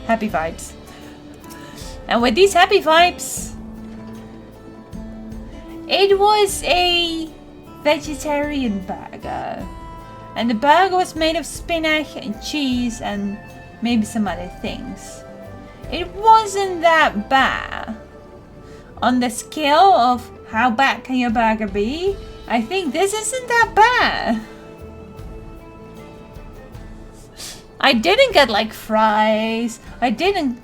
Happy vibes. And with these happy vibes, it was a vegetarian burger. And the burger was made of spinach and cheese and maybe some other things. It wasn't that bad. On the scale of how bad can your burger be, I think this isn't that bad. I didn't get like fries. I didn't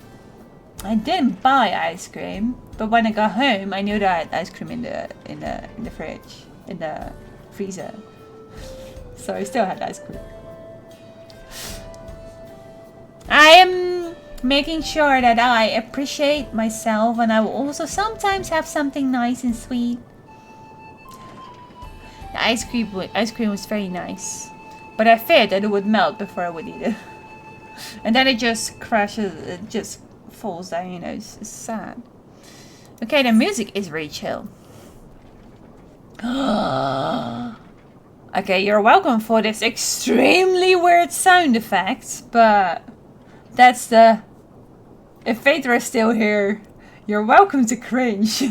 buy ice cream. But when I got home, I knew that I had ice cream in the fridge, in the freezer. So I still had ice cream. I am making sure that I appreciate myself, and I will also sometimes have something nice and sweet. The ice cream was very nice, but I feared that it would melt before I would eat it. And then it just crashes, it just falls down, you know, it's sad. Okay, the music is very chill. Okay, you're welcome for this extremely weird sound effect, but that's the... If Phaedra is still here, you're welcome to cringe.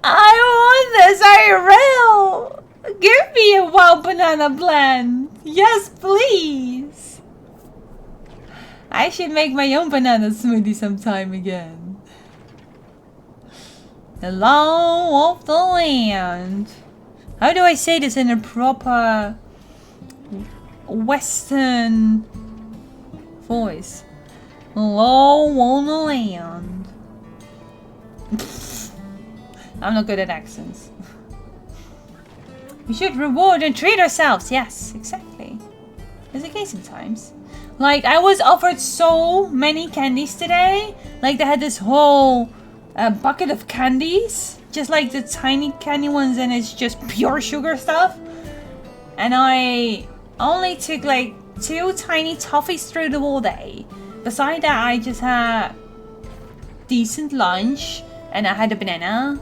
I want this IRL! Give me a wild banana blend! Yes, please! I should make my own banana smoothie sometime again. The law of the land. How do I say this in a proper Western voice? Law on the land. I'm not good at accents. We should reward and treat ourselves. Yes, exactly. It's the case sometimes. Like, I was offered so many candies today. Like, they had this whole bucket of candies. Just like the tiny candy ones, and it's just pure sugar stuff. And I only took like 2 tiny toffees through the whole day. Beside that, I just had decent lunch. And I had a banana.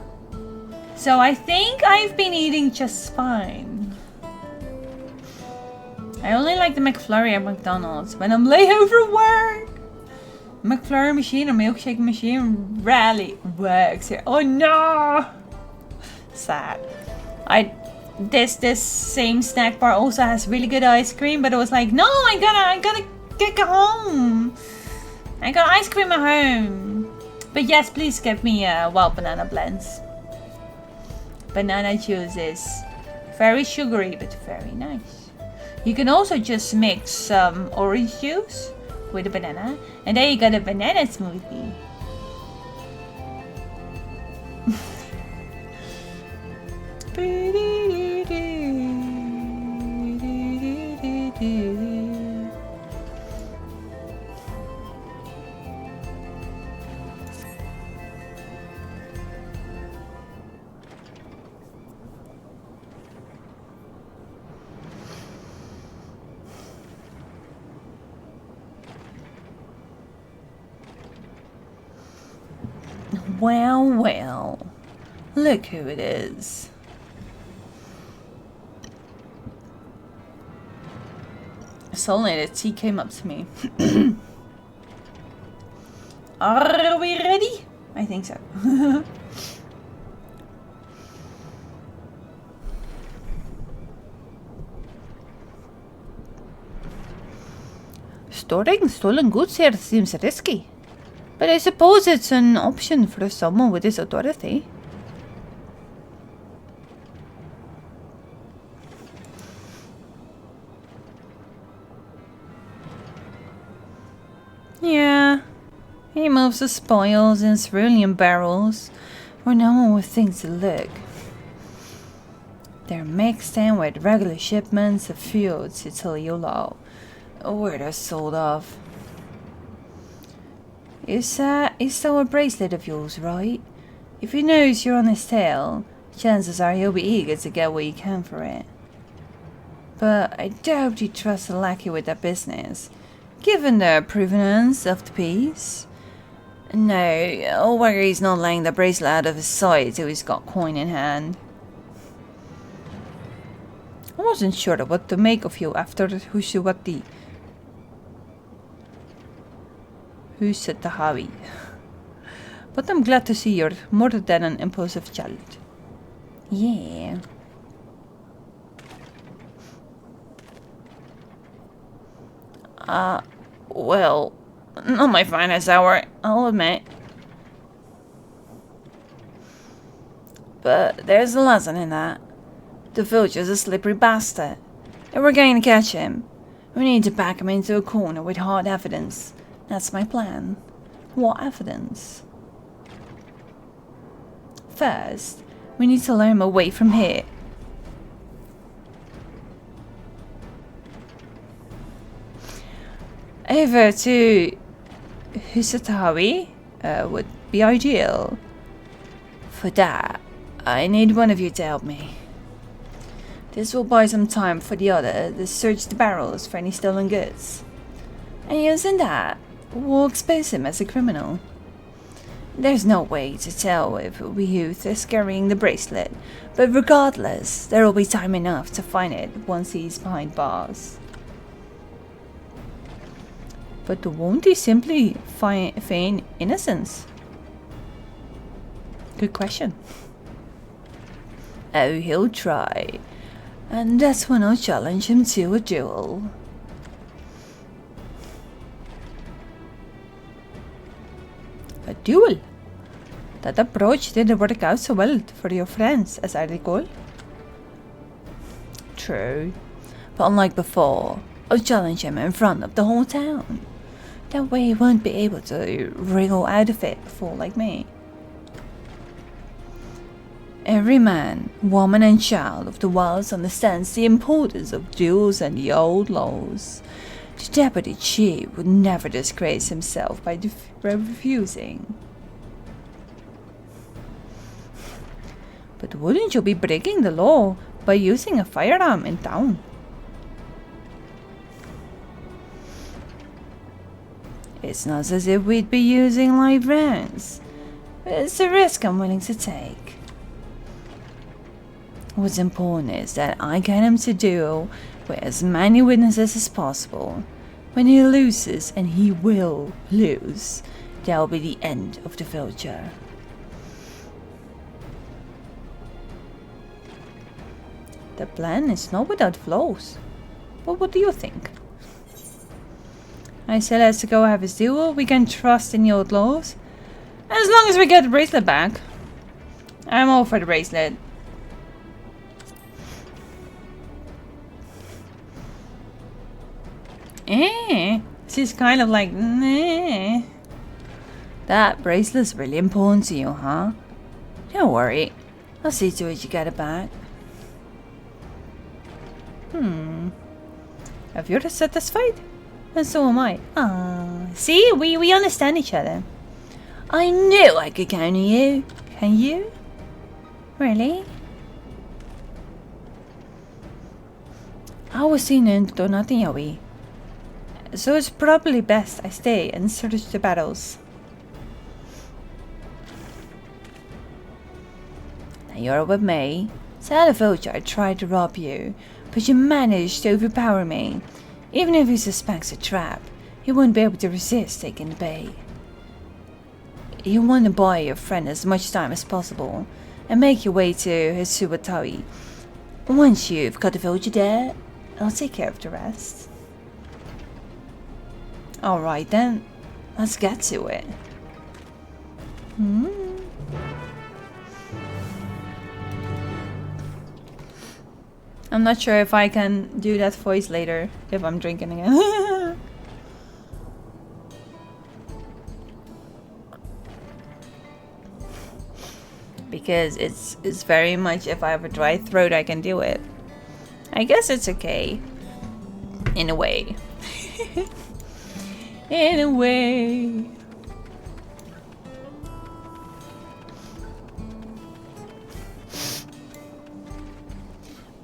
So I think I've been eating just fine. I only like the McFlurry at McDonald's when I'm late over work. McFlurry machine or milkshake machine rarely works here. Oh no! Sad. This same snack bar also has really good ice cream, but it was like, no, I gotta get home. I got ice cream at home. But yes, please give me wild banana blends. Banana juice is very sugary but very nice. You can also just mix some orange juice with a banana, and then you got a banana smoothie. Well, well, look who it is. Suddenly the tea came up to me. Are we ready? I think so. Storing stolen goods here seems risky. But I suppose it's an option for someone with this authority. Yeah, he moves the spoils in cerulean barrels where no one would think to look. They're mixed in with regular shipments of fuel to tell you all where they're sold off. Is still a bracelet of yours, right? If he knows you're on his tail, chances are he'll be eager to get what he can for it. But I doubt you trust a lackey with that business, given the provenance of the piece. No, I'll worry he's not laying the bracelet out of his sight till he's got coin in hand. What wasn't sure what to make of you after Husutahawi. But I'm glad to see you're more than an impulsive child. Yeah. Well, not my finest hour, I'll admit. But there's a lesson in that. The villager's a slippery bastard. If we're going to catch him, we need to back him into a corner with hard evidence. That's my plan. What evidence? First, we need to lure him away from here. Over to Husutahawi would be ideal. For that, I need one of you to help me. This will buy some time for the other to search the barrels for any stolen goods. And using that, we'll expose him as a criminal. There's no way to tell if Youth is carrying the bracelet, but regardless, there will be time enough to find it once he's behind bars. But won't he simply feign innocence? Good question. Oh, he'll try. And that's when I'll challenge him to a duel. A duel? That approach didn't work out so well for your friends, as I recall. True. But unlike before, I'll challenge him in front of the whole town. That way he won't be able to wriggle out of it before like me. Every man, woman and child of the wilds understands the importance of duels and the old laws. The deputy chief would never disgrace himself by refusing. But wouldn't you be breaking the law by using a firearm in town? It's not as if we'd be using live rounds. It's a risk I'm willing to take. What's important is that I get him to duel with as many witnesses as possible. When he loses, and he will lose, that'll be the end of the villager. The plan is not without flaws. But what do you think? I said let's go have his duel. We can trust in the old laws. As long as we get the bracelet back. I'm all for the bracelet. She's kind of like, nah. That bracelet's really important to you, huh? Don't worry. I'll see to it you get it back. If you're satisfied, and so am I. See, we understand each other. I knew I could count on you. Can you? Really? I was seeing into nothing, Yowie. So it's probably best I stay and search the battles. Now you're with me. Tell the villager I tried to rob you, but you managed to overpower me. Even if he suspects a trap, he won't be able to resist taking the bait. You want to buy your friend as much time as possible and make your way to Husutahawi. Once you've got the villager there, I'll take care of the rest. Alright then, let's get to it. I'm not sure if I can do that voice later, if I'm drinking again. Because it's very much, if I have a dry throat I can do it. I guess it's okay. In a way. In a way.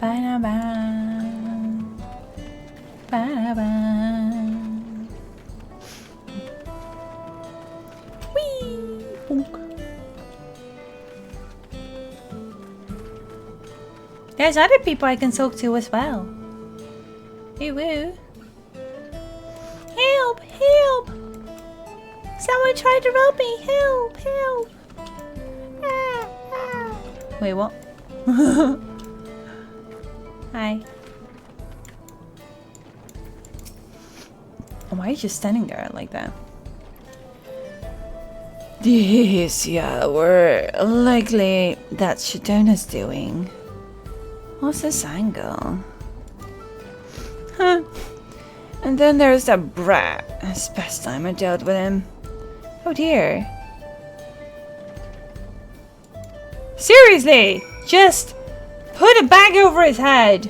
Ba-da-ba. Ba-da-ba. Whee! Honk. There's other people I can talk to as well. Woo woo. Help! Help! Someone tried to rob me! Help! Help! Ah, ah. Wait, what? Hi. Why are you just standing there like that? This, yeah, we're likely that's Shadona's doing. What's this angle? Huh. And then there's that brat. It's best time I dealt with him. Oh dear. Seriously! Just put a bag over his head.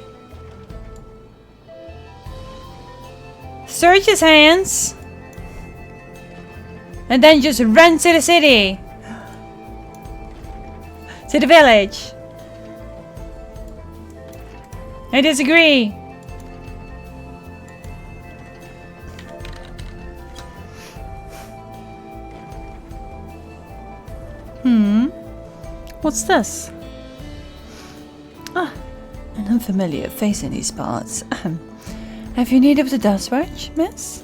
Search his hands. And then just run to the city. To the village. I disagree. What's this? Ah, an unfamiliar face in these parts. Have you need of the dust watch, miss?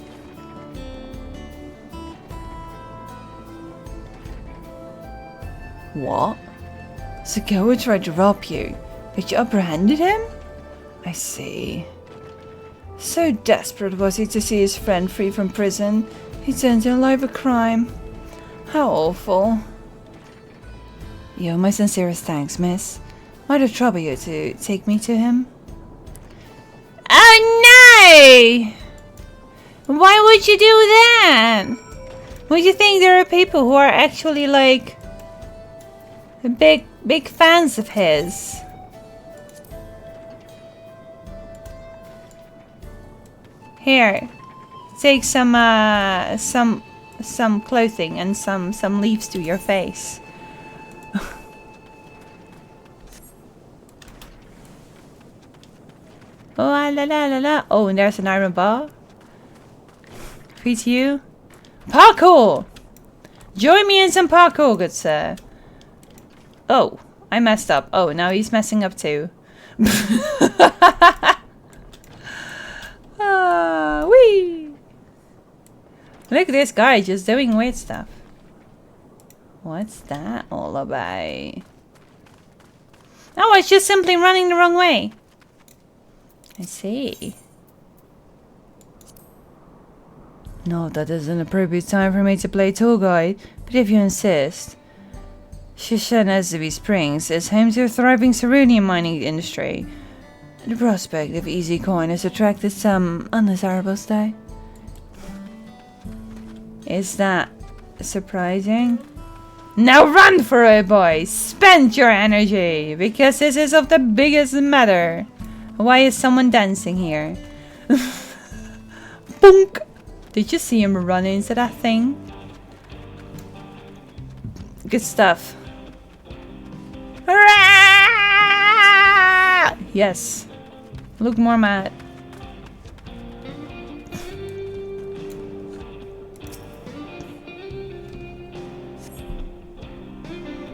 What? The girl tried to rob you, but you apprehended him? I see. So desperate was he to see his friend free from prison, he turned to a life of crime. How awful. You owe my sincerest thanks, miss. Might have troubled you to take me to him? Oh no! Why would you do that? Would you think there are people who are actually like big fans of his? Here, take some clothing and some leaves to your face. Oh la la la la! Oh, and there's an iron bar. Free to you. Parkour! Join me in some parkour, good sir. Oh, I messed up. Oh, now he's messing up too. Wee! Look at this guy just doing weird stuff. What's that all about? Oh, it's just simply running the wrong way. I see. No, that is an appropriate time for me to play tour guide, but if you insist. Shishanazabi Springs is home to a thriving cerulean mining industry. The prospect of easy coin has attracted some undesirables today. Is that surprising? Now run for it, boys! Spend your energy, because this is of the biggest matter. Why is someone dancing here? Boonk! Did you see him run into that thing? Good stuff. Hurrah! Yes. Look more mad.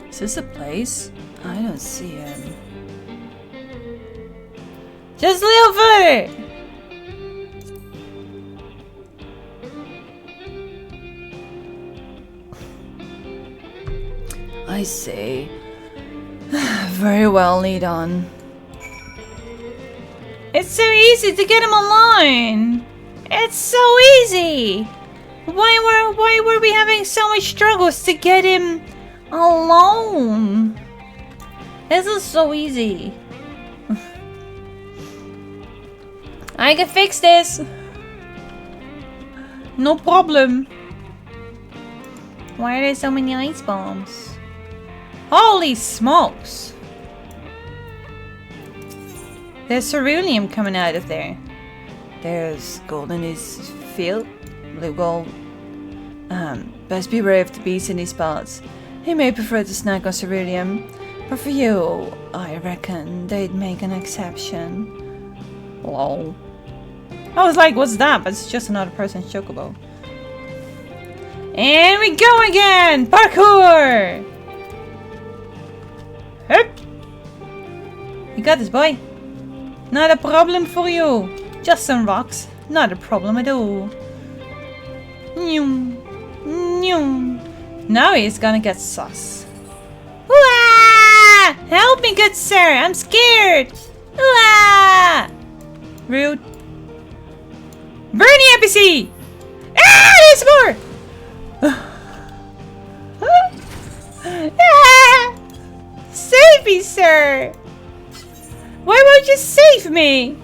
Is this a place? I don't see him. Just a little further! I see. Very well, lead on. It's so easy to get him alone! It's so easy! Why were we having so much struggles to get him alone? This is so easy. I can fix this. No problem. Why are there so many ice bombs? Holy smokes! There's ceruleum coming out of there. There's gold in his field. Blue gold. Best be brave to beast in these parts. He may prefer to snack on ceruleum, but for you, I reckon they'd make an exception. Lol. I was like, what's that? But it's just another person's chocobo. And we go again! Parkour! Hup! We got this, boy. Not a problem for you. Just some rocks. Not a problem at all. Now he's gonna get sus. Ooh-ah! Help me, good sir. I'm scared. Ooh-ah! Rude. Burn the NPC! Ah! There's more! Ah! Save me, sir! Why won't you save me?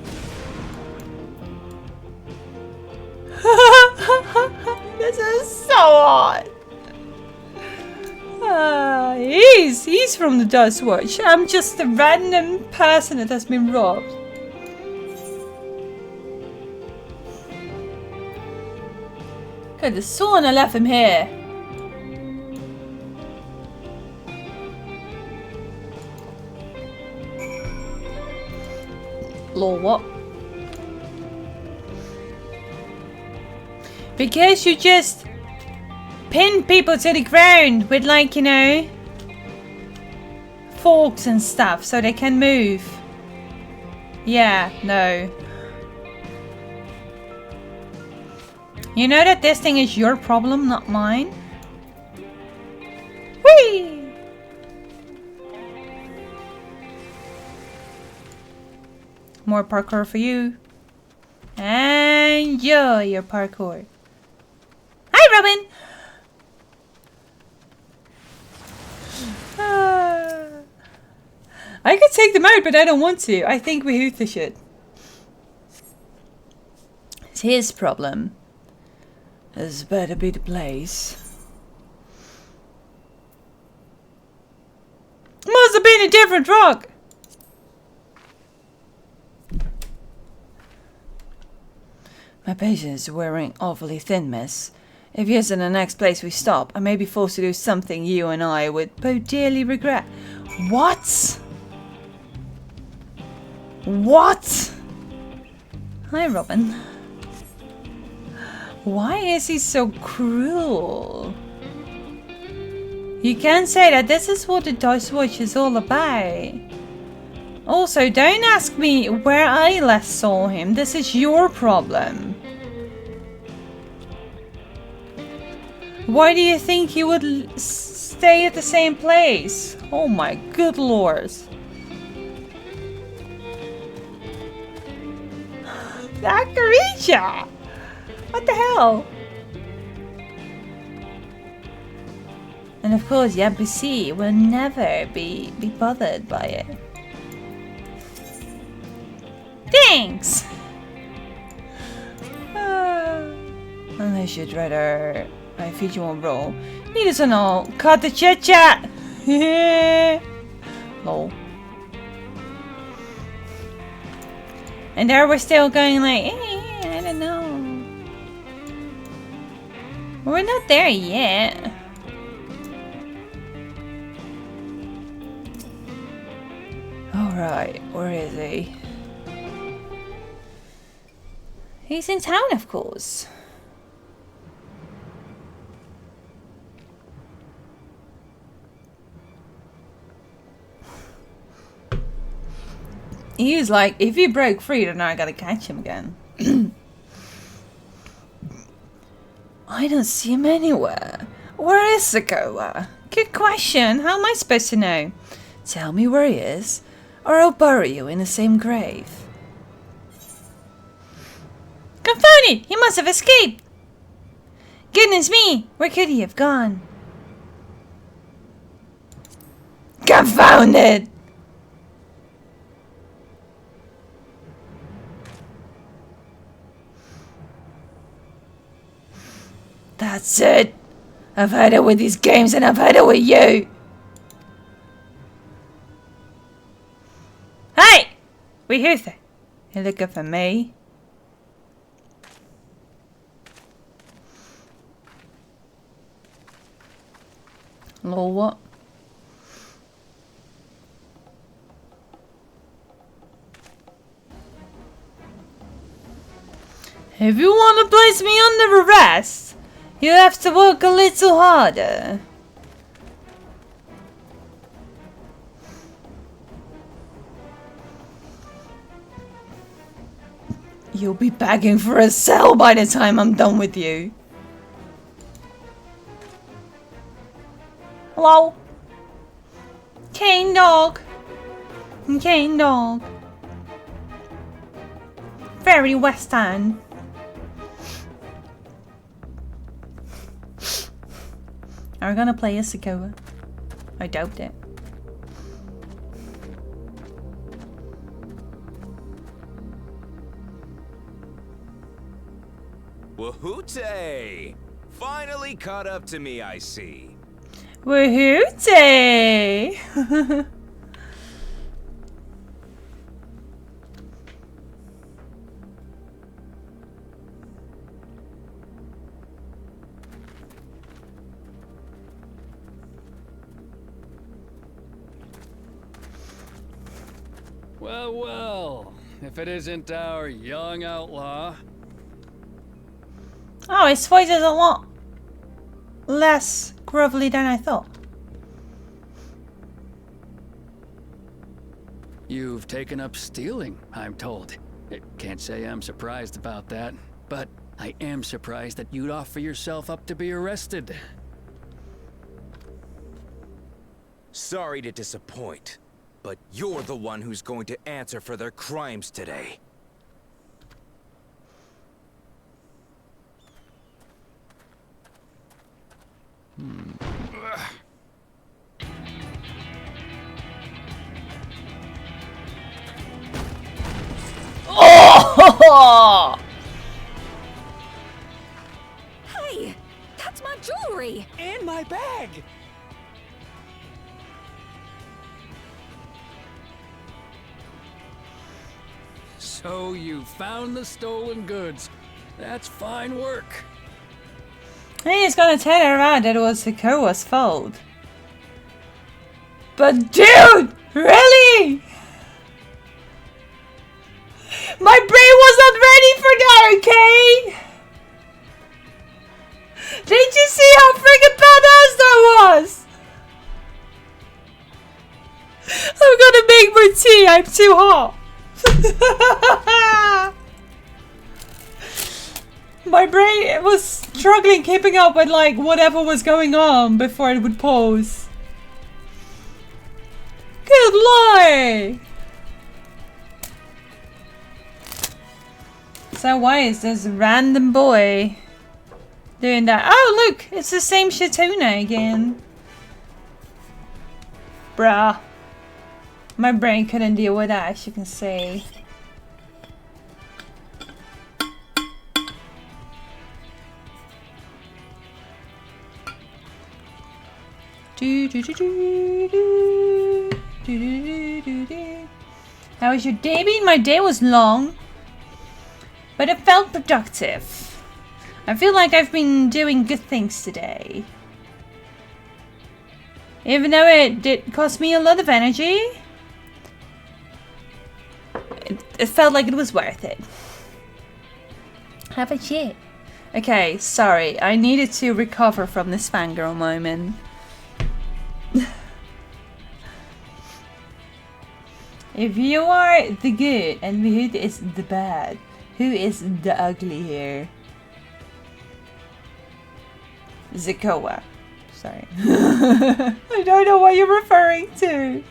This is so odd. He's from the Dust Watch. I'm just a random person that has been robbed. Could have sworn I left him here. Lol, what? Because you just pin people to the ground with, like, you know, forks and stuff so they can move. Yeah, no. You know that this thing is your problem, not mine? Whee! More parkour for you. Enjoy your parkour. Hi, Robin! I could take them out, but I don't want to. I think Wahutha should. It's his problem. This better be the place. Must have been a different rock. My patience is wearing awfully thin, miss. If here's in the next place we stop, I may be forced to do something you and I would both dearly regret. What? What? Hi, Robin. Why is he so cruel? You can say that this is what the Dice Watch is all about. Also, don't ask me where I last saw him. This is your problem. Why do you think he would stay at the same place? Oh my good lord. That creature! What the hell? And of course, the NPC will never be bothered by it. Thanks! Unless you'd rather I feed you on roll. Need to know. Cut the chit chat! Lol. And there we're still going like, I don't know. We're not there yet. Alright, where is he? He's in town, of course. He's like, if you break free, then I gotta catch him again. I don't see him anywhere. Where is the goer? Good question. How am I supposed to know? Tell me where he is, or I'll bury you in the same grave. Confound it! He must have escaped! Goodness me! Where could he have gone? Confound it! That's it. I've had it with these games and I've had it with you. Hey! Wahutha. You looking for me? Lol, what? If you want to place me under arrest, you have to work a little harder. You'll be begging for a cell by the time I'm done with you. Hello? Cane dog. Cane dog. Very West End. Are we gonna play a Sakura? I doubt it. Wahoote! Finally caught up to me, I see. Wahoote! Well, well, if it isn't our young outlaw. Oh, his voice is a lot less gruffly than I thought. You've taken up stealing, I'm told. Can't say I'm surprised about that, but I am surprised that you'd offer yourself up to be arrested. Sorry to disappoint, but you're the one who's going to answer for their crimes today. Oh! Hey, that's my jewelry! And my bag! So you found the stolen goods. That's fine work. He's gonna tell her around that it was Sakura's fault. But dude! Really? My brain was not ready for that, okay? Did you see how freaking badass that was? I'm gonna make more tea, I'm too hot. My brain was struggling keeping up with like whatever was going on before it would pause. Good lord! So why is this random boy doing that? Oh look, it's the same Shatuna again. Bruh. My brain couldn't deal with that, as you can see. How was your day been? My day was long, but it felt productive. I feel like I've been doing good things today. Even though it did cost me a lot of energy, it felt like it was worth it. How about you? Okay, sorry. I needed to recover from this fangirl moment. If you are the good and Mahut is the bad, who is the ugly here? Zakoa. Sorry. I don't know what you're referring to.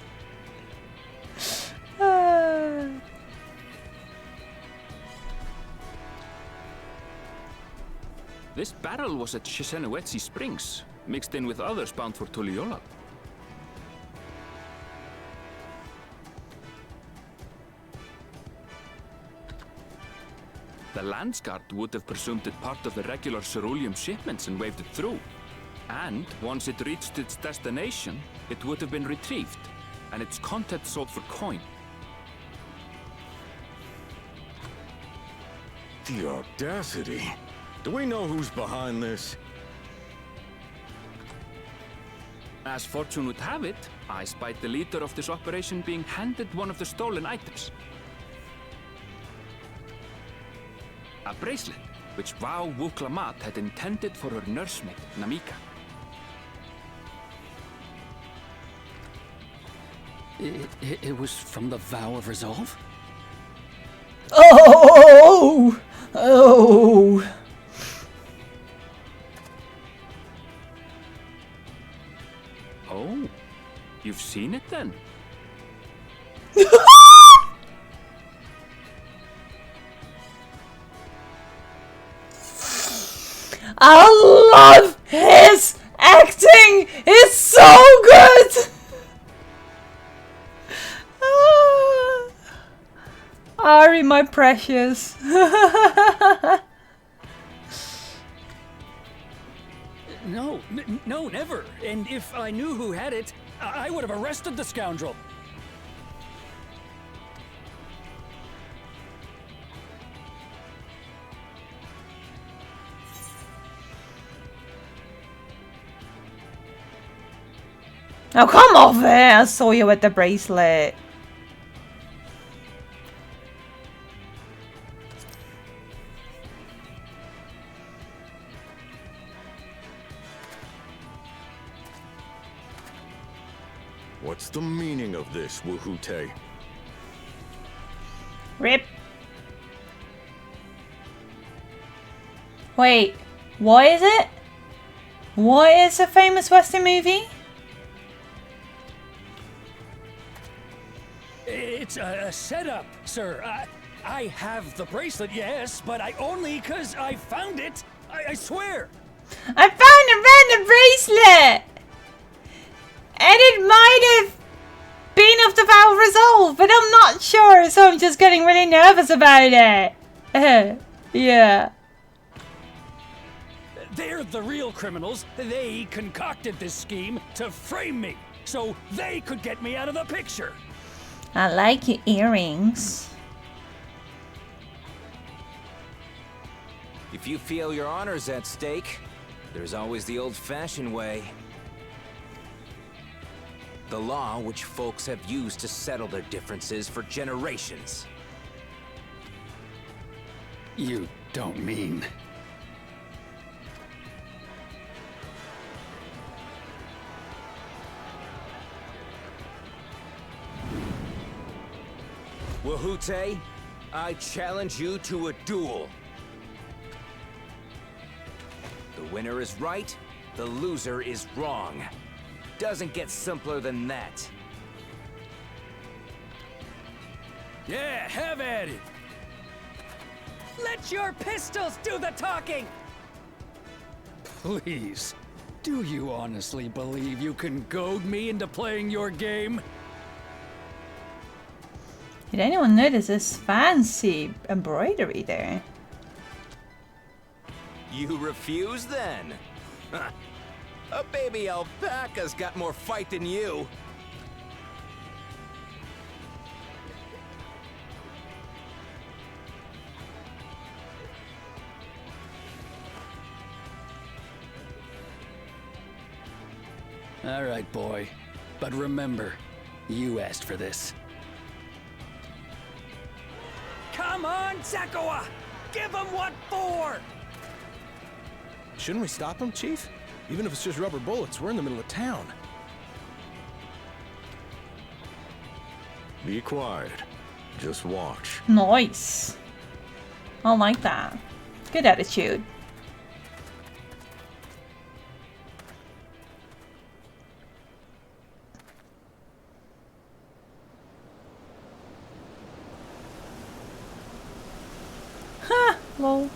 This barrel was at Shisenowetsi Springs, mixed in with others bound for Tuliyola. The Landsguard would have presumed it part of the regular ceruleum shipments and waved it through. And once it reached its destination, it would have been retrieved, and its contents sold for coin. The audacity. Do we know who's behind this? As fortune would have it, I spied the leader of this operation being handed one of the stolen items. A bracelet, which Vau Wuklamat had intended for her nursemaid, Namika. It was from the Vow of Resolve? Oh! seen it then? I love his acting! It's so good! Ari, my precious. No, no, never. And if I knew who had it, I would have arrested the scoundrel. Now come over here, I saw you with the bracelet. What's the meaning of this, Woohoote? Rip. Wait, what is it? What is a famous Western movie? It's a setup, sir. I have the bracelet, yes, but I only 'cause I found it. I swear. I found a random bracelet! And it might have been of the Valve Resolve, but I'm not sure, so I'm just getting really nervous about it. Yeah. They're the real criminals. They concocted this scheme to frame me, so they could get me out of the picture. I like your earrings. If you feel your honor's at stake, there's always the old-fashioned way. The law which folks have used to settle their differences for generations. You don't mean... Woohoote, I challenge you to a duel. The winner is right, the loser is wrong. Doesn't get simpler than that. Yeah, have at it. Let your pistols do the talking! Please, do you honestly believe you can goad me into playing your game? Did anyone notice this fancy embroidery there? You refuse then? A baby alpaca's got more fight than you. All right, boy. But remember, you asked for this. Come on, Zakawa! Give him what for! Shouldn't we stop him, Chief? Even if it's just rubber bullets, we're in the middle of town. Be quiet. Just watch. Nice. I like that. Good attitude. Ha! Lol.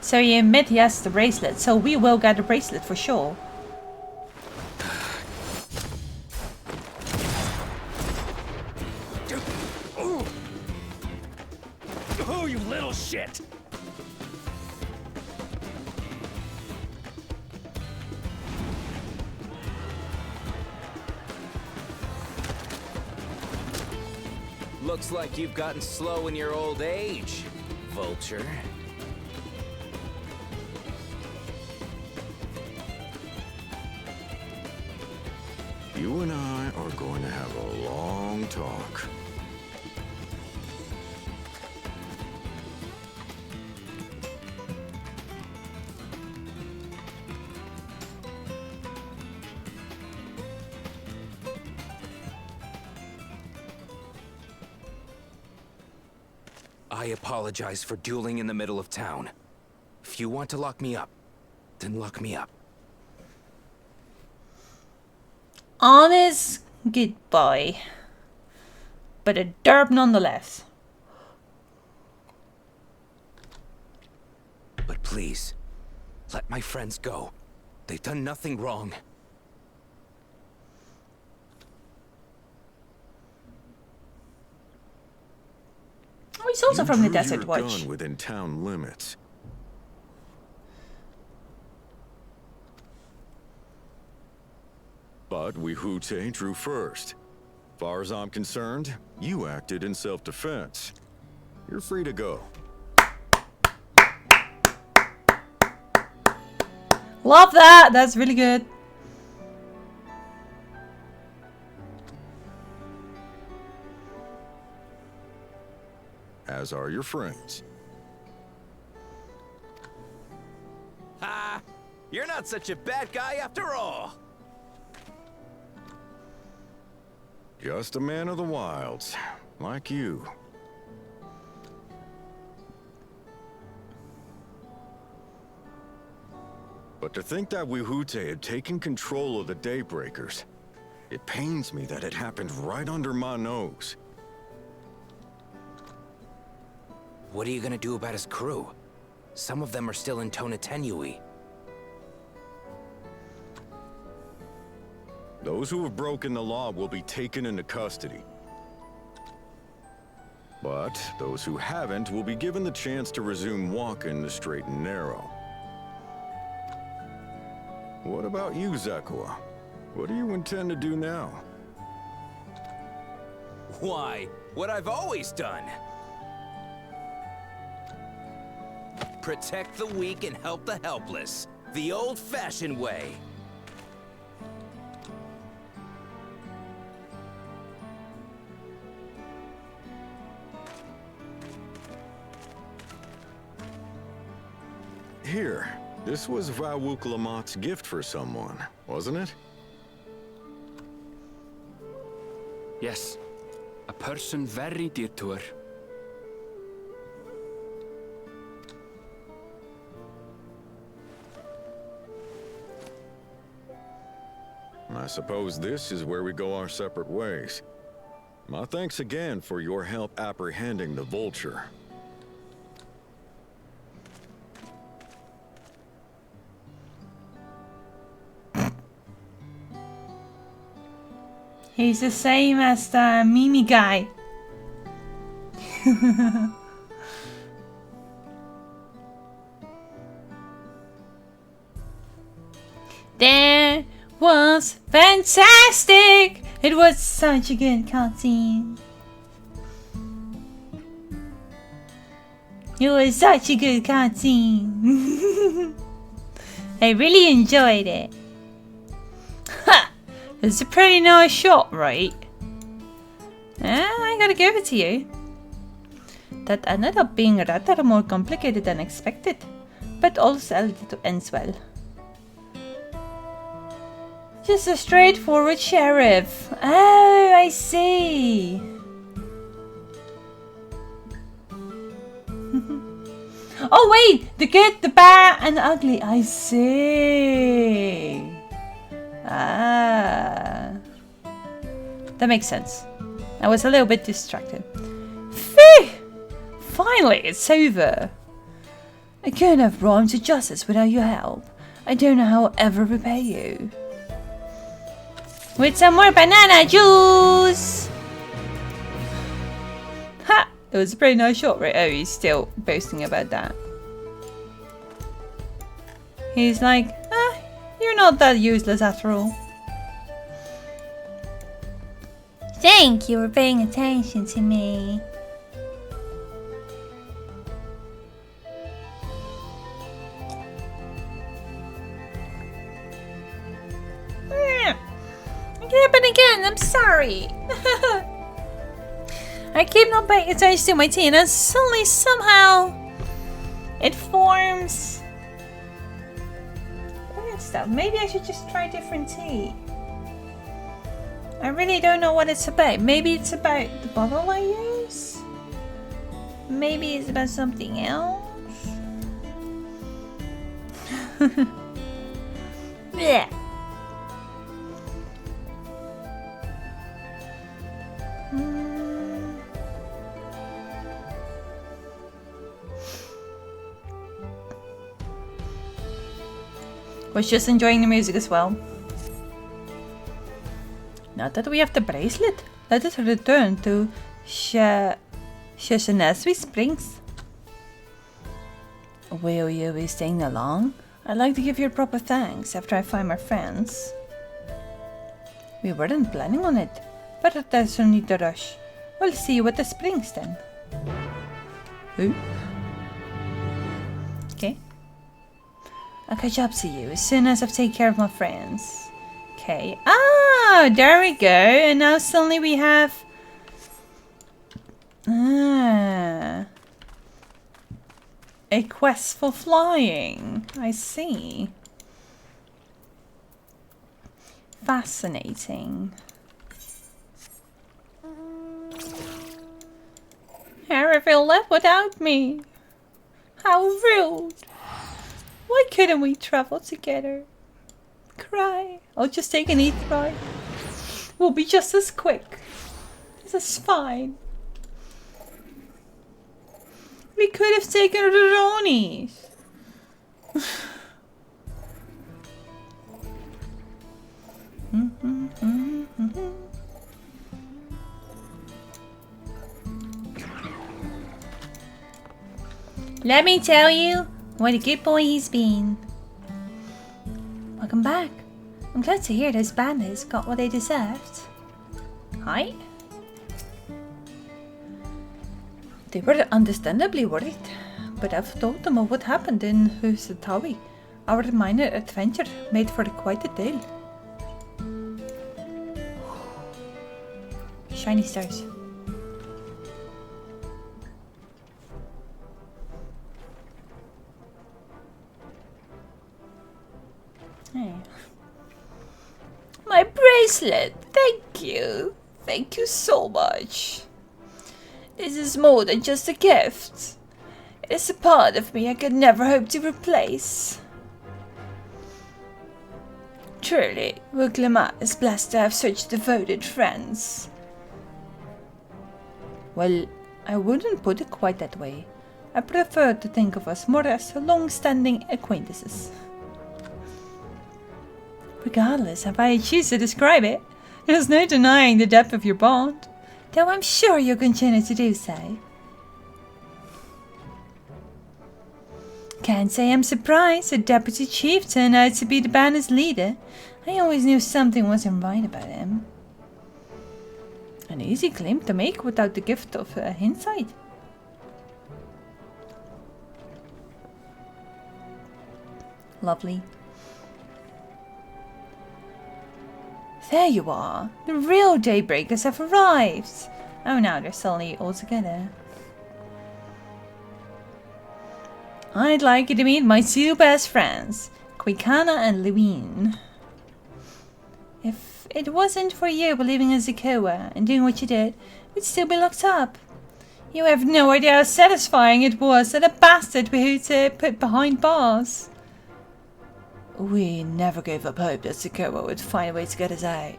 So you admit he has the bracelet, so we will get the bracelet for sure. Oh, you little shit! Looks like you've gotten slow in your old age, vulture. You and I are going to have a long talk. I apologize for dueling in the middle of town. If you want to lock me up, then lock me up. Honest goodbye. But a derb nonetheless. But please, let my friends go. They've done nothing wrong. Oh, he's also from the drew Desert your Watch. gun within town limits. But Wihute drew first. Far as I'm concerned, you acted in self-defense. You're free to go. Love that! That's really good. As are your friends. Ha! You're not such a bad guy after all! Just a man of the wilds, like you. But to think that Wihute had taken control of the Daybreakers, it pains me that it happened right under my nose. What are you gonna do about his crew? Some of them are still in Tonatenui. Those who have broken the law will be taken into custody. But those who haven't will be given the chance to resume walking the straight and narrow. What about you, Zakua? What do you intend to do now? Why? What I've always done! Protect the weak and help the helpless. The old-fashioned way. Here, this was Vawuklamat's gift for someone, wasn't it? Yes, a person very dear to her. I suppose this is where we go our separate ways. My thanks again for your help apprehending the vulture. He's the same as the Mimi guy. That was fantastic! It was such a good cutscene. It was such a good cutscene. I really enjoyed it. Ha! It's a pretty nice shot, right? I gotta give it to you. That ended up being rather more complicated than expected, but also a little ends well. Just a straightforward sheriff. Oh, I see. Oh wait, the good, the bad, and the ugly. I see. Ah, that makes sense. I was a little bit distracted. Phew! Finally, it's over. I couldn't have brought him to justice without your help. I don't know how I'll ever repay you. With some more banana juice! Ha! It was a pretty nice shot, right? Oh, he's still boasting about that. He's like, ah, you're not that useless after all. Thank you for paying attention to me. But again, I'm sorry. I keep not paying attention to my tea, and then suddenly, somehow, it forms weird stuff. Maybe I should just try different tea. I really don't know what it's about. Maybe it's about the bottle I use? Maybe it's about something else? Yeah. Was just enjoying the music as well. Now that we have the bracelet, let us return to Shashaneswi Springs. Will you be staying along? I'd like to give you proper thanks after I find my friends. We weren't planning on it, but there's no need to rush. We'll see you at the springs then. Who? Okay. I'll catch up to you as soon as I've taken care of my friends. Okay. Ah, there we go. And now suddenly we have... a quest for flying. I see. Fascinating. Harryville left without me. How rude. Why couldn't we travel together? Cry. I'll just take an ETH ride. We'll be just as quick. This is fine. We could have taken the Ronies. Let me tell you what a good boy he's been. Welcome back. I'm glad to hear those bandits got what they deserved. Hi. They were understandably worried, but I've told them of what happened in Husatawi. Our minor adventure made for quite a tale. Shiny stars. Hey. My bracelet! Thank you! Thank you so much! This is more than just a gift. It is a part of me I could never hope to replace. Truly, Wuklama is blessed to have such devoted friends. Well, I wouldn't put it quite that way. I prefer to think of us more as long-standing acquaintances. Regardless of how I choose to describe it, there's no denying the depth of your bond. Though I'm sure you'll continue to do so. Can't say I'm surprised the deputy chief turned out to be the band's leader. I always knew something wasn't right about him. An easy claim to make without the gift of hindsight. Lovely. There you are! The real Daybreakers have arrived! Oh, now they're suddenly all together. I'd like you to meet my two best friends, Quikana and Lewin. If it wasn't for you believing in Zakoa and doing what you did, we'd still be locked up. You have no idea how satisfying it was that a bastard we had to put behind bars. We never gave up hope that Zakoa would find a way to get us out.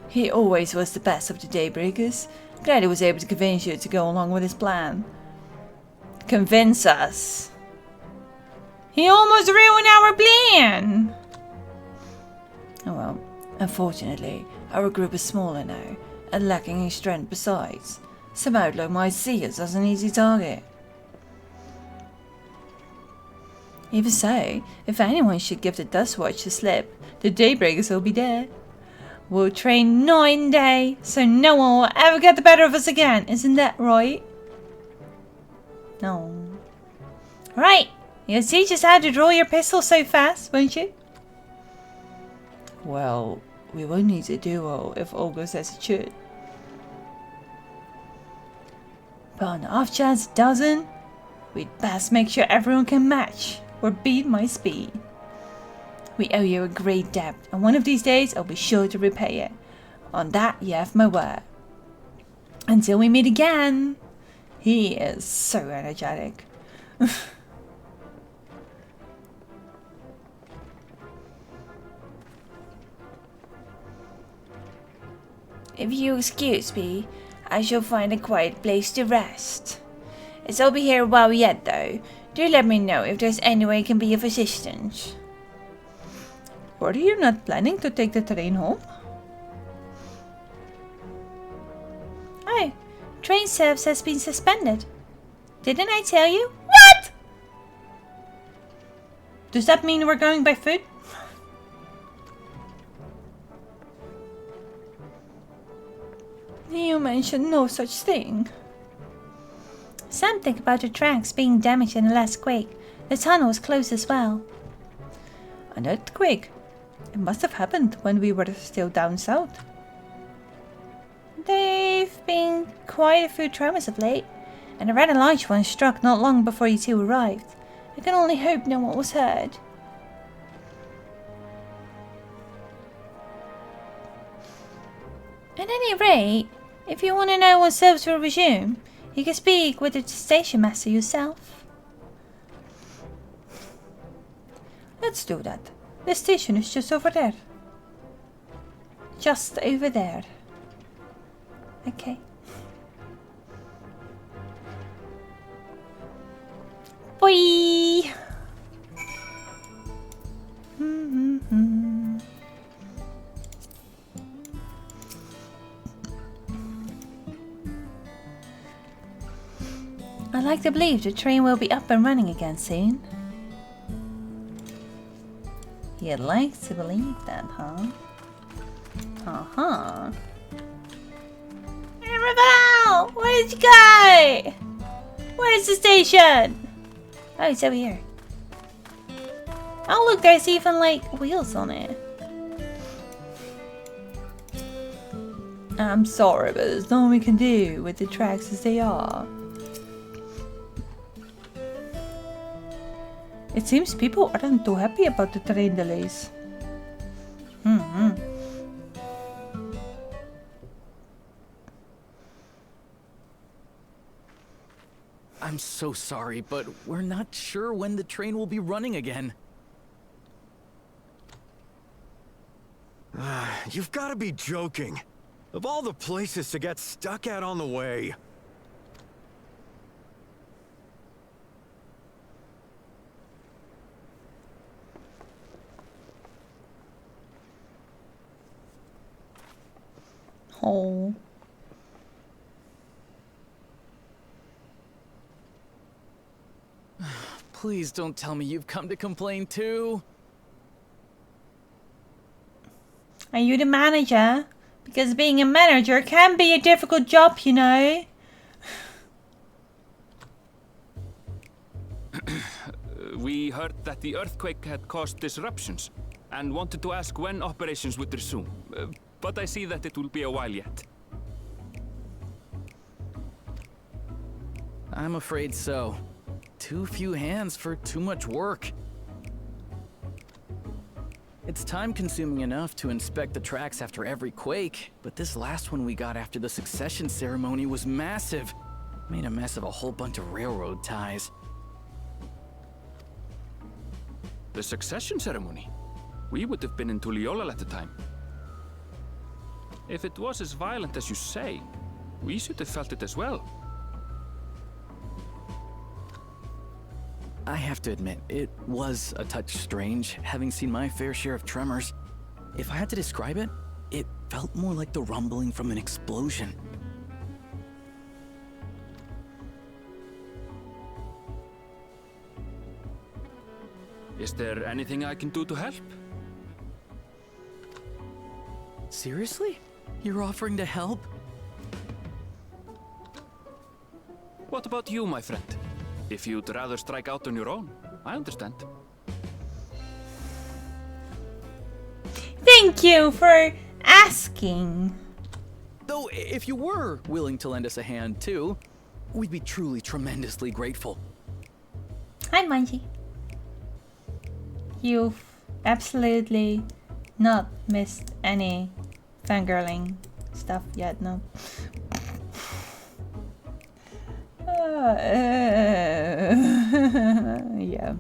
He always was the best of the Daybreakers. Glad he was able to convince you to go along with his plan. Convince us? He almost ruined our plan! Oh well, unfortunately, our group is smaller now, and lacking in strength besides. Some outlaw might see us as an easy target. Even so, if anyone should give the Dustwatch a slip, the Daybreakers will be there. We'll train night and day, so no one will ever get the better of us again, isn't that right? No. Right, you'll teach us how to draw your pistol so fast, won't you? Well, we won't need a duo if all goes as it should. But on the off chance it doesn't, we'd best make sure everyone can match or beat my speed. We owe you a great debt, and one of these days I'll be sure to repay it. On that you have my word. Until we meet again, He is so energetic. If you excuse me, I shall find a quiet place to rest. As I'll be here a while yet though, do let me know if there's any way I can be of assistance. Were you not planning to take the train home? Oh, train service has been suspended. Didn't I tell you? What? Does that mean we're going by foot? You mentioned no such thing. Something about the tracks being damaged in the last quake. The tunnel was closed as well. An earthquake? It must have happened when we were still down south. There've been quite a few tremors of late, and a rather large one struck not long before you two arrived. I can only hope no one was hurt. At any rate, if you want to know when service will resume, you can speak with the station master yourself. Let's do that. The station is just over there. Just over there. Okay. Bye! I like to believe the train will be up and running again soon. You'd like to believe that, huh? Uh-huh. Hey, Ravel! Where did you go? Where's the station? Oh, it's over here. Oh, look, there's even, like, wheels on it. I'm sorry, but there's nothing we can do with the tracks as they are. It seems people aren't too happy about the train delays. I'm so sorry, but we're not sure when the train will be running again. You've got to be joking. Of all the places to get stuck at on the way. Oh. Please don't tell me you've come to complain too. Are you the manager? Because being a manager can be a difficult job, you know. We heard that the earthquake had caused disruptions and wanted to ask when operations would resume. But I see that it will be a while yet. I'm afraid so. Too few hands for too much work. It's time-consuming enough to inspect the tracks after every quake, but this last one we got after the succession ceremony was massive. Made a mess of a whole bunch of railroad ties. The succession ceremony? We would have been in Tuliolal at the time. If it was as violent as you say, we should have felt it as well. I have to admit, it was a touch strange, having seen my fair share of tremors. If I had to describe it, it felt more like the rumbling from an explosion. Is there anything I can do to help? Seriously? You're offering to help? What about you, my friend? If you'd rather strike out on your own, I understand. Thank you for asking. Though, if you were willing to lend us a hand too, we'd be truly tremendously grateful. Hi, Manji. You've absolutely not missed any fangirling stuff yet, no? Yeah.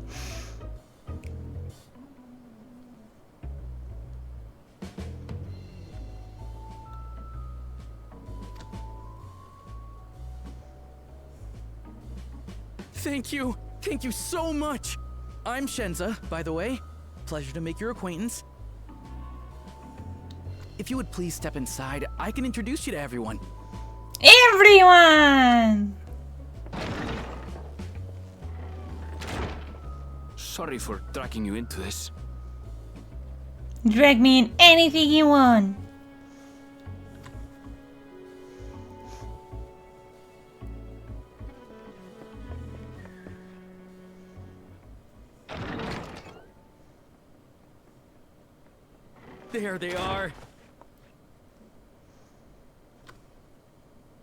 Thank you. Thank you so much. I'm Shenza, by the way. Pleasure to make your acquaintance. If you would please step inside, I can introduce you to everyone. Everyone! Sorry for dragging you into this. Drag me in anything you want. There they are.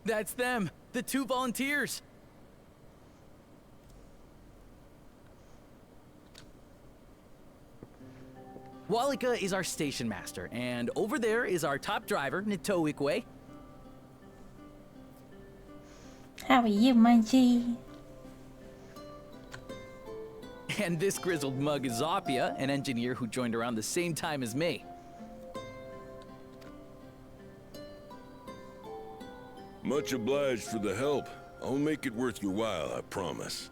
That's them, the 2 volunteers. Walika is our station master, and over there is our top driver, Nitoikwe. How are you, Munchie? And this grizzled mug is Zoppia, an engineer who joined around the same time as me. Much obliged for the help. I'll make it worth your while, I promise.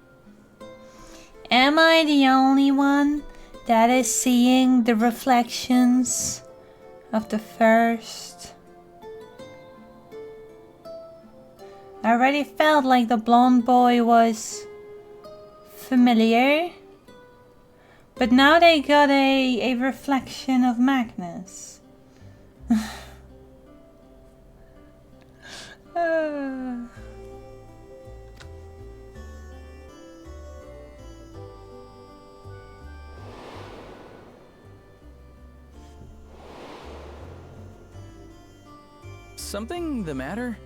Am I the only one that is seeing the reflections of the first? I already felt like the blonde boy was familiar, but now they got a reflection of Magnus. Something the matter?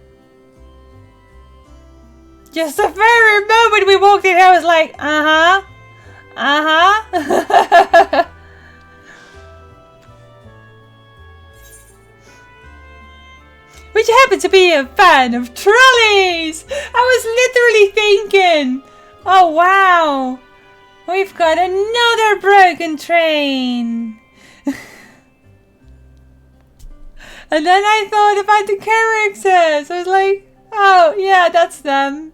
Just the very moment we walked in, I was like, Which happened to be a fan of trolleys. I was literally thinking, oh wow, we've got another broken train. And then I thought about the characters. I was like, oh yeah, that's them.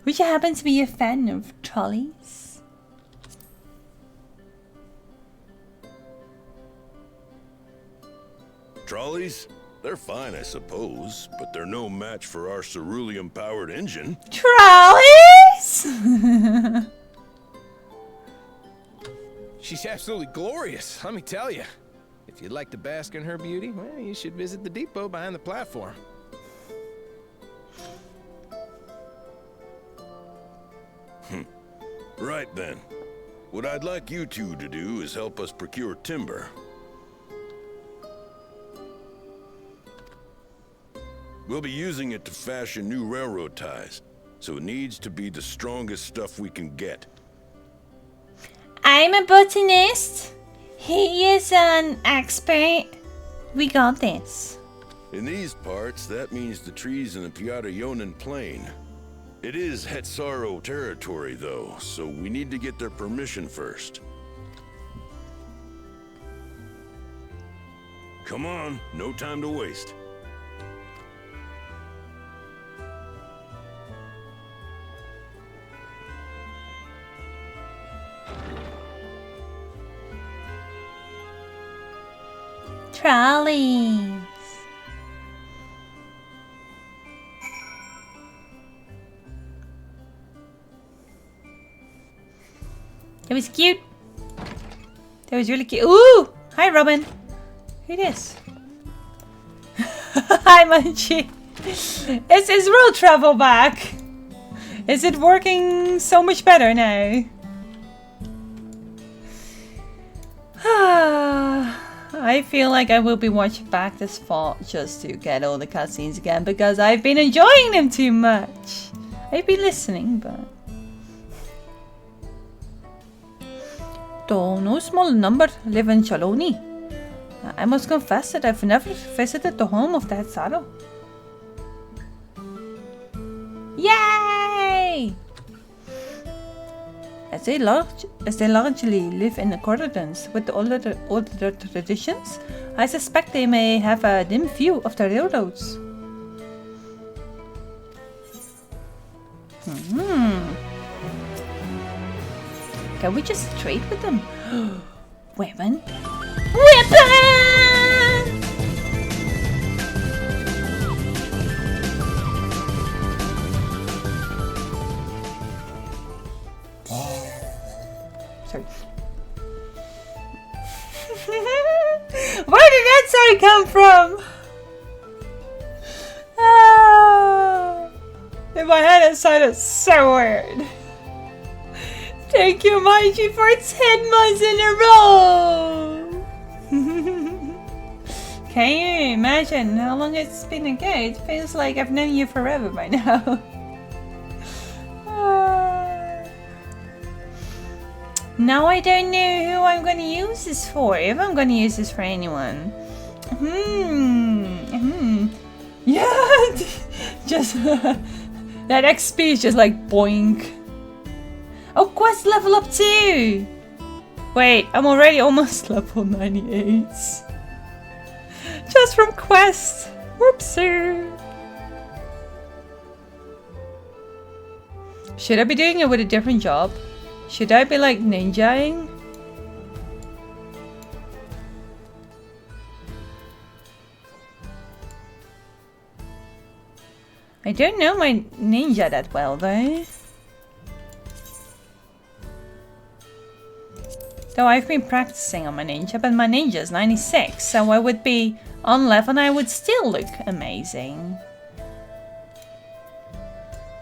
Would you happen to be a fan of trolleys? Trolleys? They're fine, I suppose, but they're no match for our cerulean-powered engine. Trolleys? She's absolutely glorious, let me tell you. If you'd like to bask in her beauty, well, you should visit the depot behind the platform. Right then. What I'd like you two to do is help us procure timber. We'll be using it to fashion new railroad ties, so it needs to be the strongest stuff we can get. I'm a botanist. He is an expert. We got this. In these parts, that means the trees in the Piata-Yonan Plain. It is Hetsaro territory, though, so we need to get their permission first. Come on, no time to waste. Trolleys. That was cute. That was really cute. Ooh! Hi, Robin. Who this? Hi, Munchie. Is his road travel back? Is it working so much better now? I feel like I will be watching back this fall just to get all the cutscenes again because I've been enjoying them too much. I've been listening, but... Though no small number live in Chaloni. I must confess that I've never visited the home of that Saro. Yay! Yay! As they largely live in accordance with the older traditions, I suspect they may have a dim view of the railroads. Can we just trade with them? Weapon? Weapon! Sorry. Where did that sound come from? Oh, in my head it sounded so weird. Thank you, Maiji, for 10 months in a row! Can you imagine how long it's been ago? It feels like I've known you forever by now. Now I don't know who I'm gonna use this for, if I'm gonna use this for anyone. Yeah! Just that XP is just like boink. Oh, quest level up too! Wait, I'm already almost level 98. Just from quest. Whoopsie. Should I be doing it with a different job? Should I be like ninjaing? I don't know my ninja that well though. Though I've been practicing on my ninja, but my ninja is 96, so I would be on level and I would still look amazing.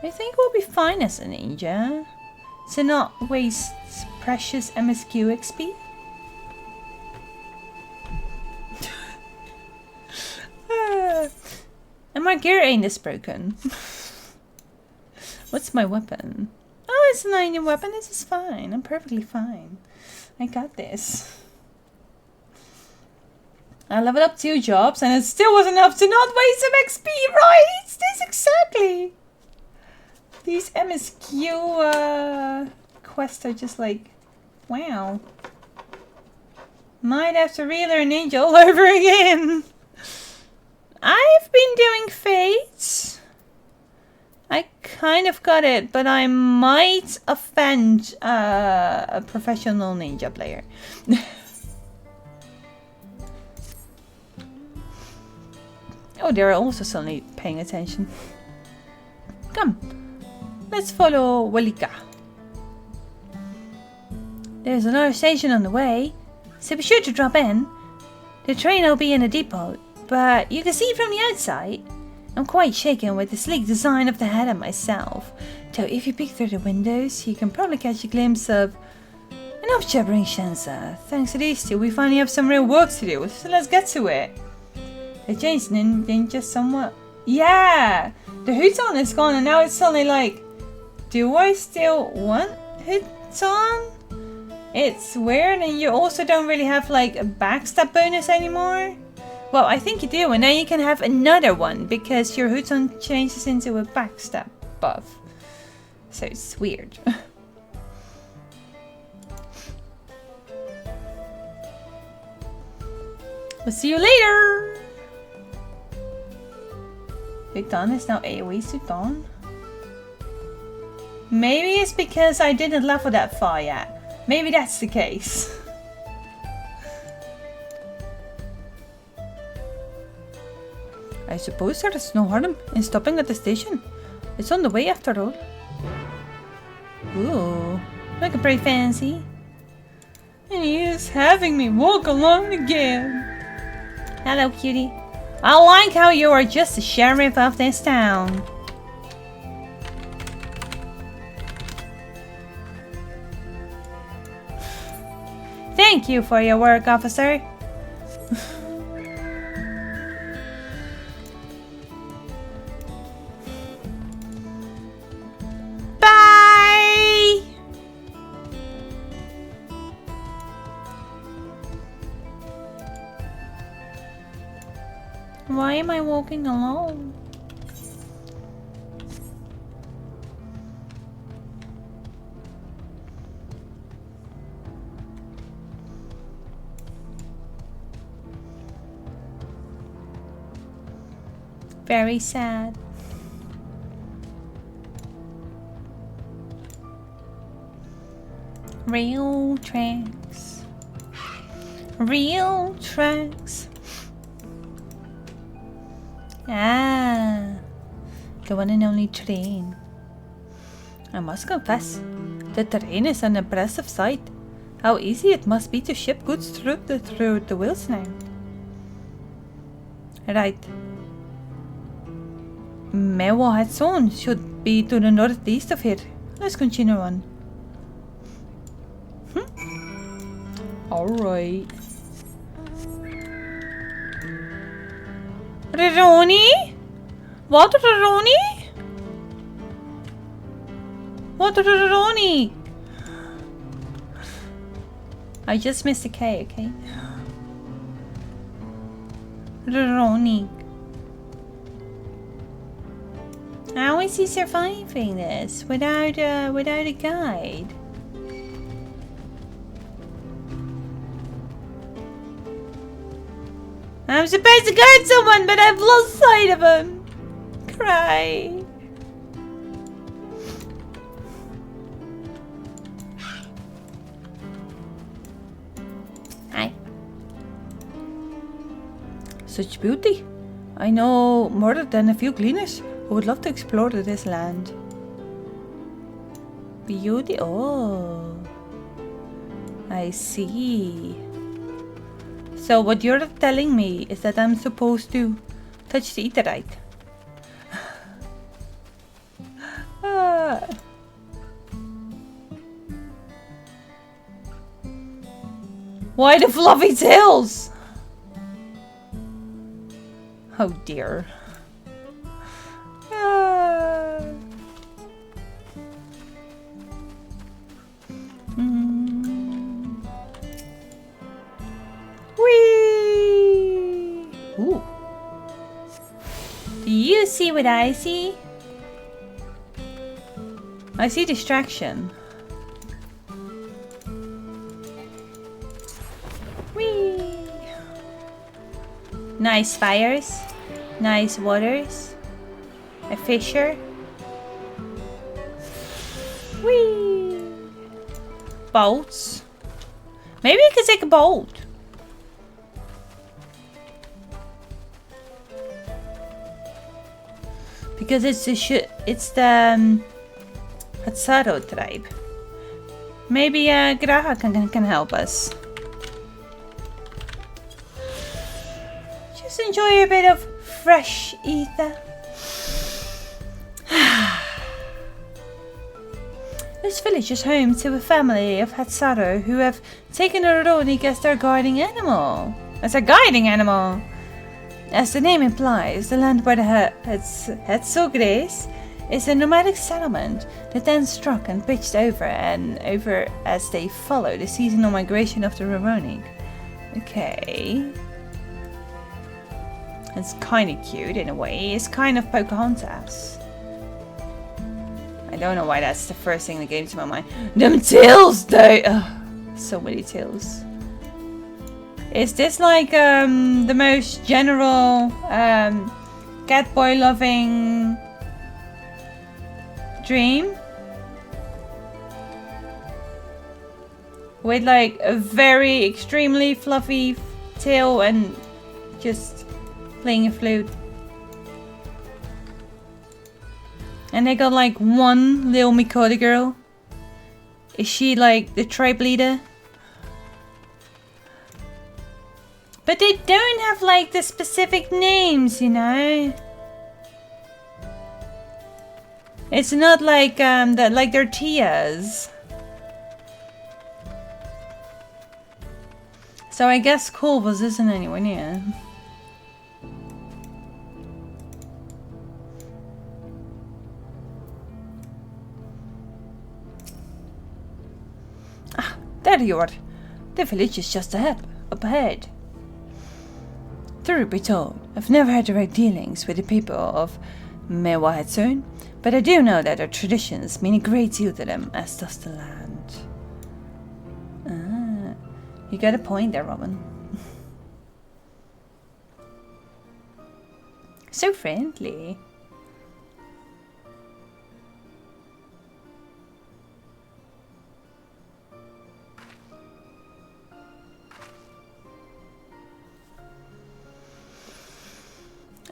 I think we'll be fine as a ninja. To not waste precious MSQ XP. And my gear ain't this broken. What's my weapon? Oh, it's a 90 weapon. This is fine. I'm perfectly fine. I got this. I leveled up 2 jobs and it still was enough to not waste some XP, right? It's this exactly. These MSQ quests are just like, wow. Might have to relearn ninja all over again. I've been doing fates. I kind of got it, but I might offend a professional ninja player. Oh, they're also suddenly paying attention. Come, let's follow Walika. There's another station on the way, so be sure to drop in. The train will be in the depot, but you can see from the outside. I'm quite shaken with the sleek design of the header myself, though if you peek through the windows, you can probably catch a glimpse of enough jabbering Shensa. Thanks to these two, we finally have some real work to do, so let's get to it. They changed ninja somewhat. Yeah! The Huton is gone and now it's suddenly like, do I still want Huton? It's weird and you also don't really have like a backstab bonus anymore. Well, I think you do, and then you can have another one because your Huton changes into a backstab buff. So it's weird. We'll see you later! Huton is now AoE Huton. Maybe it's because I didn't level that far yet. Maybe that's the case. I suppose there is no harm in stopping at the station. It's on the way after all. Ooh, looking pretty fancy. And he is having me walk along again. Hello, cutie. I like how you are just the sheriff of this town. Thank you for your work, officer. Bye! Why am I walking alone? Very sad. Real tracks. Real tracks. Ah, the one and only train. I must confess, the terrain is an impressive sight. How easy it must be to ship goods through the wheels now. Right. Mewahatson should be to the northeast of here. Let's continue on. Alright. Roroni? What, Roroni? What, Roroni? I just missed a K, okay? Roroni. How is he surviving this without a guide? I'm supposed to guard someone, but I've lost sight of him. Cry. Hi. Such beauty. I know more than a few cleaners who would love to explore this land. Beauty. Oh. I see. So what you're telling me is that I'm supposed to touch the etherite. Why the fluffy tails? Oh dear. Whee! Ooh. Do you see what I see? I see distraction. Whee! Nice fires. Nice waters. A fisher. Whee! Boats. Maybe I could take a boat. Because it's the Hatsaro tribe. Maybe Graha can help us. Just enjoy a bit of fresh ether. This village is home to a family of Hatsaro who have taken a Roroni as their guiding animal. As a guiding animal! As the name implies, the land by the Hetso Grace is a nomadic settlement that then struck and pitched over as they follow the seasonal migration of the Roroni. Okay. It's kind of cute in a way. It's kind of Pocahontas. I don't know why that's the first thing that came to my mind. Them tails though! Ugh, so many tails. Is this like the most general catboy loving dream? With like a very extremely fluffy tail and just playing a flute. And they got like one little Mikota girl. Is she like the tribe leader? But they don't have like the specific names, you know. It's not like like their tias. So I guess Corvus isn't anywhere near. Ah, there you are. The village is just up ahead. Truth be told, I've never had direct dealings with the people of Mewahatsun, but I do know that their traditions mean a great deal to them, as does the land. Ah, you got a point there, Robin. So friendly.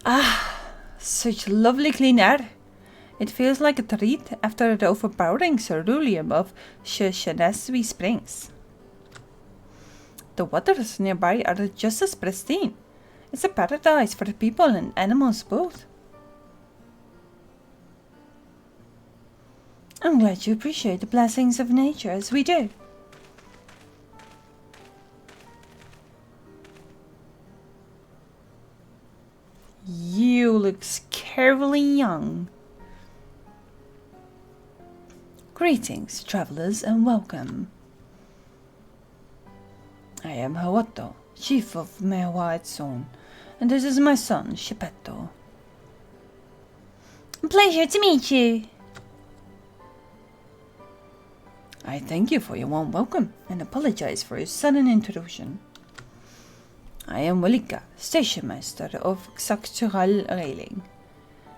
Ah, such lovely clean air. It feels like a treat after the overpowering ceruleum of Shadowbringers Springs. The waters nearby are just as pristine. It's a paradise for people and animals both. I'm glad you appreciate the blessings of nature as we do. You look scarily young. Greetings, travelers, and welcome. I am Hawato, chief of Mewa'ed Zone, and this is my son, Shepetto. Pleasure to meet you. I thank you for your warm welcome and apologize for your sudden intrusion. I am Walika, station master of FFXIV Railing.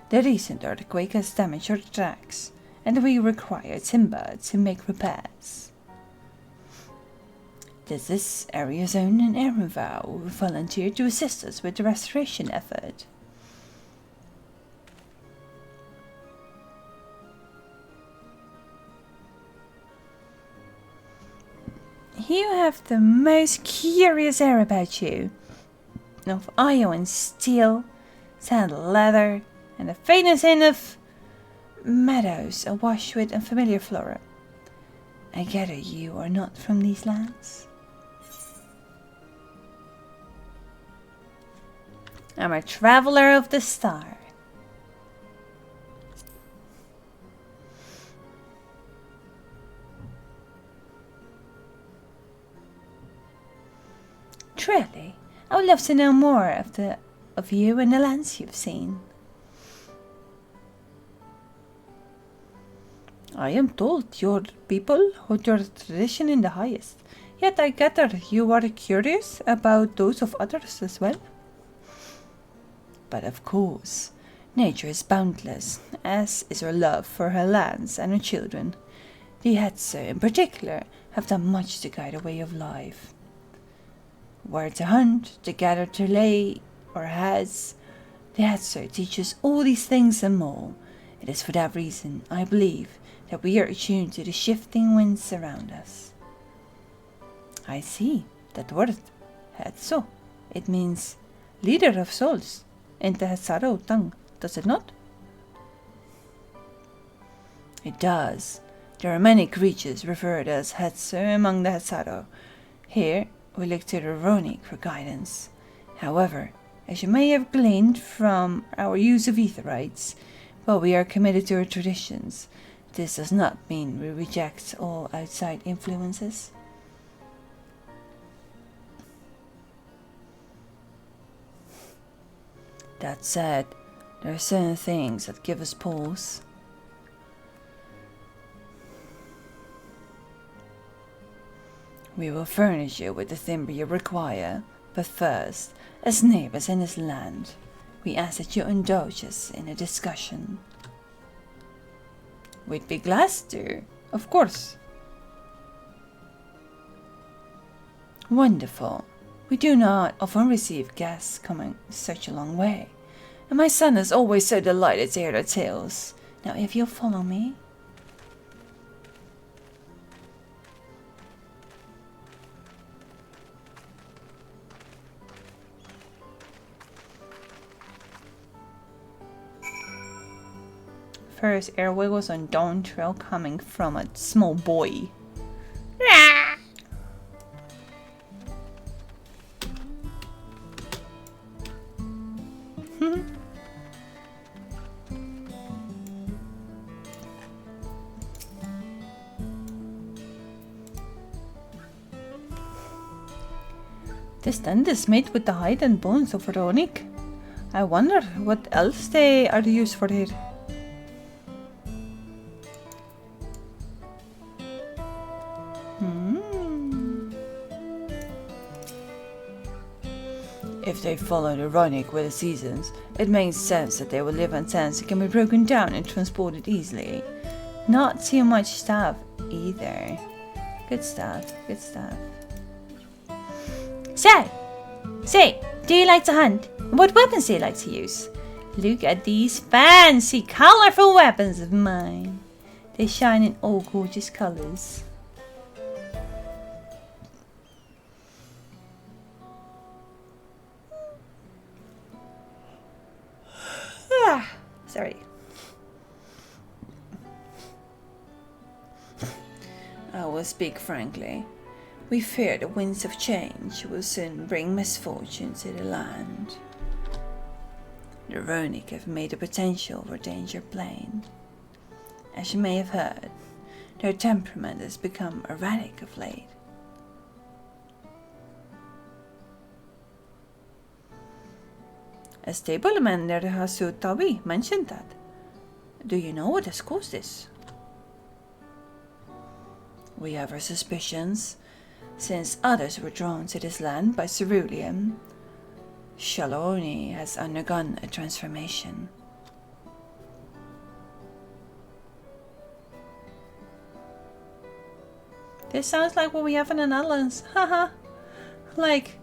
The recent earthquake has damaged our tracks, and we require timber to make repairs. This is Area Zone and Aaronvow who volunteered to assist us with the restoration effort. You have the most curious air about you, of iron and steel, sand leather, and a faintest hint of meadows awash with unfamiliar flora. I gather you are not from these lands? I'm a traveler of the star. Truly, I would love to know more of you and the lands you've seen. I am told your people hold your tradition in the highest, yet I gather you are curious about those of others as well. But of course, nature is boundless, as is her love for her lands and her children. The Hetzer in particular have done much to guide a way of life. Where to hunt, to gather, to lay, or has, the Hetzer teaches all these things and more. It is for that reason, I believe, that we are attuned to the shifting winds around us. I see that word, Hetzo. It means leader of souls in the Hetzaro tongue, does it not? It does. There are many creatures referred as Hetzer among the Hetzaro. Here, we look to the Ronic for guidance. However, as you may have gleaned from our use of aetherites, while we are committed to our traditions, this does not mean we reject all outside influences. That said, there are certain things that give us pause. We will furnish you with the timber you require, but first, as neighbors in this land, we ask that you indulge us in a discussion. We'd be glad to, of course. Wonderful. We do not often receive guests coming such a long way, and my son is always so delighted to hear their tales. Now, if you'll follow me. First airway was on Dawntrail coming from a small boy. This tent is made with the hide and bones of Ronic. I wonder what else they are used for here. If they follow the runic with the seasons, it makes sense that they will live on sands that can be broken down and transported easily. Not too much stuff either. Good stuff, good stuff. Say, do you like to hunt? What weapons do you like to use? Look at these fancy, colorful weapons of mine. They shine in all gorgeous colors. Sorry. I will speak frankly. We fear the winds of change will soon bring misfortune to the land. The Ronic have made a potential for danger plain. As you may have heard, their temperament has become erratic of late. A stableman near the Hasu Tawi mentioned that. Do you know what has caused this? We have our suspicions, since others were drawn to this land by cerulean. Shaloni has undergone a transformation. This sounds like what we have in the Netherlands. Haha. Like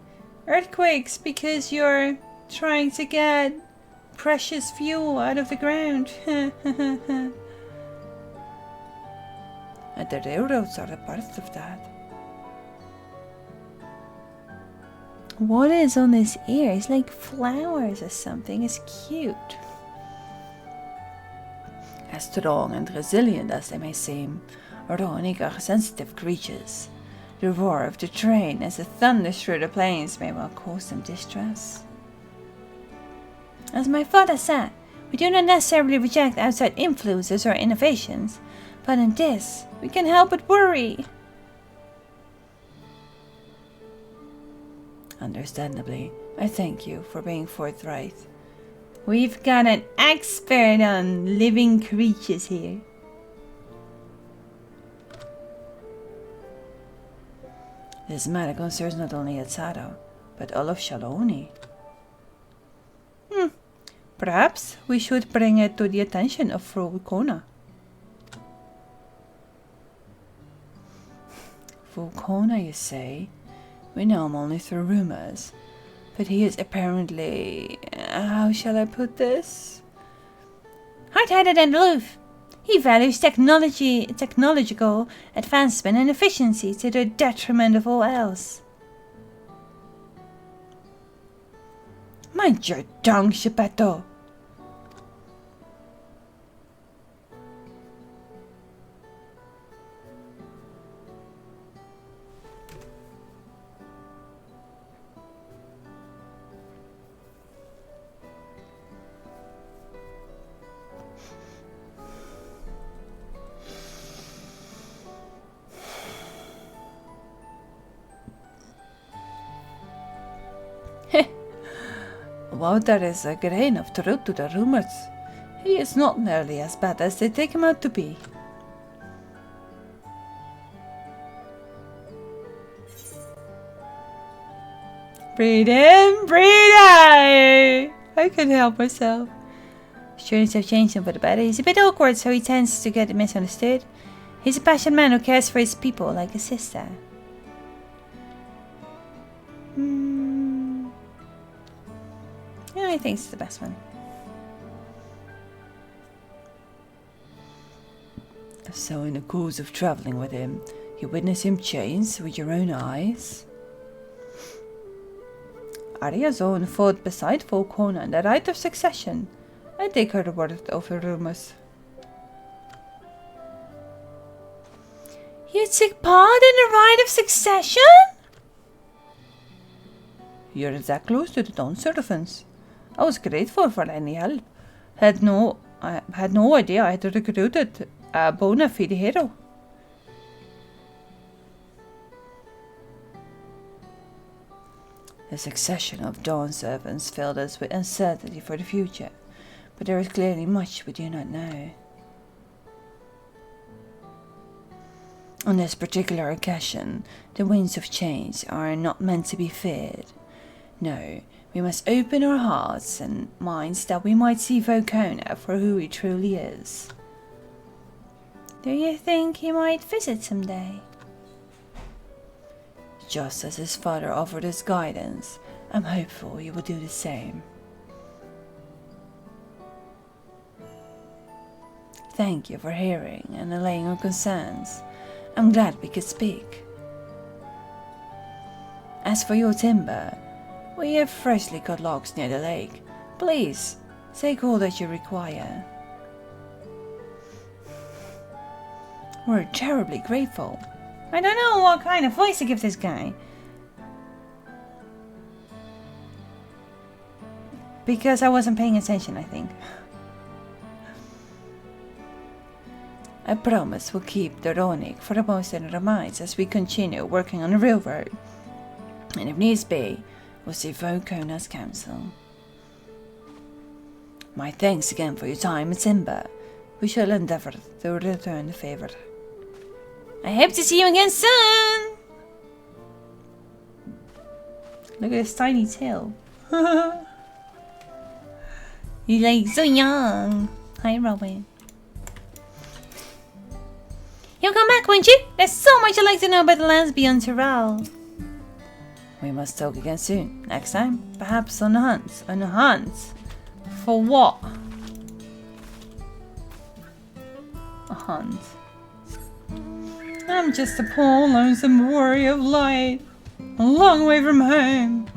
earthquakes because you're trying to get precious fuel out of the ground. And the railroads are a part of that. What is on his ear? It's like flowers or something. It's cute. As strong and resilient as they may seem, Ronic are sensitive creatures. The roar of the train as it thunders through the plains may well cause them distress. As my father said, we do not necessarily reject outside influences or innovations, but in this, we can help but worry. Understandably, I thank you for being forthright. We've got an expert on living creatures here. This matter concerns not only Etzaro, but all of Shaloni. Perhaps we should bring it to the attention of Vulcona. Vulcona, you say? We know him only through rumors, but he is apparently, how shall I put this? Hard-headed and aloof. He values technological advancement and efficiency to the detriment of all else. Mind your tongue, Shepetto. While there is a grain of truth to the rumors, he is not nearly as bad as they take him out to be. Breathe in, breathe out! I couldn't help myself. Students have changed him for the better. He's a bit awkward, so he tends to get misunderstood. He's a passionate man who cares for his people like a sister. I think it's the best one. So in the course of traveling with him, you witness him change with your own eyes? Ariazone fought beside Vulcona in the right of succession. I take her word over rumors. You took part in the right of succession? You're that close to the Dawn servants. I was grateful for any help. I had no idea I had recruited a bona fide hero. The succession of Dawn servants filled us with uncertainty for the future, but there is clearly much we do not know. On this particular occasion, the winds of change are not meant to be feared. No, We must open our hearts and minds that we might see Volcona for who he truly is. Do you think he might visit someday? Just as his father offered us guidance, I'm hopeful he will do the same. Thank you for hearing and allaying our concerns. I'm glad we could speak. As for your timber, we have freshly cut logs near the lake. Please, take all that you require. We're terribly grateful. I don't know what kind of voice to give this guy. Because I wasn't paying attention, I think. I promise we'll keep the Ronik for the most in our minds as we continue working on the railroad. And if needs be, we'll see Volcona's council. My thanks again for your time and timber. We shall endeavor to return the favor. I hope to see you again soon! Look at his tiny tail. He's like so young. Hi, Robin. You'll come back, won't you? There's so much I'd like to know about the lands beyond Tyrell. We must talk again soon. Next time, perhaps on the hunt. On the hunt? For what? A hunt. I'm just a poor, lonesome warrior of light. A long way from home.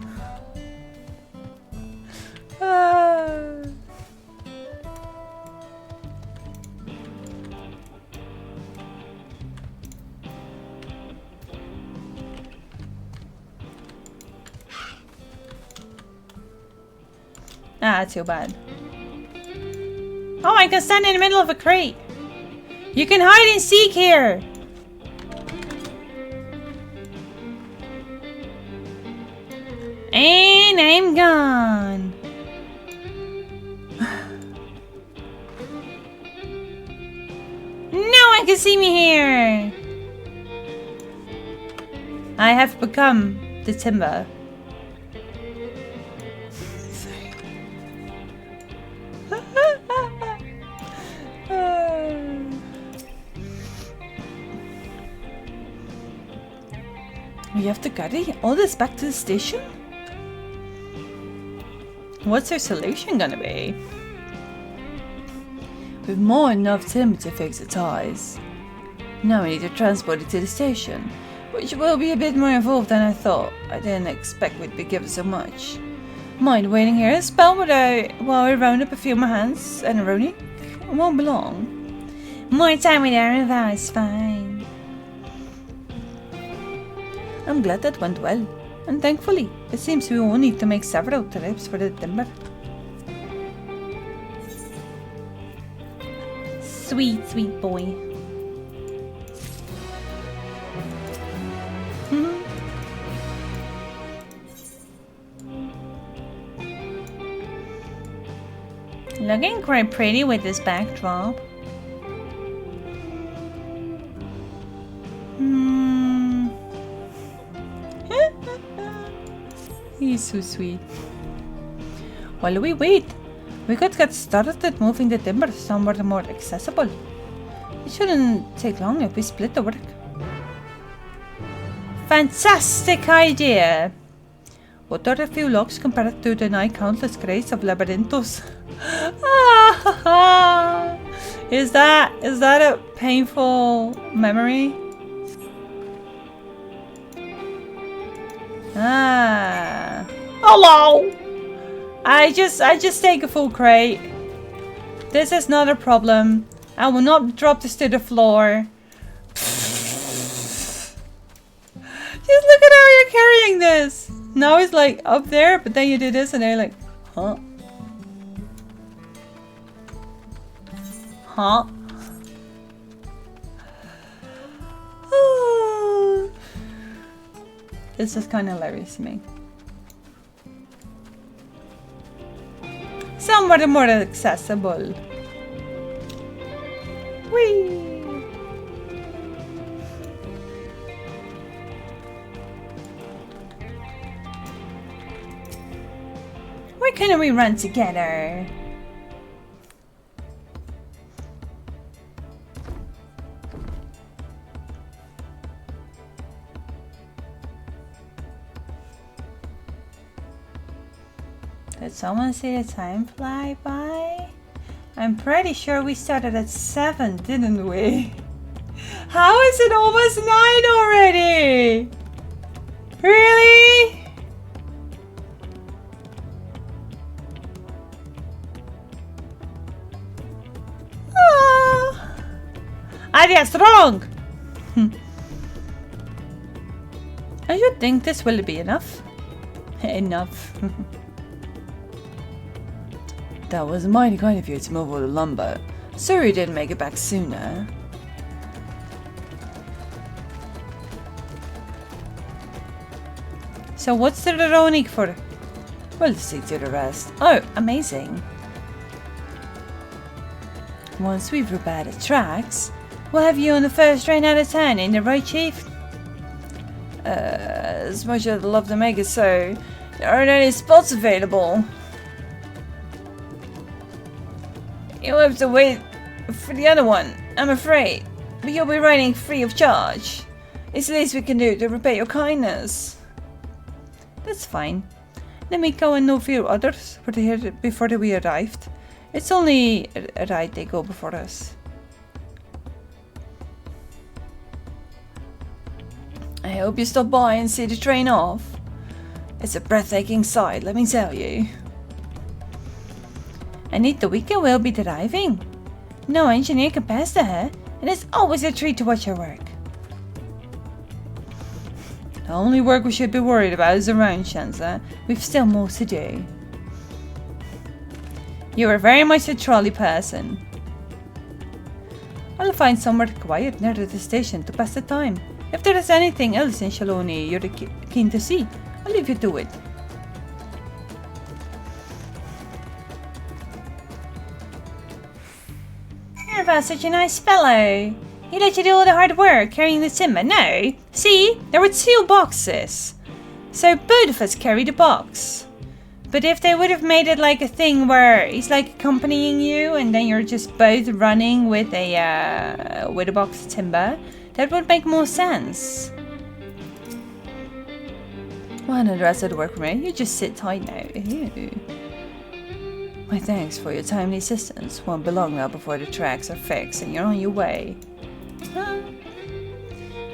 Too bad. Oh, I can stand in the middle of a crate. You can hide and seek here. And I'm gone. No one can see me here. I have become the timber. We have to carry all this back to the station? What's our solution gonna be? We've more than enough timber to fix the ties. Now we need to transport it to the station, which will be a bit more involved than I thought. I didn't expect we'd be given so much. Mind waiting here a spell while we round up a few of my hands and a Ronik? It won't be long. More time with Aaron Vow is fine. I'm glad that went well, and thankfully, it seems we will need to make several trips for the timber. Sweet, sweet boy. Looking quite pretty with this backdrop. He's so sweet. While we wait, we could get started moving the timber somewhere more accessible. It shouldn't take long if we split the work. Fantastic idea! What are a few logs compared to the nigh countless crates of labyrinthos? Is that a painful memory? Hello! I just take a full crate. This is not a problem. I will not drop this to the floor. Just look at how you're carrying this. Now it's like up there, but then you do this and they're like, huh? Huh? This is kind of hilarious to me. Somewhat more accessible. Whee! Why couldn't we run together? Did someone see the time fly by? I'm pretty sure we started at 7, didn't we? How is it almost 9 already? Really? Oh. Idea strong! I should think this will be enough. Enough. That was mighty kind of you to move all the lumber. Sorry you didn't make it back sooner. So what's the ironic for? We'll see to the rest. Oh, amazing. Once we've repaired the tracks, we'll have you on the first train out of town, ain't it right, Chief? As much as I'd love to make it so, there aren't any spots available. You'll have to wait for the other one, I'm afraid. But you'll be riding free of charge. It's the least we can do to repay your kindness. That's fine. Let me go and know for your others before we arrived. It's only a ride they go before us. I hope you stop by and see the train off. It's a breathtaking sight, let me tell you. And the weekend will be driving. No engineer compares to her, and it's always a treat to watch her work. The only work we should be worried about is around Shanza. We've still more to do. You are very much a trolley person. I'll find somewhere quiet near the station to pass the time. If there is anything else in Shaloni you're keen to see, I'll leave you to it. You're about such a nice fellow. He let you do all the hard work carrying the timber. No, see, there were 2 boxes. So both of us carried a box. But if they would have made it like a thing where he's like accompanying you and then you're just both running with a box of timber, that would make more sense. Well, no, the rest of the work for me. You just sit tight now. Ew. My thanks for your timely assistance. Won't be long now before the tracks are fixed and you're on your way.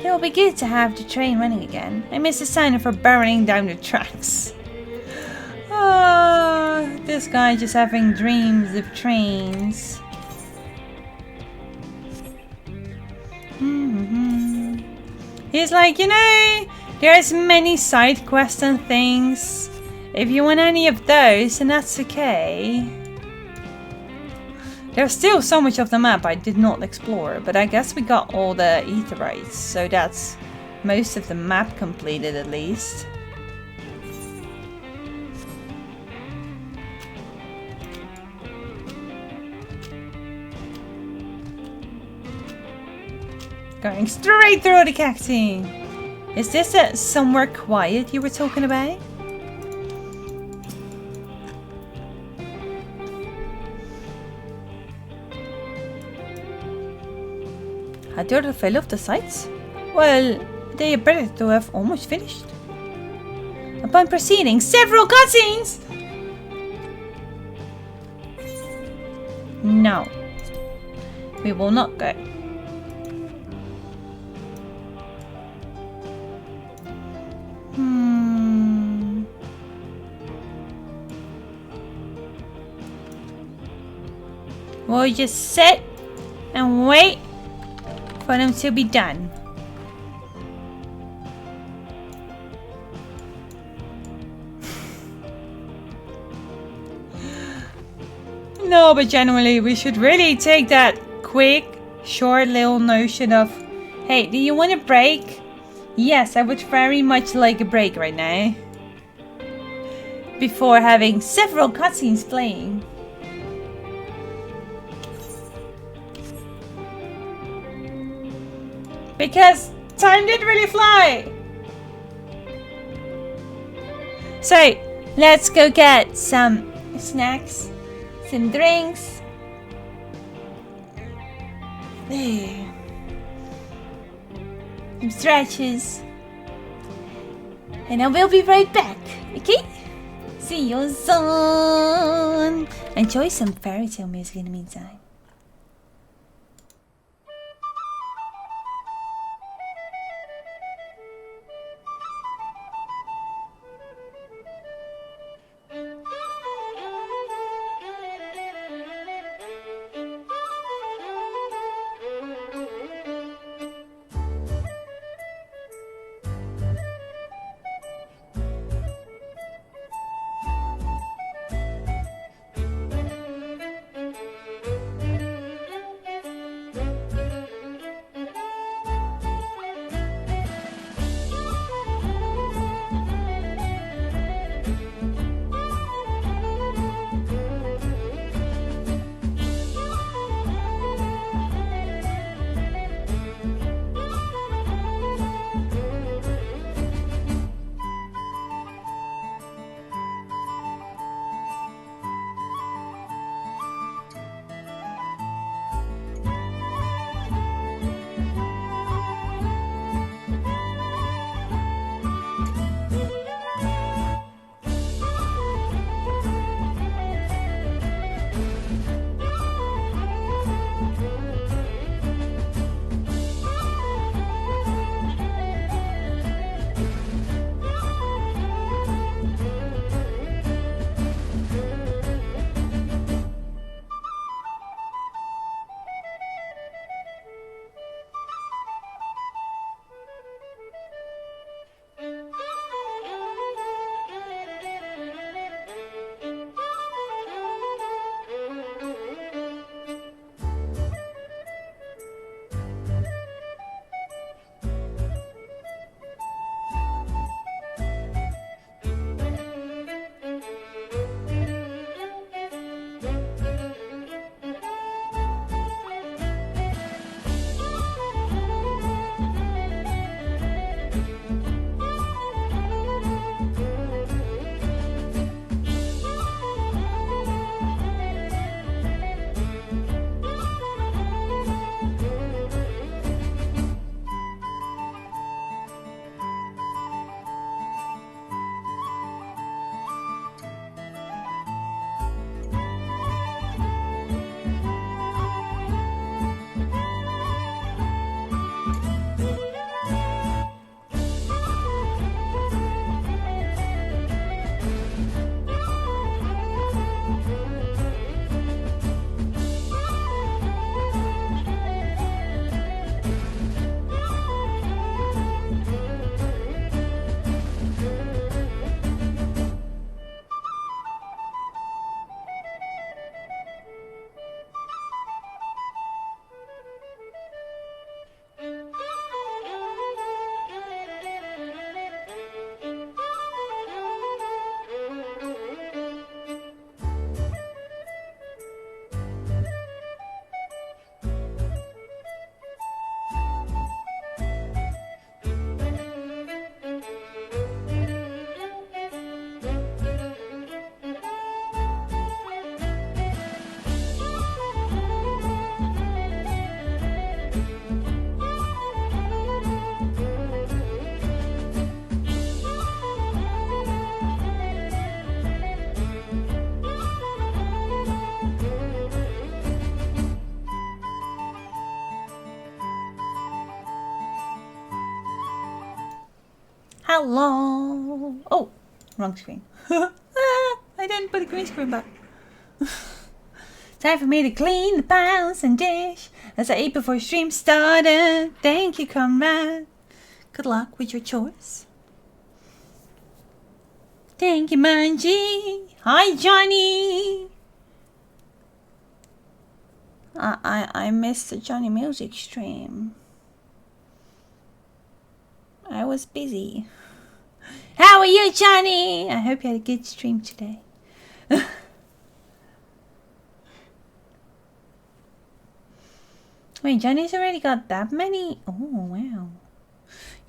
It will be good to have the train running again. I miss the sound for burning down the tracks. This guy just having dreams of trains. He's like, you know, there's many side quests and things. If you want any of those, then that's okay. There's still so much of the map I did not explore, but I guess we got all the aetherytes, so that's most of the map completed at least. Going straight through the cacti. Is this somewhere quiet you were talking about? Had you fell off the sites? Well, they appear to have almost finished. Upon proceeding several cutscenes! No. We will not go. We'll just sit and wait for them to be done. No, but generally we should really take that quick, short little notion of, hey, do you want a break? Yes, I would very much like a break right now. Before having several cutscenes playing. Because time didn't really fly. So, Let's go get some snacks, some drinks. There. Some stretches. And I will be right back, okay? See you soon. Enjoy some fairy tale music in the meantime. Hello. Oh, wrong screen. I didn't put the green screen back. Time for me to clean the pans and dish as I ate before stream started. Thank you, comrade. Good luck with your chores. Thank you, Manji. Hi, Johnny. I missed the Johnny music stream. I was busy. How are you, Johnny? I hope you had a good stream today. Wait, Johnny's already got that many? Oh, wow.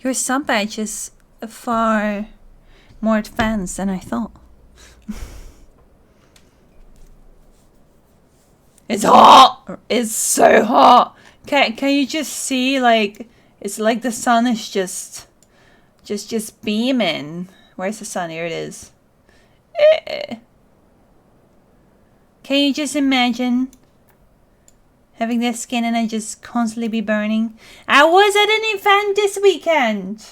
Your sub badge is far more advanced than I thought. It's hot! It's so hot! Can you just see, like, it's like the sun is just beaming. Where's the sun? Here it is. Can you just imagine having this skin and then just constantly be burning? I was at an event this weekend.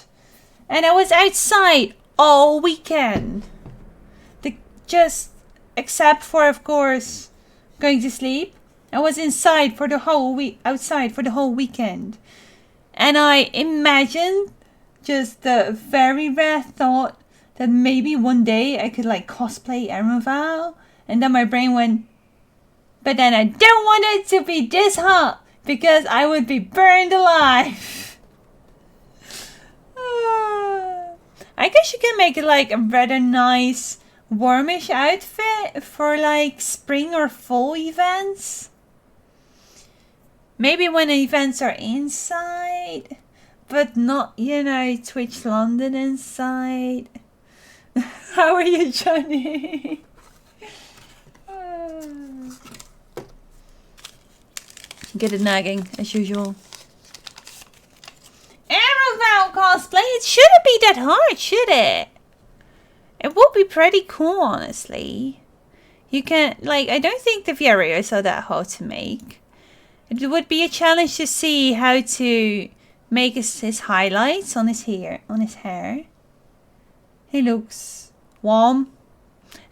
And I was outside all weekend. Except for, of course, going to sleep. I was inside for the whole week, outside for the whole weekend. And I imagined just the very rare thought that maybe one day I could like cosplay Emerald. And then my brain went, but then I don't want it to be this hot because I would be burned alive. I guess you can make it like a rather nice warmish outfit for like spring or fall events. Maybe when events are inside, but not, you know, Twitch London inside. How are you, Johnny? Good at nagging, as usual. Arrowvow cosplay? It shouldn't be that hard, should it? It would be pretty cool, honestly. You can, like, I don't think the videos are that hard to make. It would be a challenge to see how to make his highlights on his hair. He looks warm.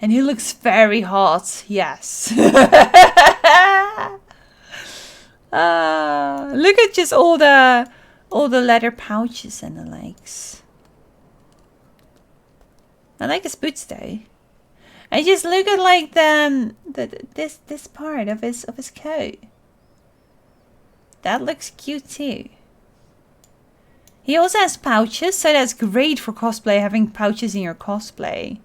And he looks very hot, yes. Look at just all the leather pouches and the legs. I like his boots though. I just look at like this part of his coat. That looks cute too. He also has pouches, so that's great for cosplay, having pouches in your cosplay.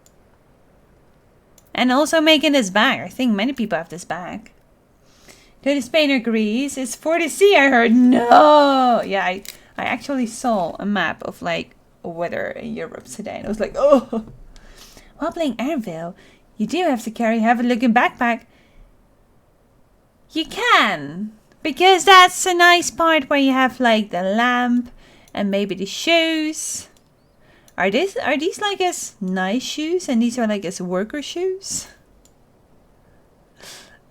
And also making this bag. I think many people have this bag. Dirty Spain agrees. It's for the sea, I heard. No! Yeah, I actually saw a map of like weather in Europe today. And I was like, oh! While playing Anvil, you do have to carry a heavy-looking backpack. You can. Because that's a nice part where you have like the lamp and maybe the shoes. Are these like his nice shoes and these are like his worker shoes?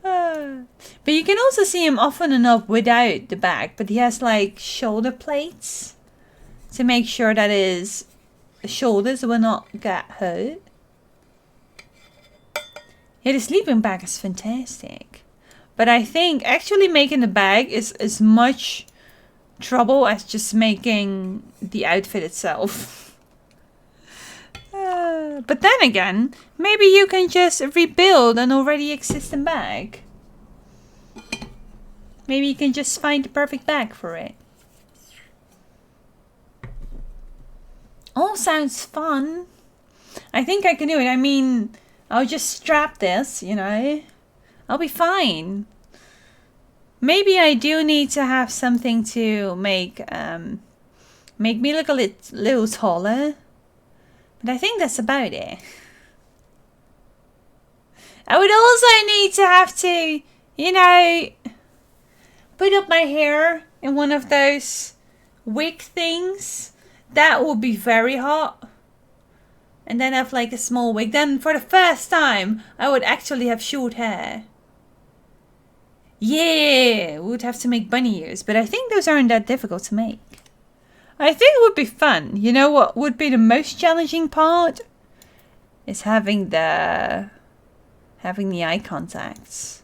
But you can also see him often enough without the bag, but he has like shoulder plates to make sure that his shoulders will not get hurt. Yeah, the sleeping bag is fantastic. But I think actually making the bag is as much trouble as just making the outfit itself. But then again, maybe you can just rebuild an already existing bag. Maybe you can just find the perfect bag for it. All sounds fun. I think I can do it. I mean, I'll just strap this, you know. I'll be fine. Maybe I do need to have something to make me look a little taller. But I think that's about it. I would also need to have to, you know, put up my hair in one of those wig things. That would be very hot. And then have like a small wig. Then for the first time, I would actually have short hair. Yeah, we would have to make bunny ears. But I think those aren't that difficult to make. I think it would be fun. You know what would be the most challenging part? Is having the eye contacts.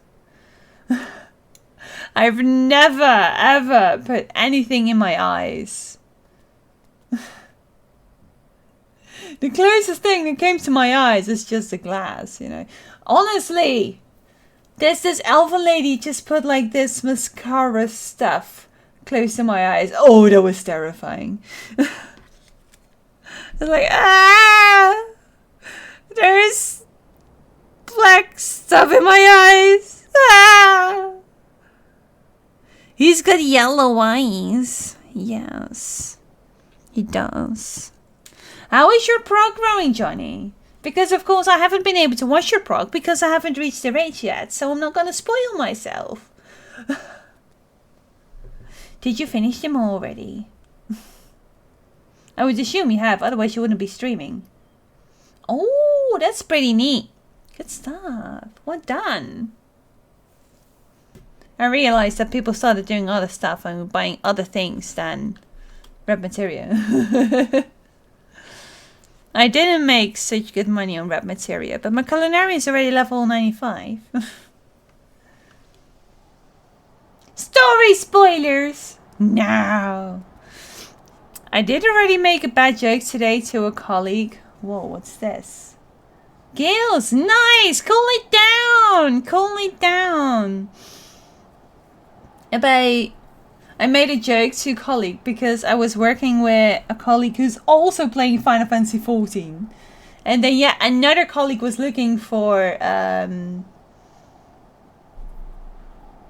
I've never ever put anything in my eyes. The closest thing that came to my eyes is just the glass, you know. Honestly, there's this elven lady just put like this mascara stuff close to my eyes. Oh, that was terrifying. It's like, there's black stuff in my eyes. He's got yellow eyes. Yes, he does. How is your prog growing, Johnny? Because of course I haven't been able to watch your prog because I haven't reached the rage yet, so I'm not gonna spoil myself. Did you finish them already? I would assume you have, otherwise you wouldn't be streaming. Oh, that's pretty neat. Good stuff. Well done. I realized that people started doing other stuff and buying other things than red materia. I didn't make such good money on red materia, but my culinary is already level 95. Story spoilers! No. I did already make a bad joke today to a colleague. Whoa, what's this? Gills, nice! Cool it down! Cool it down! I made a joke to a colleague because I was working with a colleague who's also playing Final Fantasy XIV. And then yeah, another colleague was looking for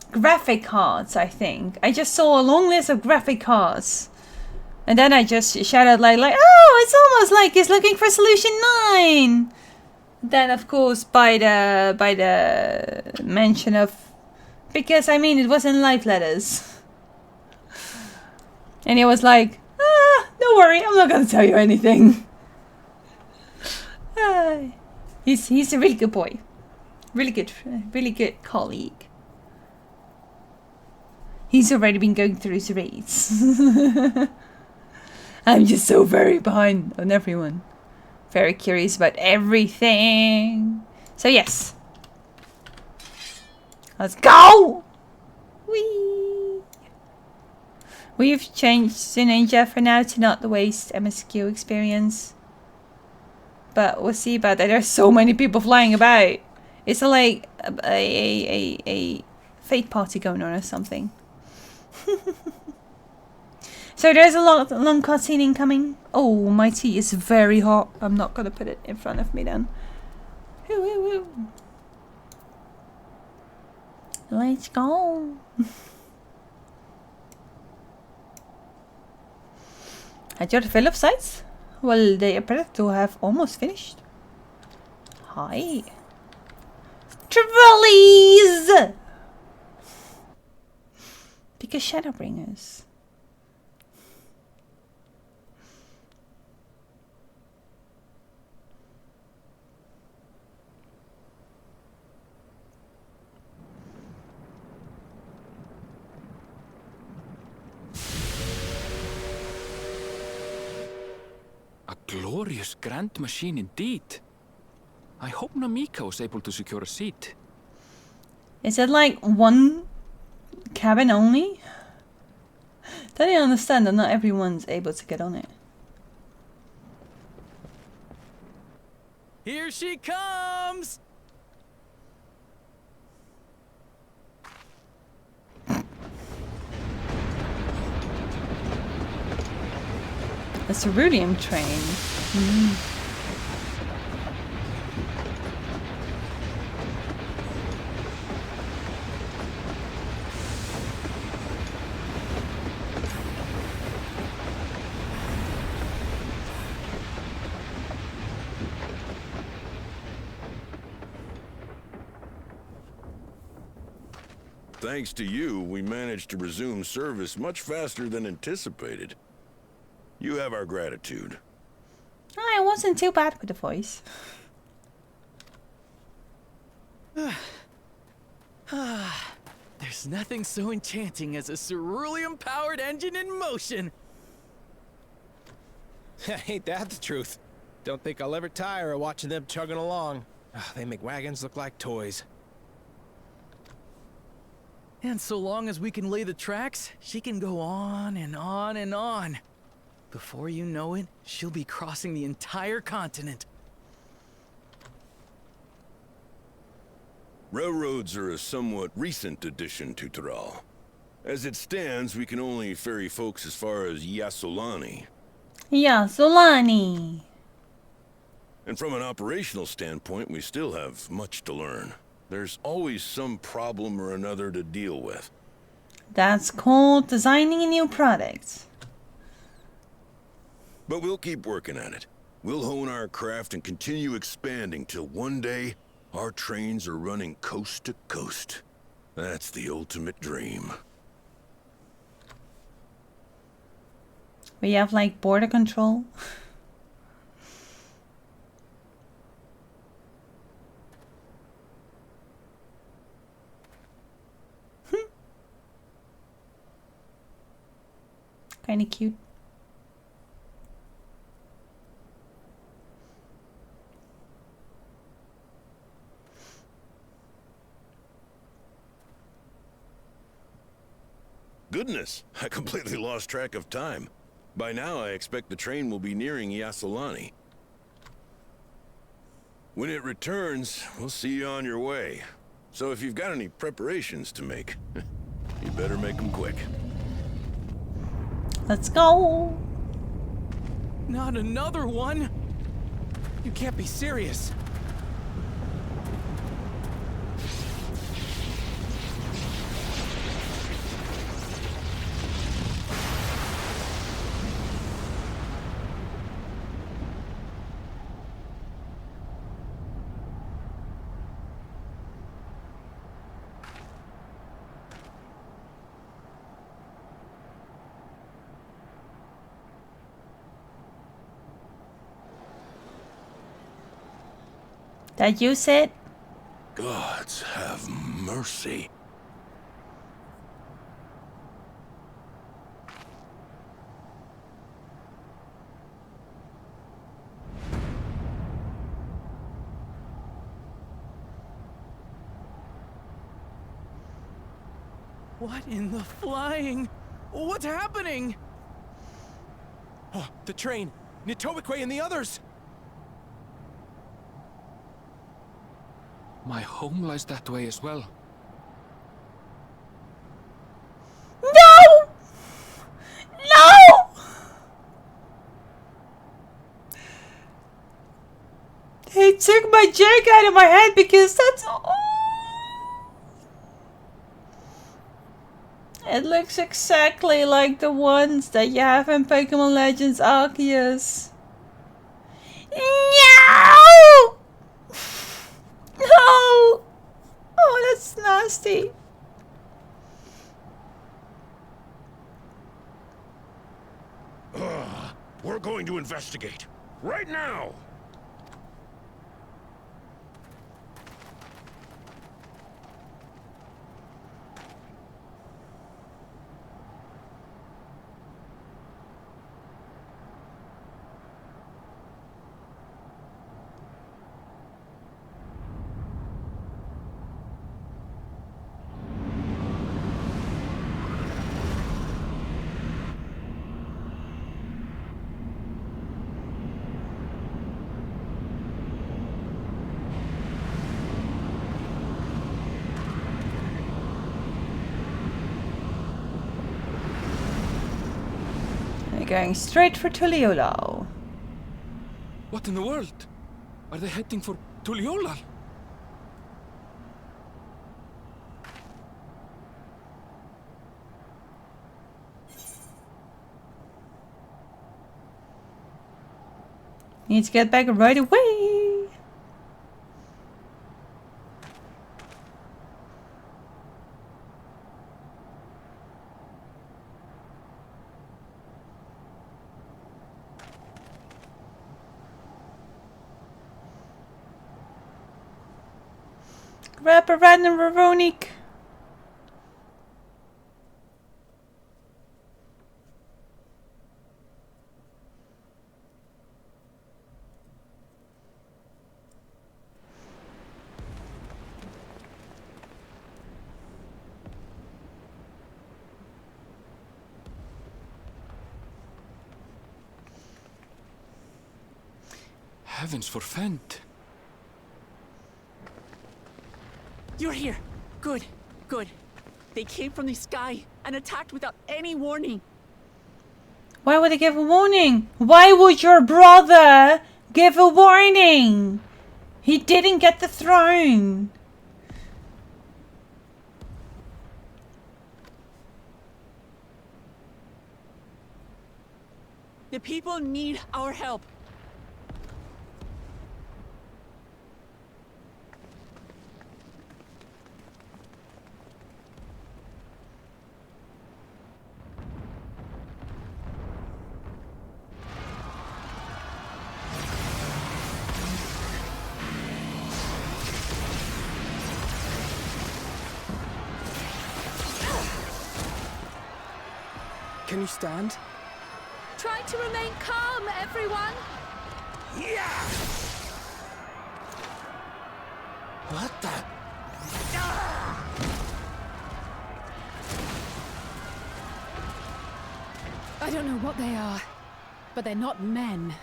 graphic cards, I think. I just saw a long list of graphic cards. And then I just shouted like, oh, it's almost like he's looking for Solution 9. Then of course by the mention of, because I mean it was in live letters. And he was like, don't worry, I'm not gonna tell you anything. He's a really good boy. Really good colleague. He's already been going through his raids. I'm just so very behind on everyone. Very curious about everything. So yes. Let's go! Whee! We've changed to Ninja for now to not the waste MSQ experience. But we'll see about that. There's so many people flying about. It's like a fate party going on or something. So there's a long cutscene incoming. Oh, my tea is very hot. I'm not gonna put it in front of me then. Let's go. At your fill of sites? Well, they appear to have almost finished. Hi. Trolleys! Because Shadowbringers. A glorious grand machine indeed. I hope Namika was able to secure a seat. Is it like one cabin only? Don't you understand that not everyone's able to get on it? Here she comes! A cerulean train. Thanks to you, we managed to resume service much faster than anticipated. You have our gratitude. I wasn't too bad with the voice. There's nothing so enchanting as a cerulean-powered engine in motion. Ain't that the truth? Don't think I'll ever tire of watching them chugging along. They make wagons look like toys. And so long as we can lay the tracks, she can go on and on and on. Before you know it, she'll be crossing the entire continent. Railroads are a somewhat recent addition to Thrall. As it stands, we can only ferry folks as far as Yasolani. Yasolani. And from an operational standpoint, we still have much to learn. There's always some problem or another to deal with. That's called designing a new product. But we'll keep working at it. We'll hone our craft and continue expanding till one day our trains are running coast to coast. That's the ultimate dream. We have like border control. Kinda cute. Goodness, I completely lost track of time. By now, I expect the train will be nearing Yasolani. When it returns, we'll see you on your way. So if you've got any preparations to make, you better make them quick. Let's go. Not another one! You can't be serious. That you said? Gods have mercy. What in the flying? What's happening? Oh, the train! Nitobekwe and the others! My home lies that way as well. No! No! They took my jerk out of my head because that's all. It looks exactly like the ones that you have in Pokemon Legends Arceus. No! No! Oh, that's nasty. We're going to investigate. Right now! They're going straight for Tuliolal. What in the world? Are they heading for Tuliolal? Need to get back right away. Grab a random Veronique. Heavens forfend. You're here. Good, good. They came from the sky and attacked without any warning. Why would they give a warning? Why would your brother give a warning? He didn't get the throne. The people need our help. Can you stand? Try to remain calm, everyone. Yeah! What the? I don't know what they are, but they're not men.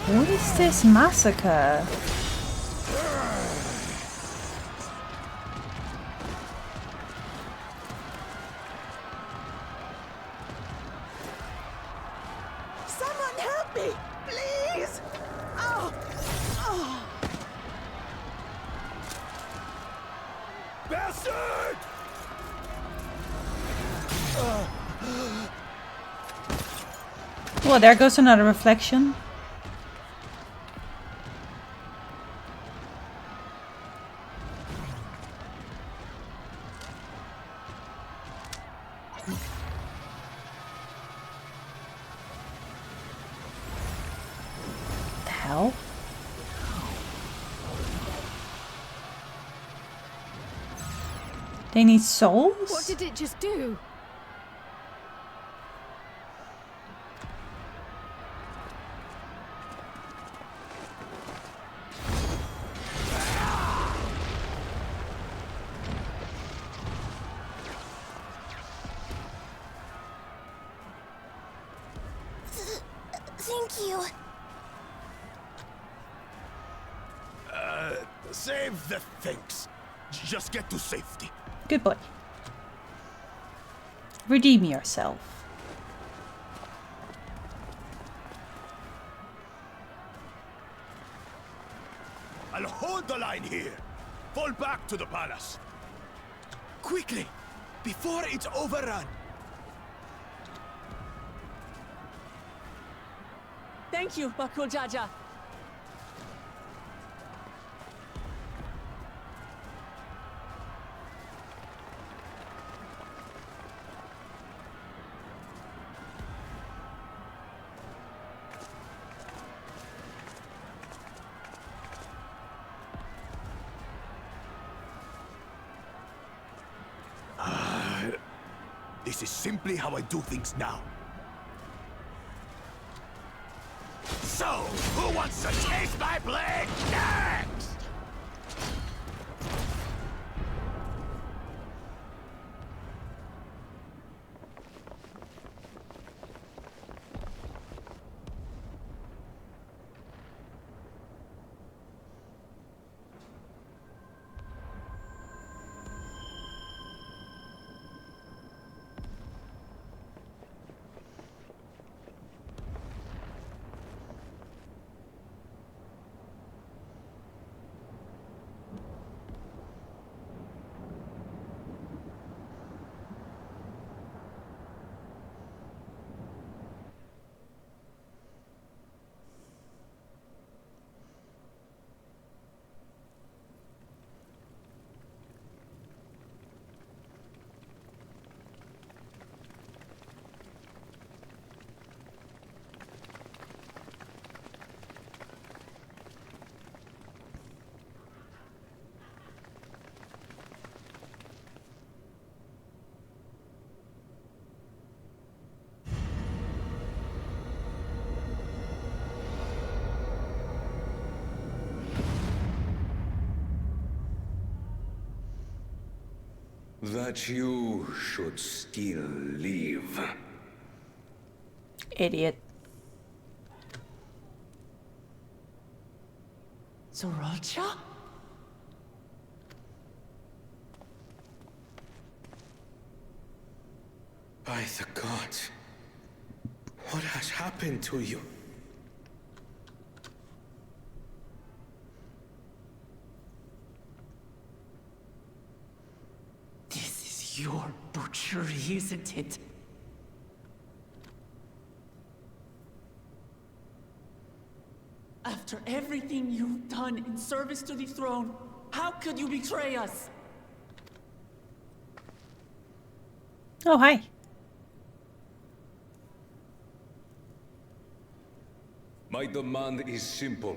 What is this massacre? Someone help me, please! Oh! Oh! Bastard! Well, there goes another reflection. The hell? They need souls? What did it just do? Thank you. Save the things. Just get to safety. Good boy. Redeem yourself. I'll hold the line here. Fall back to the palace. Quickly, before it's overrun. Thank you, Bakul Jaja. This is simply how I do things now. So, who wants to taste my blade next? That you should still live. Idiot. Sriracha? By the gods, what has happened to you? Your butchery, isn't it? After everything you've done in service to the throne, how could you betray us? Oh, hi. My demand is simple.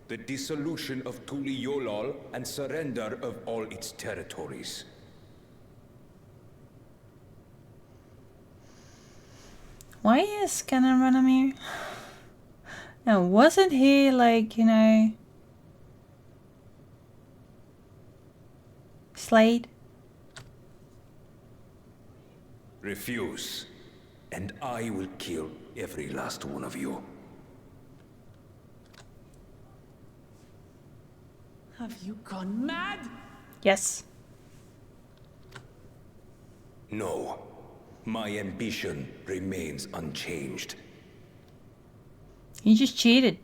The dissolution of Tuliolol and surrender of all its territories. Why is Canon Ranamir? Now, wasn't he like, you know, Slade? Refuse, and I will kill every last one of you. Have you gone mad? Yes. No. My ambition remains unchanged. You just cheated.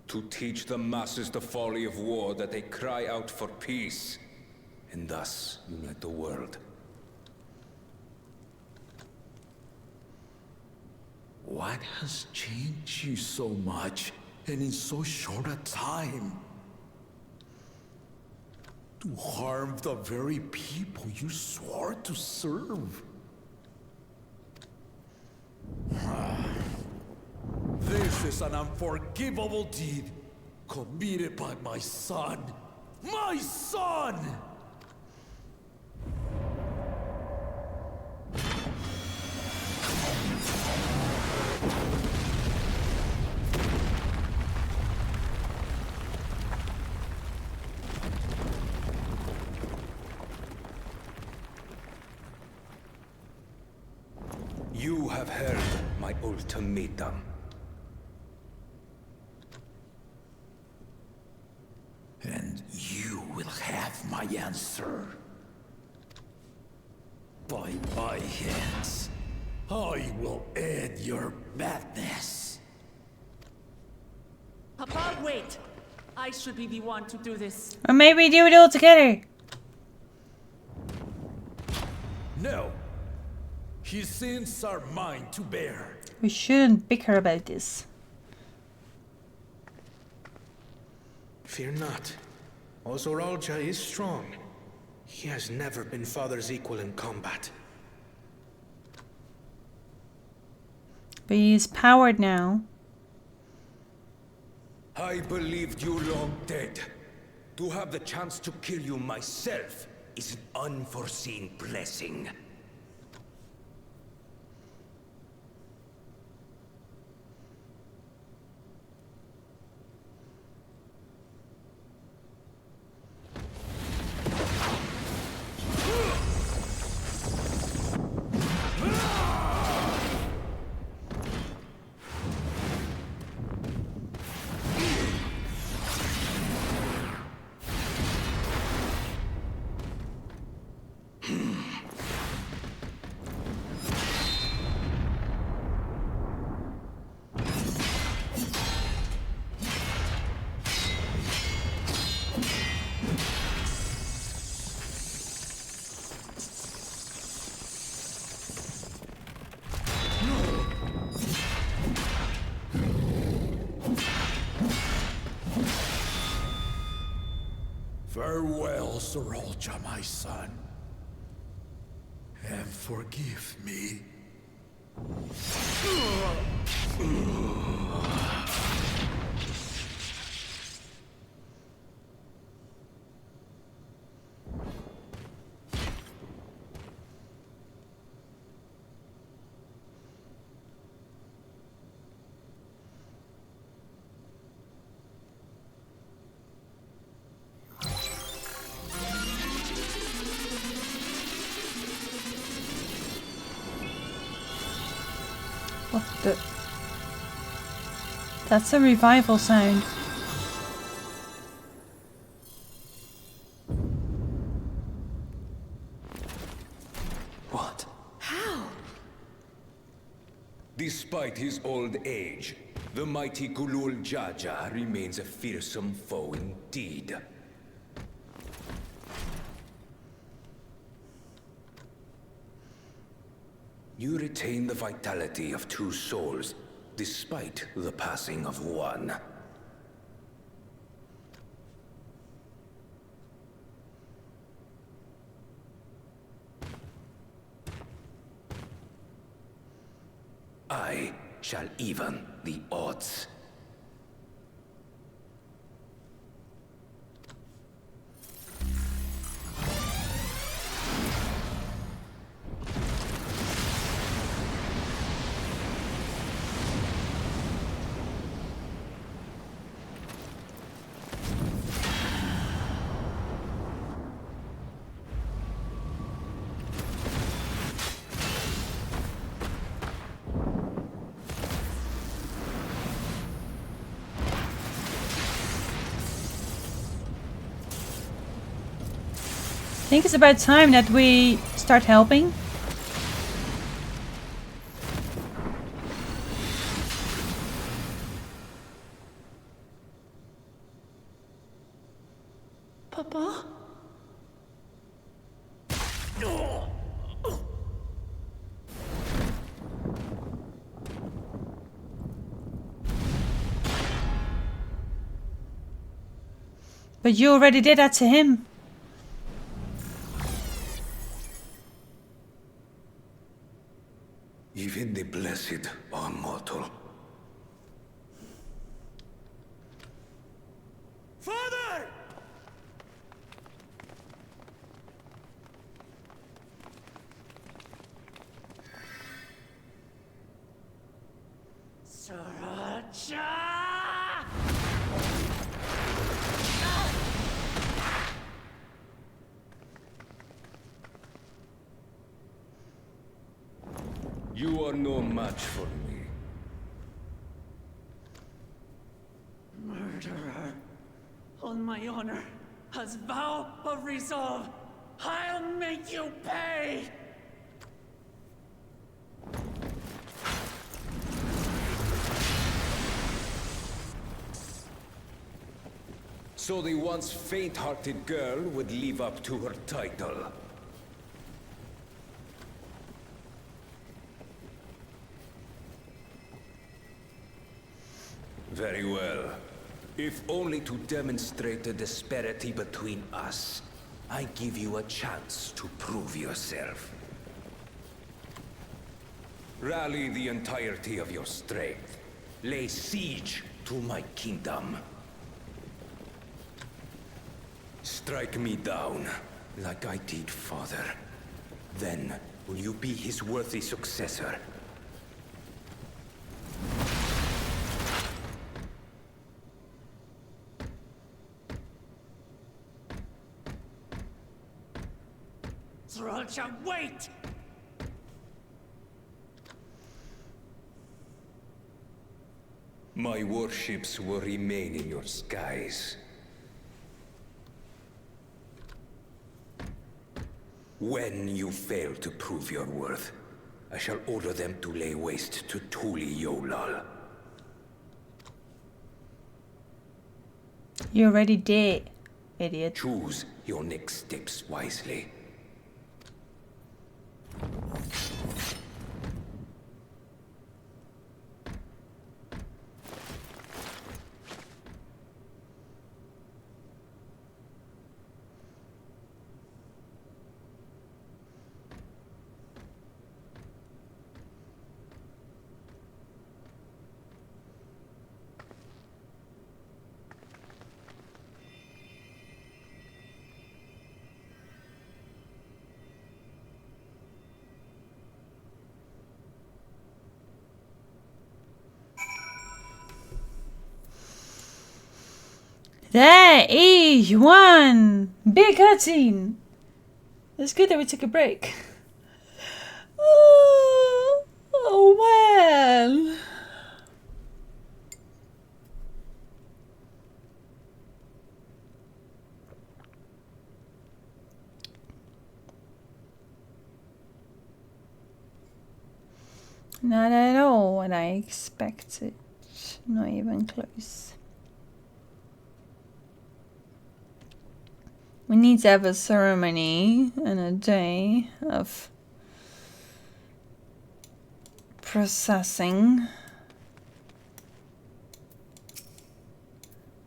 To teach the masses the folly of war, that they cry out for peace, and thus unite the world. What has changed you so much, and in so short a time? To harm the very people you swore to serve. This is an unforgivable deed committed by my son. My son! You have heard my ultimatum. And you will have my answer. By my hands, I will end your madness. Papa, wait! I should be the one to do this. Or maybe do it all together. No. His sins are mine to bear. We shouldn't bicker about this. Fear not. Ozoralja is strong. He has never been Father's equal in combat. But he's powered now. I believed you long dead. To have the chance to kill you myself is an unforeseen blessing. Farewell, Zoralja, my son. And forgive me. What the? That's a revival sound. What? How? Despite his old age, the mighty Gulul Jaja remains a fearsome foe indeed. You retain the vitality of two souls, despite the passing of one. I shall even the odds. I think it's about time that we start helping. Papa? But you already did that to him. Even the blessed are mortal. Father! You are no match for me. Murderer. On my honor, as vow of resolve, I'll make you pay! So the once faint-hearted girl would live up to her title. Very well. If only to demonstrate the disparity between us, I give you a chance to prove yourself. Rally the entirety of your strength. Lay siege to my kingdom. Strike me down, like I did father. Then, will you be his worthy successor? Sriracha, wait! My warships will remain in your skies. When you fail to prove your worth, I shall order them to lay waste to Tuli Yolal. You already did, idiot. Choose your next steps wisely. There is one big cutscene. It's good that we took a break. Oh man. Not at all what I expected. Not even close. We need to have a ceremony and a day of processing.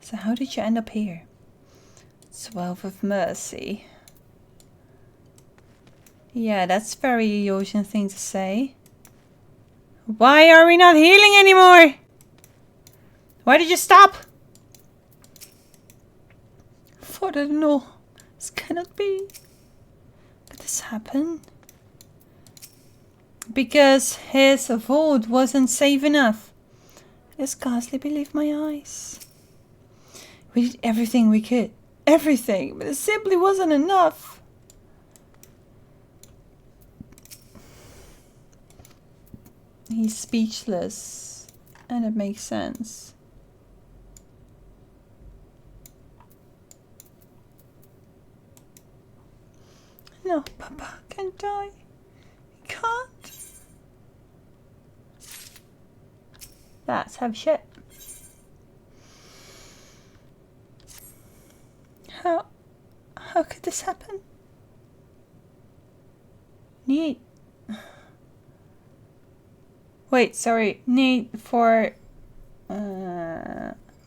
So how did you end up here? 12 of Mercy. Yeah, that's very Yoshin thing to say. Why are we not healing anymore? Why did you stop? Father, no. This cannot be. Could this happen? Because his vault wasn't safe enough. I scarcely believe my eyes. We did everything we could. Everything, but it simply wasn't enough. He's speechless, and it makes sense. No, Papa can't die. He can't. That's how shit. How could this happen? Need. Wait, sorry. Need for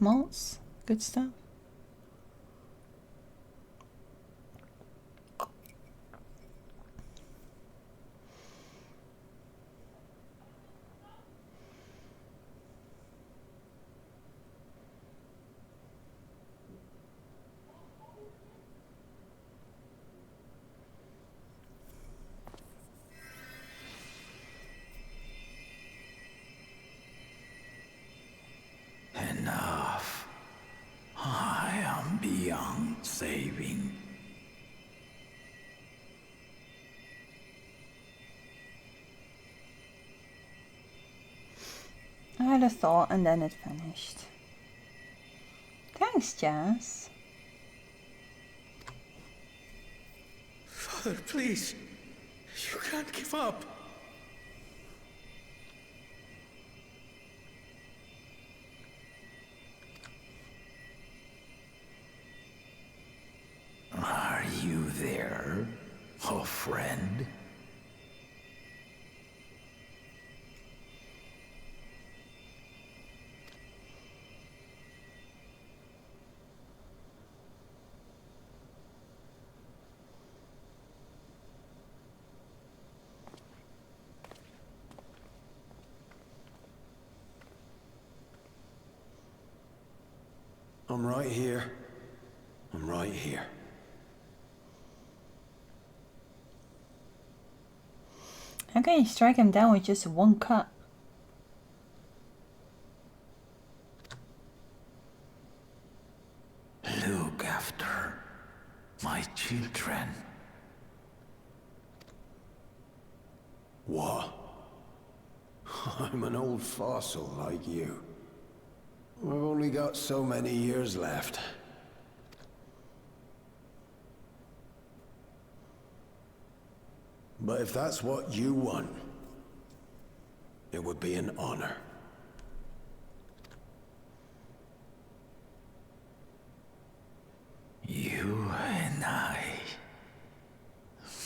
malts? Good stuff. Enough. I am beyond saving. I had a thought and then it vanished. Thanks, Jazz. Father, please. You can't give up. Are you there, oh friend? I'm right here. I'm right here. How can you strike him down with just one cut? Look after my children. What? I'm an old fossil like you. I've only got so many years left. But if that's what you want, it would be an honor. You and I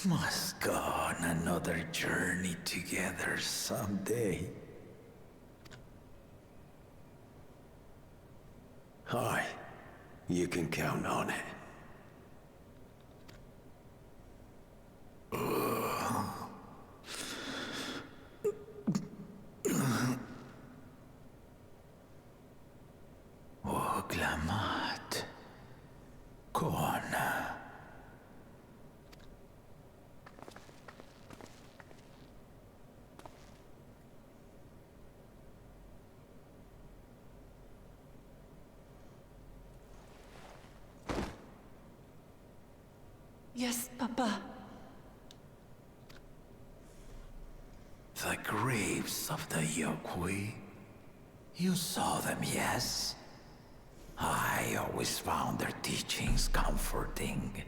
must go on another journey together someday. Aye, you can count on it. Oglamat. Kona. Yes, Papa. The graves of the Yokwi. You saw them, yes? I always found their teachings comforting.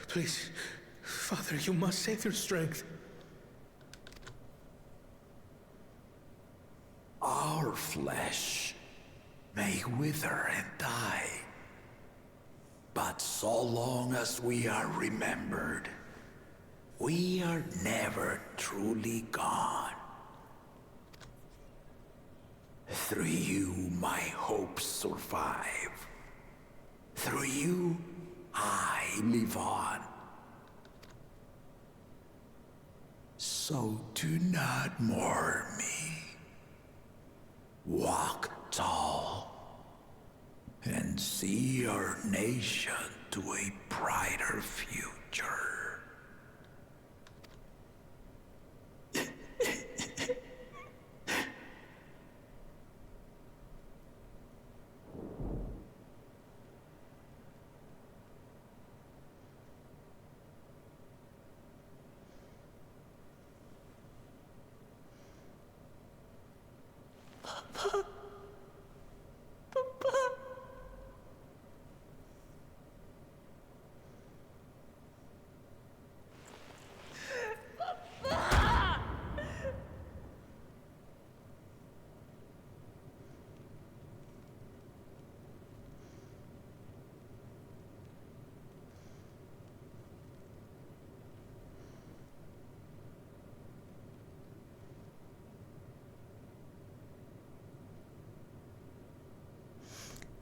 Please, Father, you must save your strength. Our flesh may wither and die, but so long as we are remembered, we are never truly gone. Through you, my hopes survive. Through you, I live on. So do not mourn me. Walk tall and see your nation to a brighter future.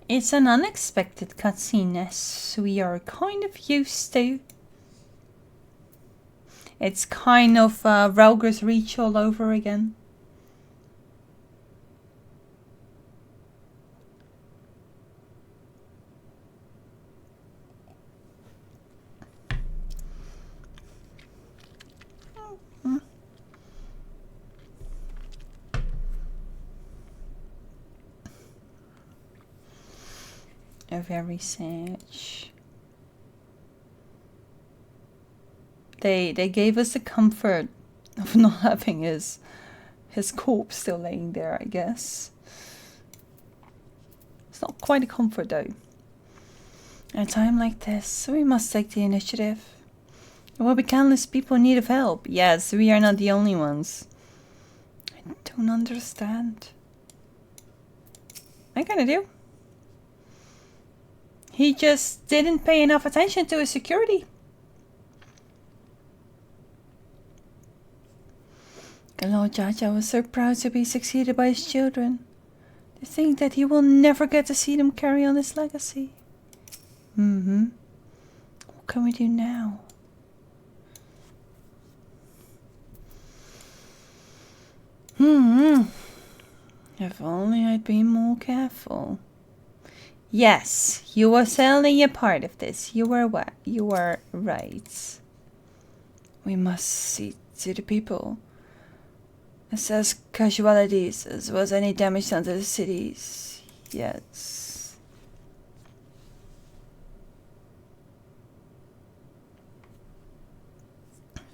It's an unexpected cutscene, as we are kind of used to. It's kind of Rauger's Reach all over again. A very sage. They gave us the comfort of not having his corpse still laying there, I guess. It's not quite a comfort though. At a time like this, we must take the initiative. There will be countless people in need of help. Yes, we are not the only ones. I don't understand. I kinda do. He just didn't pay enough attention to his security. Lord Jaja was so proud to be succeeded by his children. To think that he will never get to see them carry on his legacy. What can we do now? If only I'd been more careful. Yes, you were certainly a part of this. You were right. We must see to the people. Assess casualties as well as any damage done to the cities. Yes.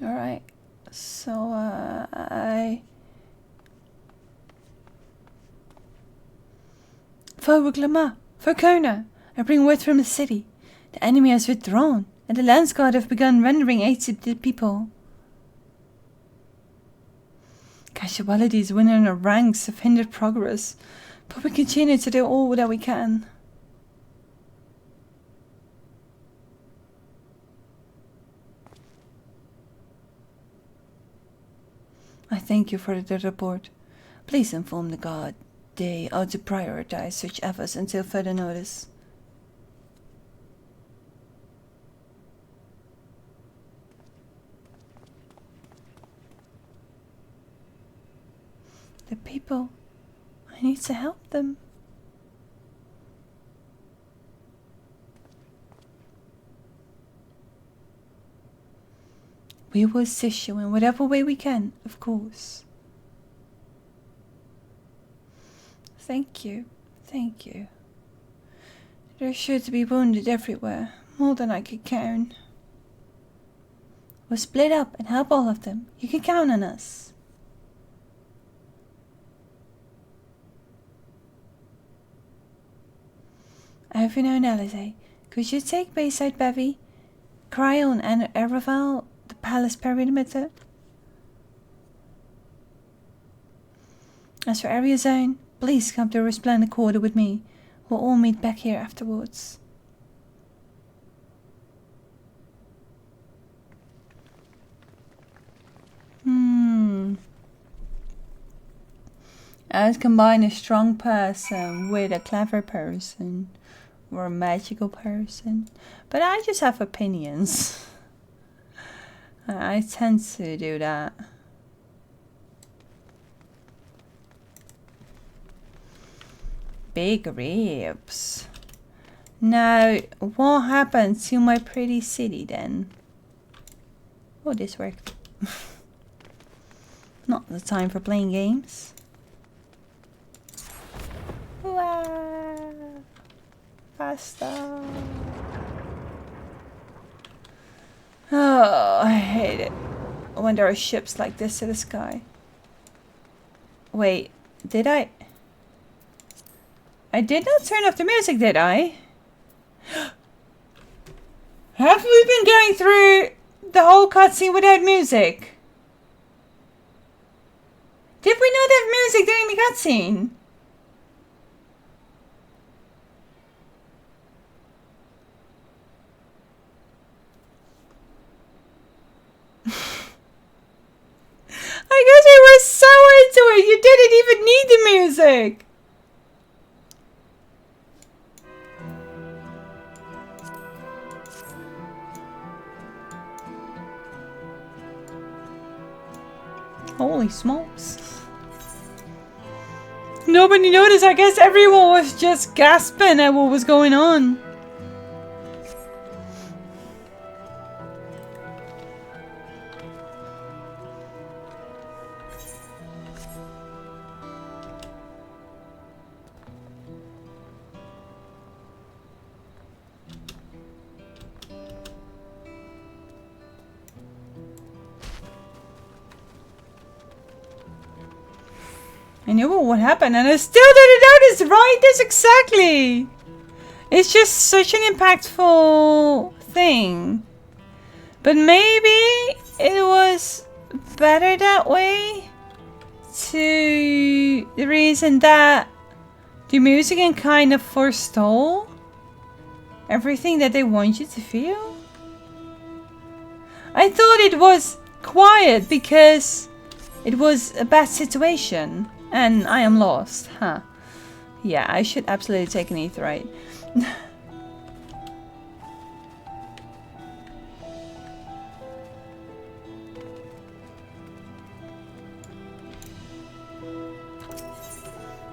Alright. So, Foglama, Fokona, I bring word from the city. The enemy has withdrawn, and the Lance Guard have begun rendering aid to the people. Casualties within our ranks have hindered progress, but we continue to do all that we can. I thank you for the report. Please inform the guard. They are to prioritize such efforts until further notice. The people, I need to help them. We will assist you in whatever way we can, of course. Thank you. Thank you. There's sure to be wounded everywhere, more than I could count. We'll split up and help all of them. You can count on us. Over now, Alize, could you take Bayside Bevy, Cryon and Ereval, the palace perimeter? As for Area Zone, please come to Resplendent Quarter with me. We'll all meet back here afterwards. I'd combine a strong person with a clever person. or a magical person. But I just have opinions. I tend to do that. Big ribs. Now, what happened to my pretty city then? Oh, this worked. Not the time for playing games. Wow. Faster. Oh, I hate it when there are ships like this in the sky. Wait, did I? I did not turn off the music, did I? Have we been going through the whole cutscene without music? Did we not have music during the cutscene? I guess you were so into it, you didn't even need the music. Holy smokes. Nobody noticed. I guess everyone was just gasping at what was going on. I knew what happened and I still didn't notice, right? That's exactly. It's just such an impactful thing. But maybe it was better that way. To the reason that the music can kind of forestall everything that they want you to feel. I thought it was quiet because it was a bad situation. And I am lost, huh? Yeah, I should absolutely take an aetheryte.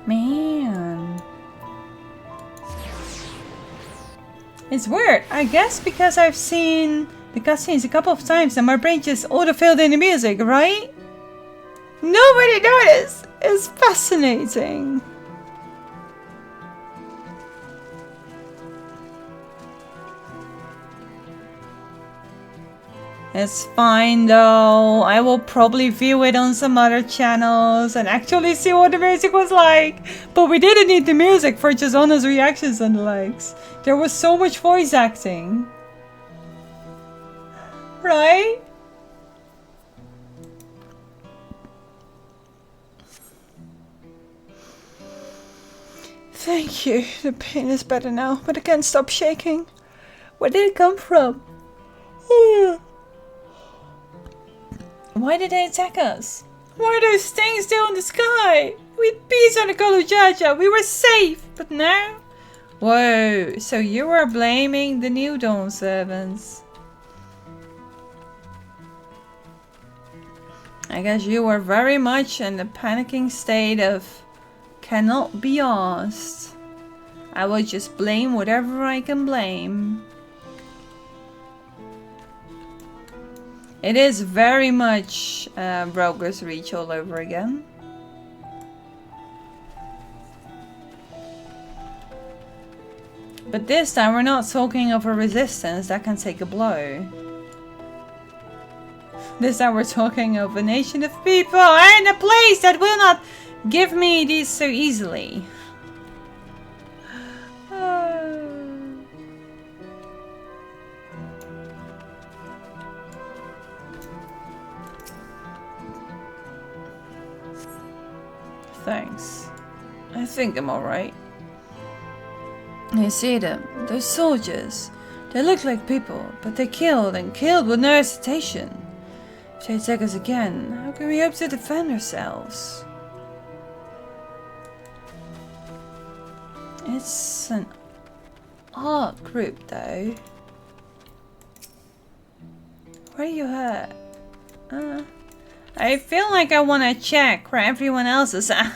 Man. It's weird. I guess because I've seen the cutscenes a couple of times and my brain just auto-filled in the music, right? Nobody noticed! It's fascinating. It's fine though. I will probably view it on some other channels and actually see what the music was like. But we didn't need the music for just honest reactions and the likes. There was so much voice acting. Right? Thank you. The pain is better now, but I can't stop shaking. Where did it come from? Why did they attack us? Why are those things still in the sky? We had peace on the Kolojaja. We were safe, but now? Whoa, so you were blaming the New Dawn servants. I guess you were very much in the panicking state of cannot be asked. I will just blame whatever I can blame. It is very much Roger's Reach all over again. But this time we're not talking of a resistance that can take a blow. This time we're talking of a nation of people and a place that will not give me these so easily. Thanks. I think I'm alright. You see them, those soldiers. They look like people, but they killed and killed with no hesitation. If they attack us again, how can we hope to defend ourselves? It's an art group though. Where are you at? I feel like I want to check where everyone else is at.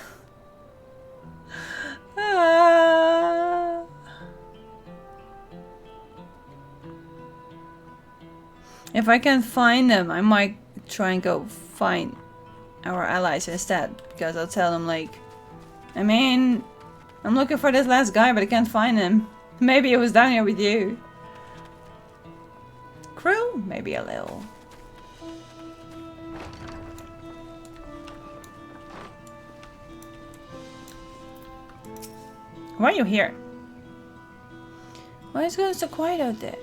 If I can find them, I might try and go find our allies instead. Because I'll tell them like, I mean, I'm looking for this last guy, but I can't find him. Maybe he was down here with you. Crew? Maybe a little. Why are you here? Why is it going so quiet out there?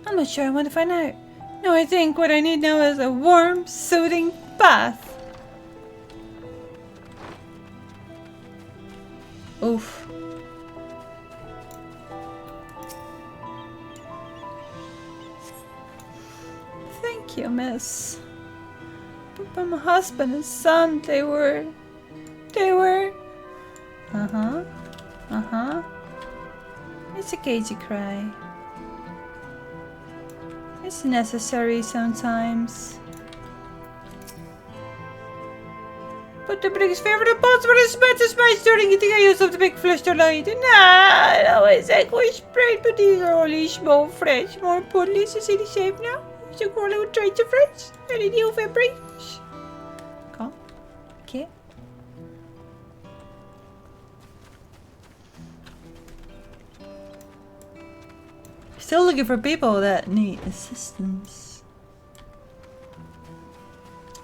I'm not sure. I want to find out. No, I think what I need now is a warm, soothing bath. Oof. Thank you, miss. But my husband and son, they were... It's okay to cry. It's necessary sometimes. But the biggest favorite pots were the better spice during eating I use of the big flush delight. Nah, I always egg was spread, but these are only small fresh. More importantly, is it safe now? So call it traits of fresh. Any new vibrations? Come. Okay. Still looking for people that need assistance.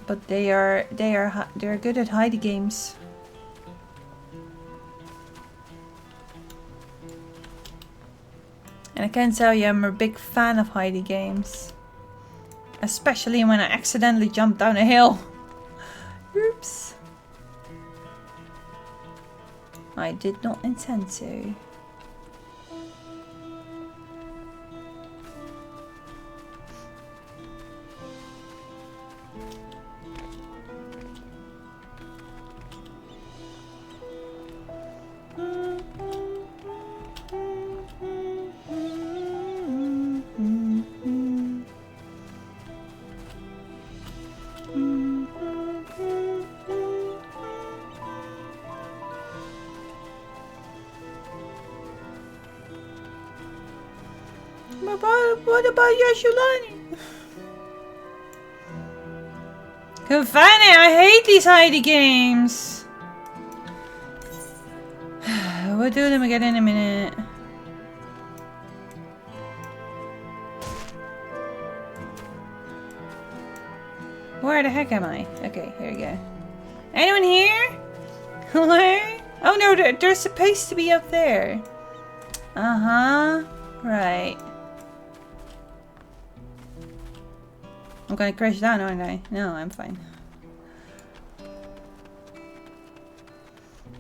But they're good at hidey games. And I can tell you I'm a big fan of hidey games. Especially when I accidentally jump down a hill. Oops. I did not intend to. What about Yashulani? Confine, I hate these hidey games. We'll do them again in a minute. Where the heck am I? Okay, here we go. Anyone here? Hello? Oh no, they're supposed to be up there. Uh-huh. Right. I'm gonna crash down, aren't I? No, I'm fine.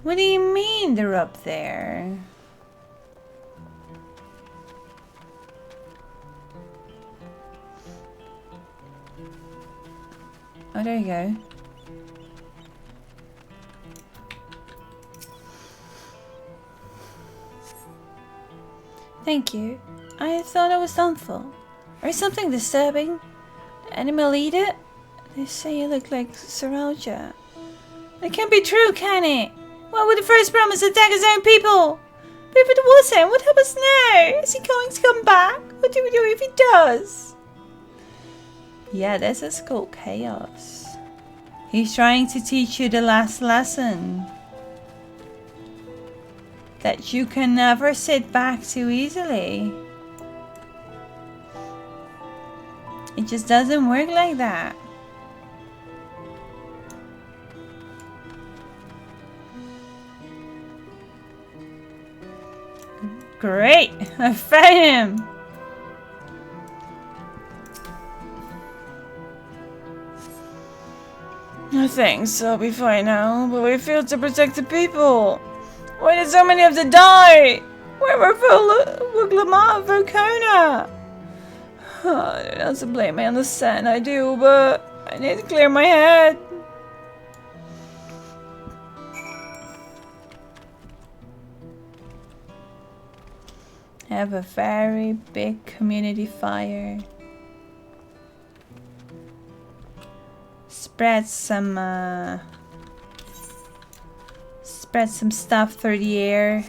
What do you mean they're up there? Oh, there you go. Thank you. I thought I was done for. Or something disturbing. The animal eat it? They say you look like Saralja. It can't be true, can it? Why would the first promise attack his own people? But if it wasn't, what happens now? Is he going to come back? What do we do if he does? Yeah, this is called chaos. He's trying to teach you the last lesson. That you can never sit back too easily. It just doesn't work like that. Great! I found him! No thanks, I'll be fine now, but we failed to protect the people. Why did so many of them die? Where were Lamar and Vocona? I don't have to blame, I understand, I do, but I need to clear my head. Have a very big community fire. Spread some stuff through the air.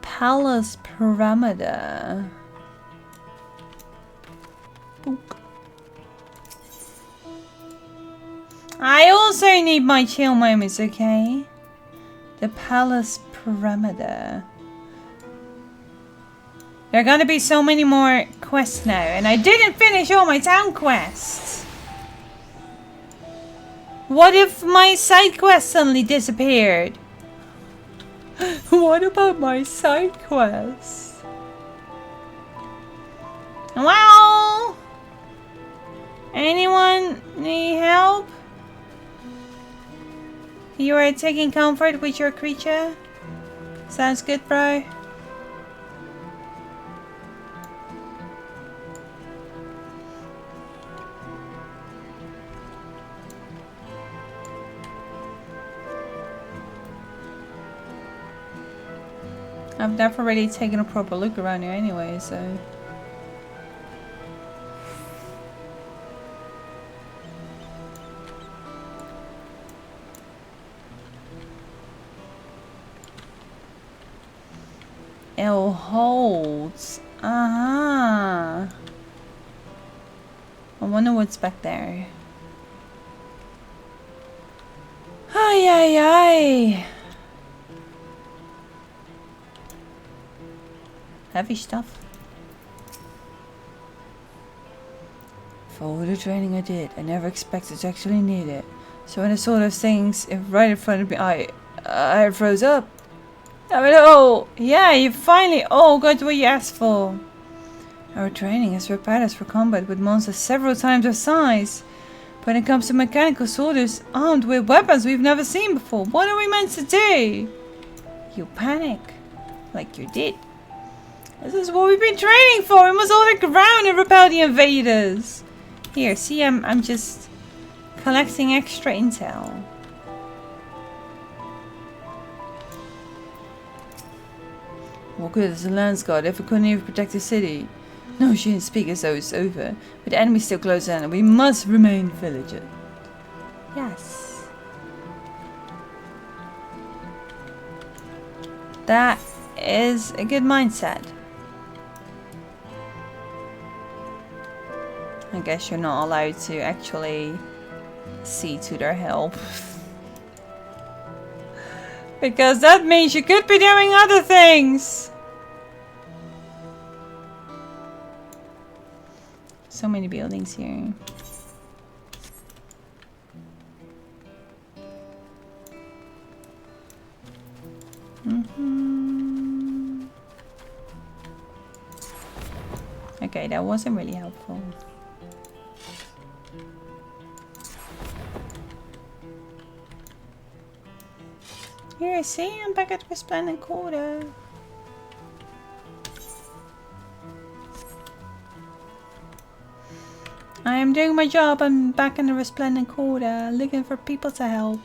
Palace perimeter. Book. I also need my chill moments, okay? The palace perimeter. There are gonna be so many more quests now, and I didn't finish all my town quests. What if my side quest suddenly disappeared? What about my side quest? Well, anyone need help? You are taking comfort with your creature? Sounds good, bro. I've never really taken a proper look around here anyway, so... It holds. I wonder what's back there. Ay, ay, ay. Heavy stuff. For all the training I did, I never expected to actually need it. So when I saw those things right in front of me, I froze up. I mean, oh, yeah, you finally got what you asked for. Our training has prepared us for combat with monsters several times our size. But when it comes to mechanical soldiers armed with weapons we've never seen before, what are we meant to do? You panic, like you did. This is what we've been training for. We must hold our ground and repel the invaders. Here, see, I'm just collecting extra intel. What good is a lance guard if we couldn't even protect the city? No, she didn't speak as though it's over. But the enemy's still close in and we must remain vigilant. Yes. That is a good mindset. I guess you're not allowed to actually see to their help. Because that means you could be doing other things. So many buildings here. Okay, that wasn't really helpful. Here, see, I'm back at Resplendent Quarter. I am doing my job. I'm back in the Resplendent Quarter, looking for people to help.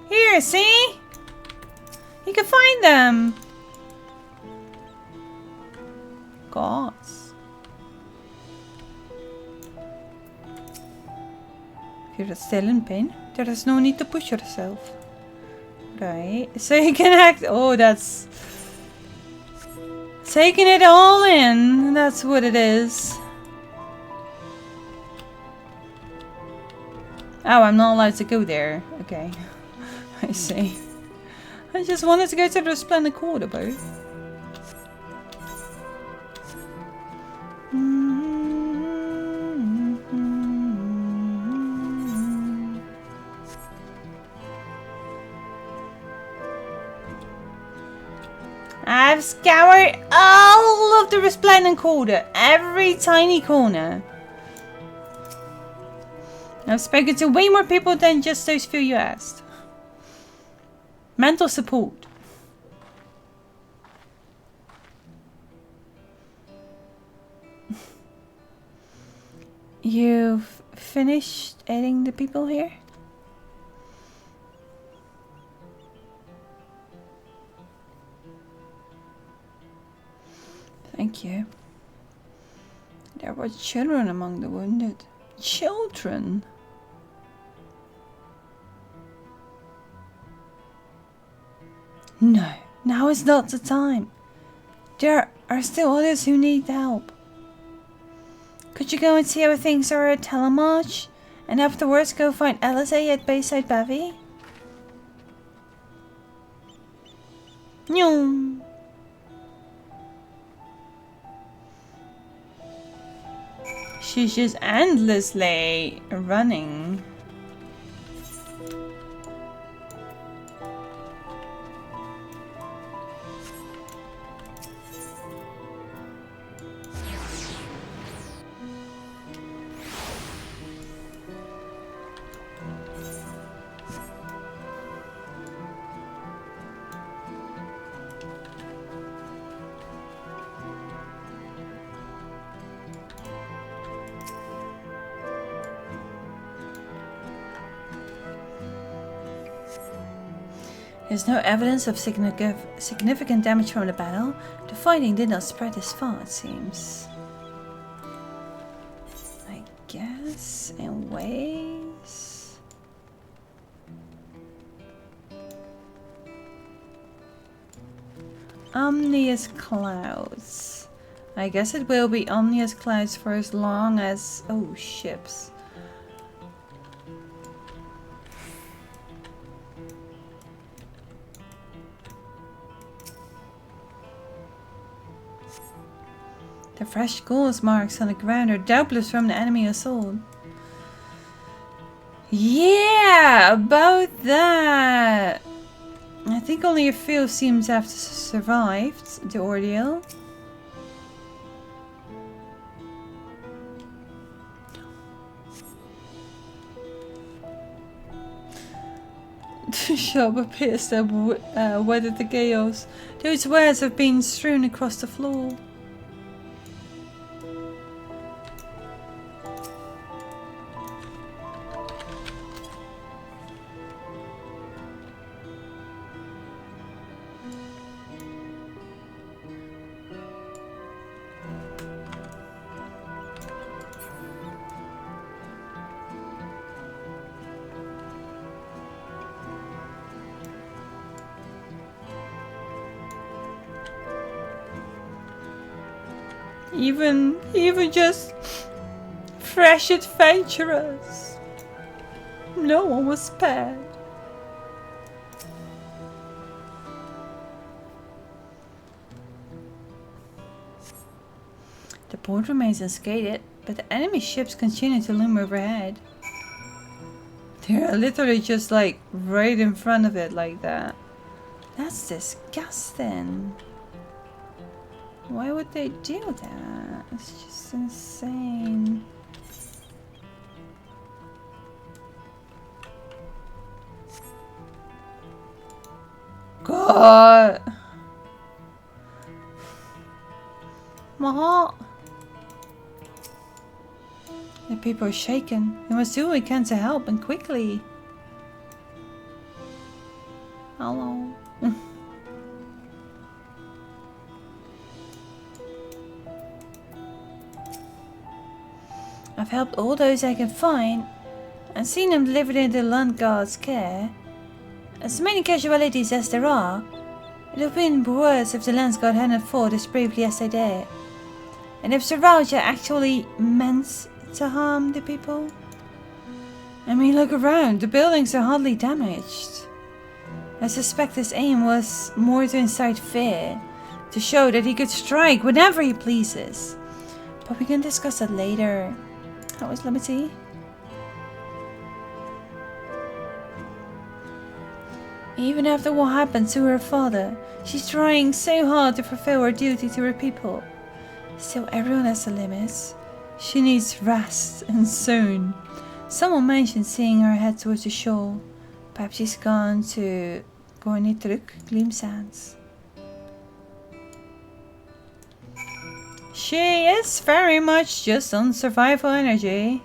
Here, see? You can find them. Gods. If you're still in pain, there is no need to push yourself. Right, so you can act. Oh, that's taking it all in. That's what it is. Oh, I'm not allowed to go there. Okay, I see. I just wanted to go to the Resplendent Quarter, bro. I've scoured all of the Resplendent Quarter, every tiny corner. I've spoken to way more people than just those few you asked. Mental support. you've finished aiding the people here? Thank you. There were children among the wounded. Children? No, now is not the time. There are still others who need help. Could you go and see how things are at Telemarch? And afterwards go find Alisaie at Bayside Bavy? No. She's just endlessly running. There's no evidence of significant damage from the battle. The fighting did not spread as far, it seems. I guess, in ways. Ominous clouds. I guess it will be ominous clouds for as long as... Oh, ships. The fresh ghost marks on the ground are doubtless from the enemy assault. Yeah, about that. I think only a few seems to have survived the ordeal. The shop appears to have weathered the chaos. Those wares have been strewn across the floor. Even just fresh adventurers. No one was spared. The port remains unscathed, but the enemy ships continue to loom overhead. They're literally just like right in front of it like that. That's disgusting. Why would they do that? It's just insane. God! My heart! The people are shaken. We must do what we can to help, and quickly. Hello. I've helped all those I can find and seen them delivered into the land guard's care. As many casualties as there are, it would have been worse if the land guard hadn't fought as bravely as they did. And if Sir Roger actually meant to harm the people? I mean, look around, the buildings are hardly damaged. I suspect his aim was more to incite fear, to show that he could strike whenever he pleases. But we can discuss that later. How is Liberty? Even after what happened to her father, she's trying so hard to fulfill her duty to her people. Still, everyone has their limits. She needs rest, and soon. Someone mentioned seeing her head towards the shore. Perhaps she's gone to Gornitruk, Gleam Sands. She is very much just on survival energy.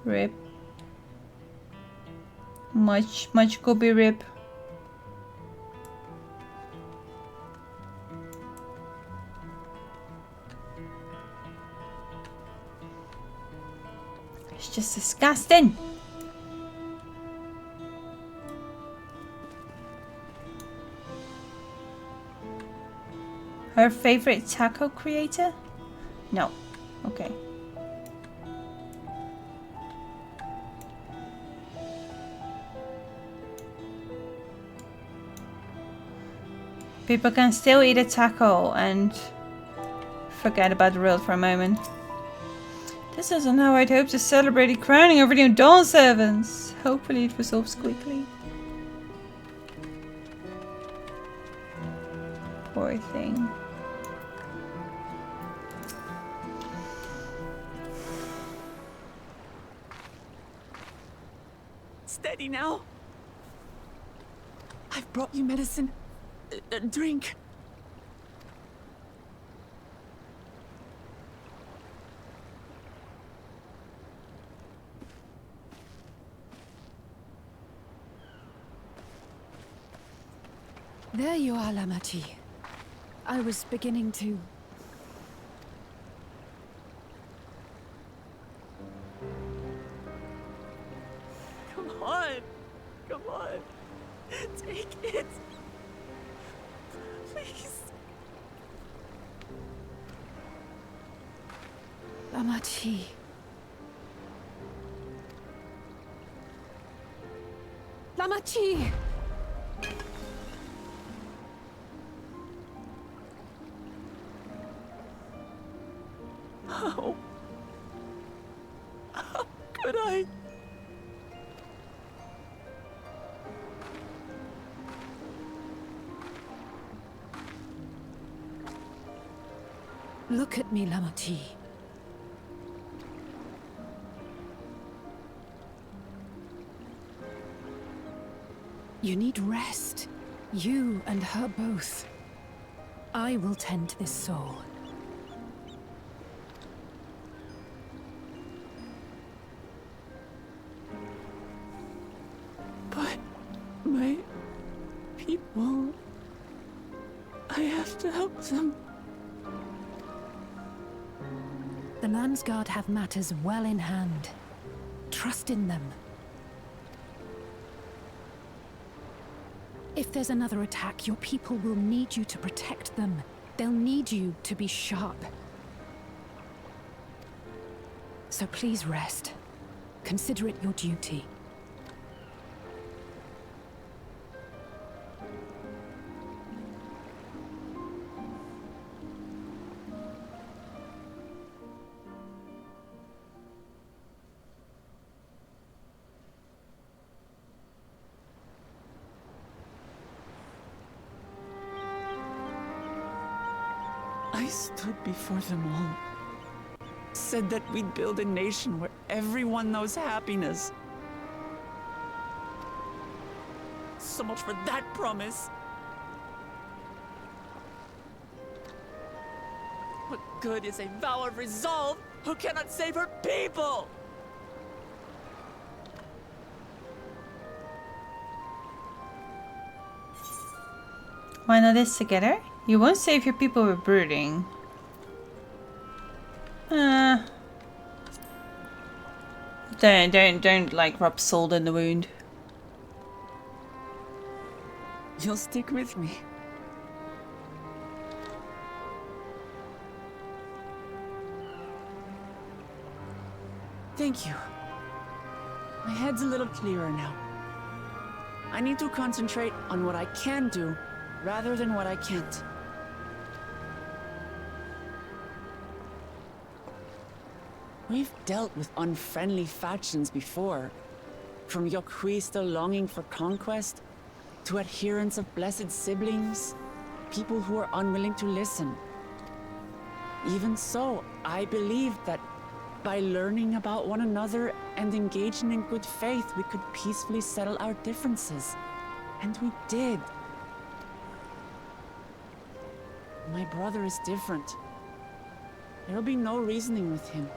Rip. Much could be rip. It's just disgusting. Her favorite taco creator? No. Okay. People can still eat a taco and forget about the world for a moment. This isn't how I'd hope to celebrate the crowning of our new Dawn servants. Hopefully it resolves quickly. Poor thing. Steady now. I've brought you medicine. A drink. There you are, Lamachi. I was beginning to... Come on. Come on. Take it. Please. Lamachi. Lamachi! How could I? Look at me, Lamachi. You need rest. You and her both. I will tend to this soul. But my people... I have to help them. The Landsguard have matters well in hand. Trust in them. If there's another attack, your people will need you to protect them. They'll need you to be sharp. So please rest. Consider it your duty. I stood before them all. Said that we'd build a nation where everyone knows happiness. So much for that promise. What good is a vow of resolve who cannot save her people? Why not this together? You won't save your people with brooding. Don't like rub salt in the wound. You'll stick with me. Thank you. My head's a little clearer now. I need to concentrate on what I can do rather than what I can't. We've dealt with unfriendly factions before. From Yokhui still longing for conquest, to adherents of blessed siblings, people who are unwilling to listen. Even so, I believe that by learning about one another and engaging in good faith, we could peacefully settle our differences. And we did. My brother is different. There'll be no reasoning with him.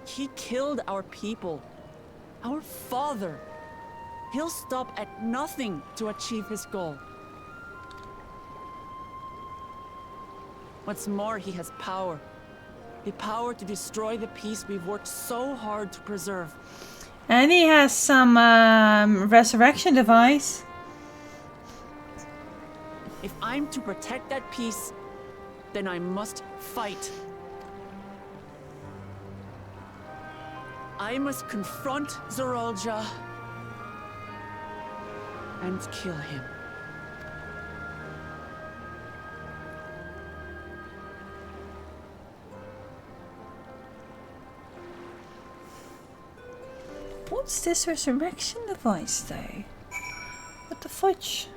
He killed our people. Our father. He'll stop at nothing to achieve his goal. What's more, he has power. The power to destroy the peace we've worked so hard to preserve. And he has some resurrection device. If I'm to protect that peace, then I must fight. I must confront Zorolja and kill him. What's this resurrection device though? What the fudge?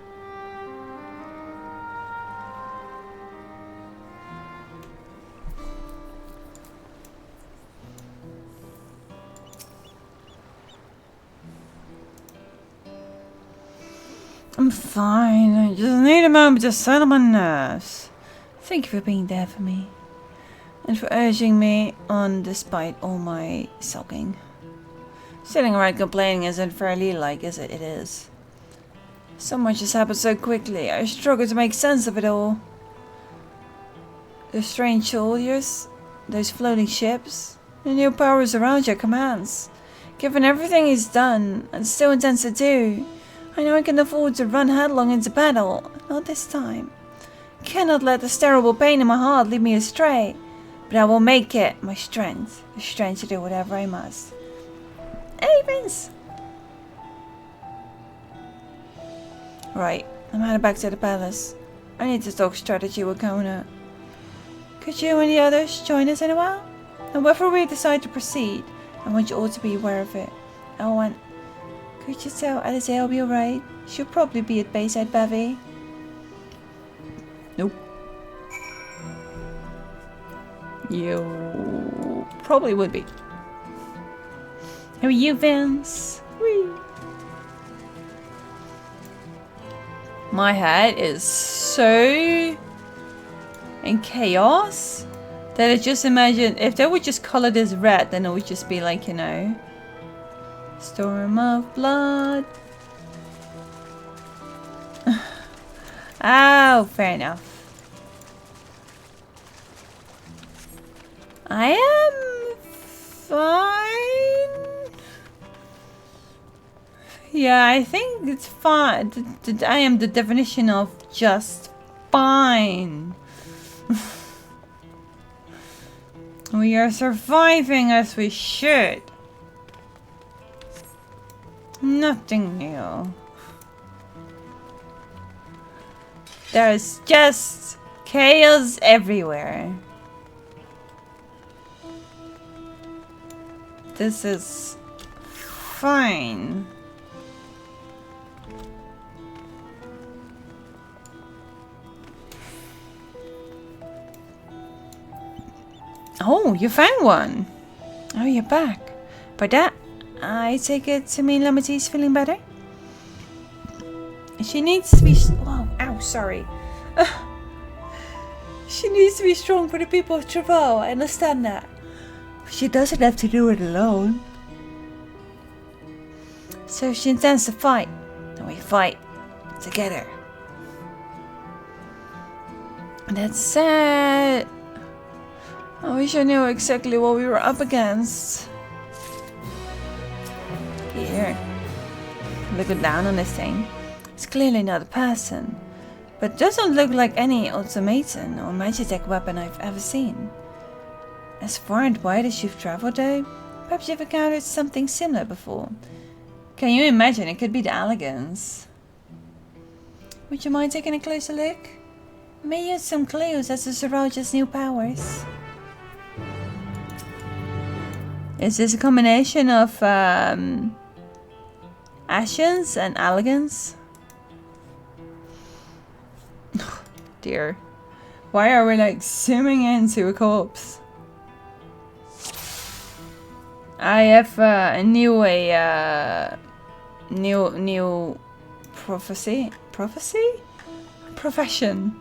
I'm fine. I just need a moment to settle my nerves. Thank you for being there for me. And for urging me on despite all my sulking. Sitting around complaining isn't fairly like, is it? It is. So much has happened so quickly. I struggle to make sense of it all. The strange soldiers, those floating ships, the new powers around your commands. Given everything he's done and still intends to do, I know I can afford to run headlong into battle. Not this time. Cannot let this terrible pain in my heart lead me astray. But I will make it my strength. The strength to do whatever I must. Hey, Vince! Right, I'm headed back to the palace. I need to talk strategy with Kona. Could you and the others join us in a while? And whether we decide to proceed, I want you all to be aware of it. Owen, could you tell Alice I'll be alright? She'll probably be at Bayside Bevy. Nope. You probably would be. How are you, Vince? Whee. My head is so in chaos that I just imagine if they would just color this red, then it would just be like, you know, storm of blood. Oh, fair enough. I am fine. Yeah, I think it's fine. I am the definition of just fine. We are surviving as we should. Nothing new. There's just chaos everywhere. This is fine. Oh, you found one. Oh, you're back. By that, I take it to mean Lamity's feeling better? She needs to be... Oh, ow, sorry. She needs to be strong for the people of Travail. I understand that. But she doesn't have to do it alone. So she intends to fight. And we fight together. That's sad. I wish I knew exactly what we were up against. Here. Looking down on this thing. It's clearly not a person. But it doesn't look like any automaton or magitech weapon I've ever seen. As far and wide as you've traveled though, perhaps you've encountered something similar before. Can you imagine? It could be the elegance. Would you mind taking a closer look? May use some clues as to Zorolja's new powers. Is this a combination of Ascians and elegance? Dear. Why are we like zooming into a corpse? I have a new Prophecy? Prophecy? Profession.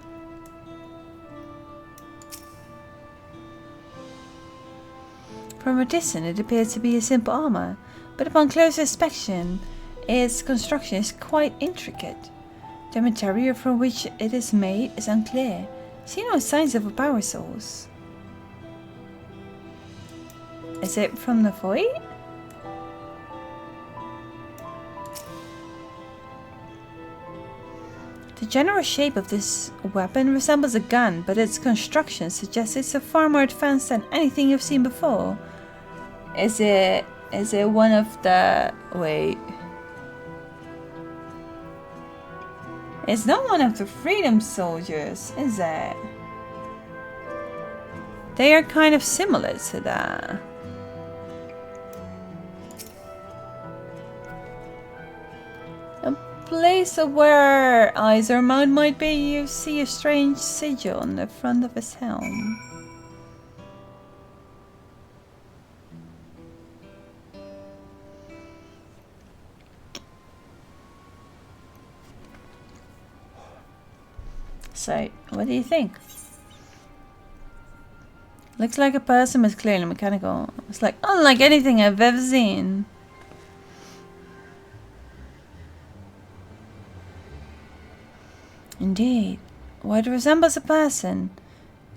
From a distance, it appears to be a simple armor, but upon closer inspection, its construction is quite intricate. The material from which it is made is unclear. See no signs of a power source. Is it from the void? The general shape of this weapon resembles a gun, but its construction suggests it's far more advanced than anything you've seen before. Is it one of the... wait. It's not one of the freedom soldiers, is it? They are kind of similar to that. A place of where eyes or mouth might be, you see a strange sigil on the front of his helm. So, what do you think? Looks like a person, but clearly mechanical. It's like unlike anything I've ever seen. Indeed. While it resembles a person,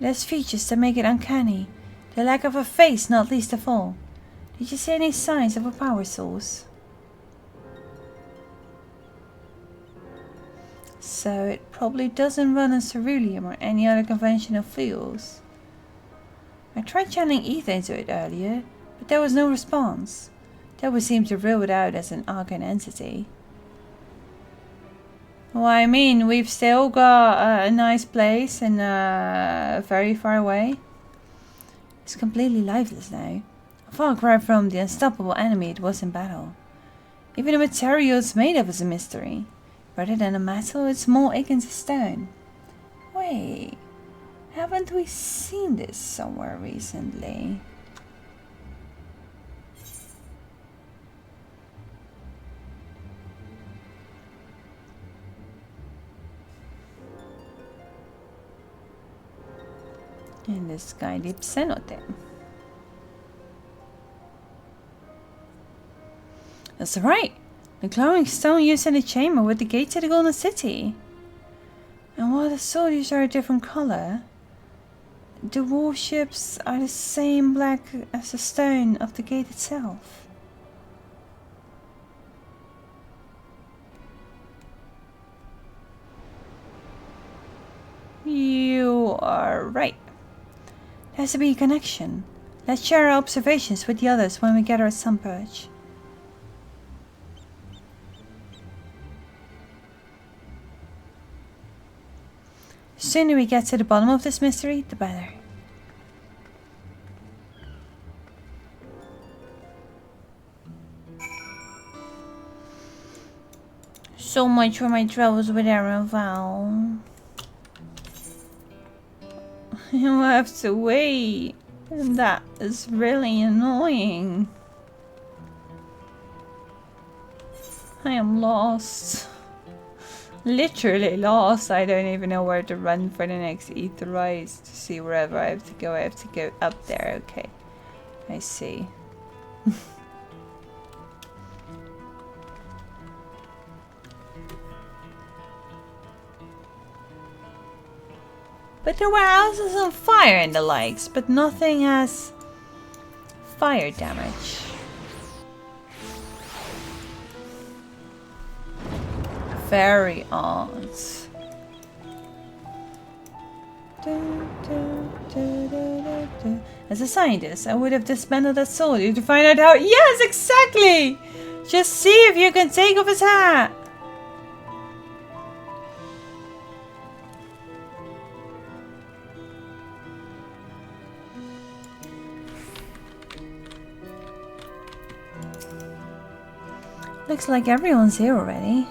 it has features that make it uncanny. The lack of a face, not least of all. Did you see any signs of a power source? So it probably doesn't run on ceruleum or any other conventional fuels. I tried channeling ether into it earlier, but there was no response. That would seem to rule it out as an arcane entity. Well, I mean, we've still got a nice place and very far away. It's completely lifeless now. A far cry from the unstoppable enemy it was in battle. Even the material it's made of is a mystery. Rather than a metal, it's more akin to stone. Wait, haven't we seen this somewhere recently? In the sky deep cenote. That's right. The glowing stone used in the chamber with the gate to the Golden City. And while the soldiers are a different color, the warships are the same black as the stone of the gate itself. You are right. There has to be a connection. Let's share our observations with the others when we gather at some perch. The sooner we get to the bottom of this mystery, the better. So much for my travels with Araval. You'll have to wait. And that is really annoying. I am lost. Literally lost. I don't even know where to run for the next ether rise to see wherever I have to go. I have to go up there. Okay. I see. But there were houses on fire and the likes, but nothing has fire damage. Very odd. As a scientist, I would have dismantled that soldier to find out how— Yes, exactly! Just see if you can take off his hat! Looks like everyone's here already.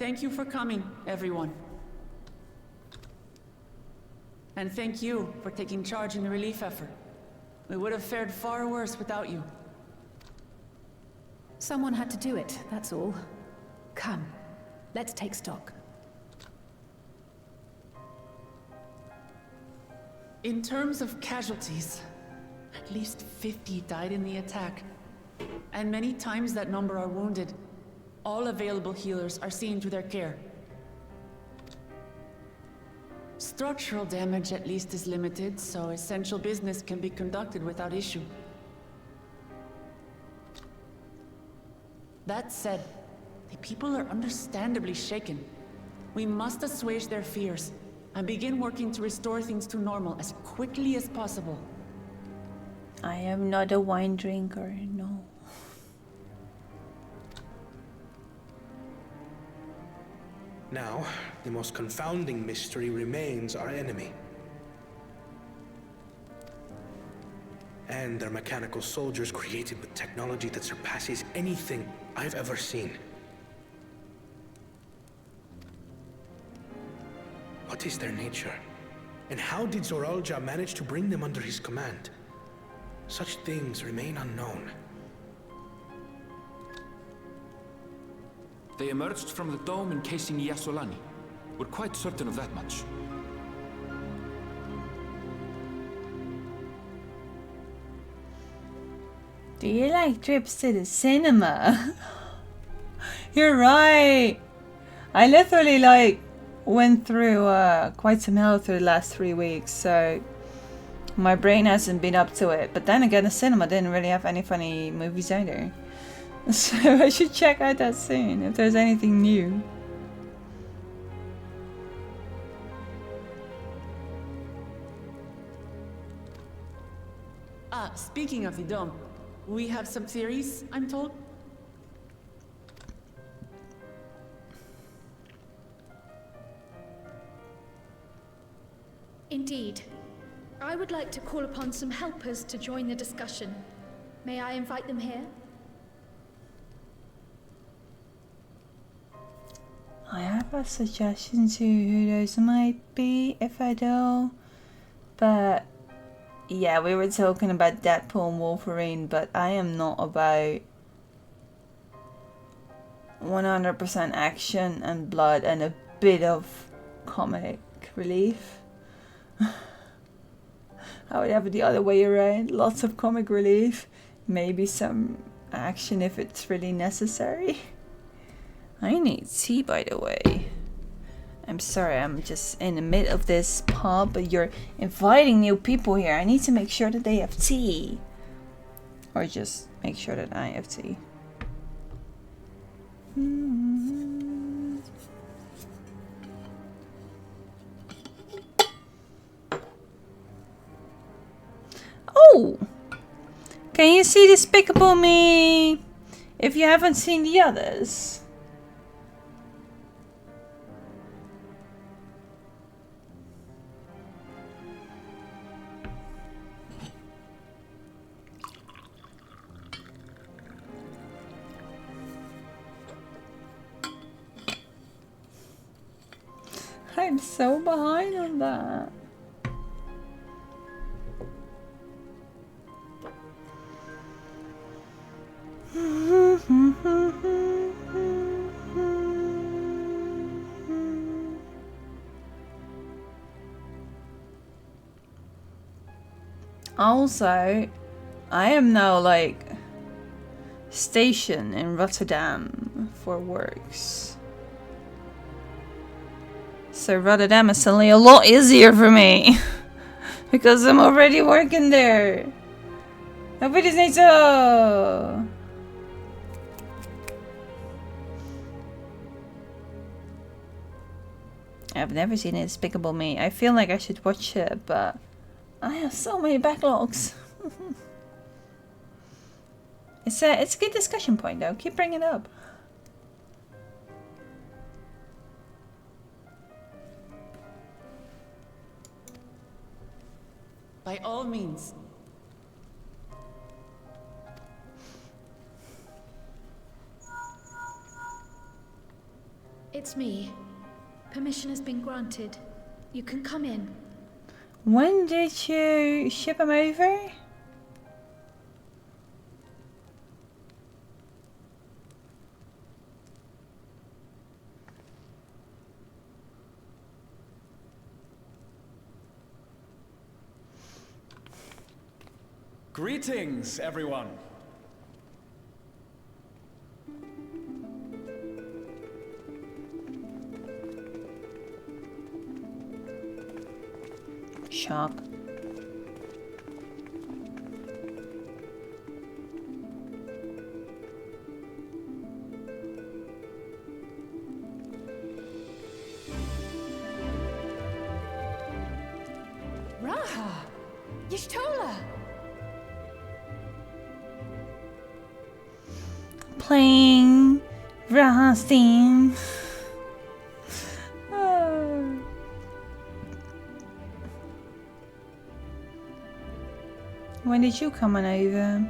thank you for coming, everyone. And thank you for taking charge in the relief effort. We would have fared far worse without you. Someone had to do it, that's all. Come, let's take stock. In terms of casualties, at least 50 died in the attack. And many times that number are wounded. All available healers are seen to their care. Structural damage at least is limited, so essential business can be conducted without issue. That said, the people are understandably shaken. We must assuage their fears and begin working to restore things to normal as quickly as possible. I am not a wine drinker, no. Now, the most confounding mystery remains our enemy. And their mechanical soldiers created with technology that surpasses anything I've ever seen. What is their nature? And how did Zoralja manage to bring them under his command? Such things remain unknown. They emerged from the dome encasing Yasolani. We're quite certain of that much. Do you like trips to the cinema? You're right. I literally went through quite some hell through the last 3 weeks, so my brain hasn't been up to it. But then again, the cinema didn't really have any funny movies either. So I should check out that soon if there's anything new. Speaking of the dome, we have some theories, I'm told. Indeed. I would like to call upon some helpers to join the discussion. May I invite them here? I have a suggestion to who those might be if I do. But yeah, we were talking about Deadpool and Wolverine, but I am not about 100% action and blood and a bit of comic relief. I would have it the other way around. Lots of comic relief, maybe some action if it's really necessary. I need tea, by the way. I'm sorry, I'm just in the middle of this pub, but you're inviting new people here. I need to make sure that they have tea. Or just make sure that I have tea. Oh! Can you see Despicable Me if you haven't seen the others? I'm so behind on that. Also, I am now stationed in Rotterdam for works. So Rotterdam is suddenly a lot easier for me because I'm already working there. Nobody's need to. I've never seen Despicable Me. I feel like I should watch it, but I have so many backlogs. It's a good discussion point though. Keep bringing it up. By all means. It's It's me. Permission has been granted. You can come in. When did you ship him over? Greetings, everyone. Shock. Raha! Y'shtola! Playing Raha's theme. When did you come on over?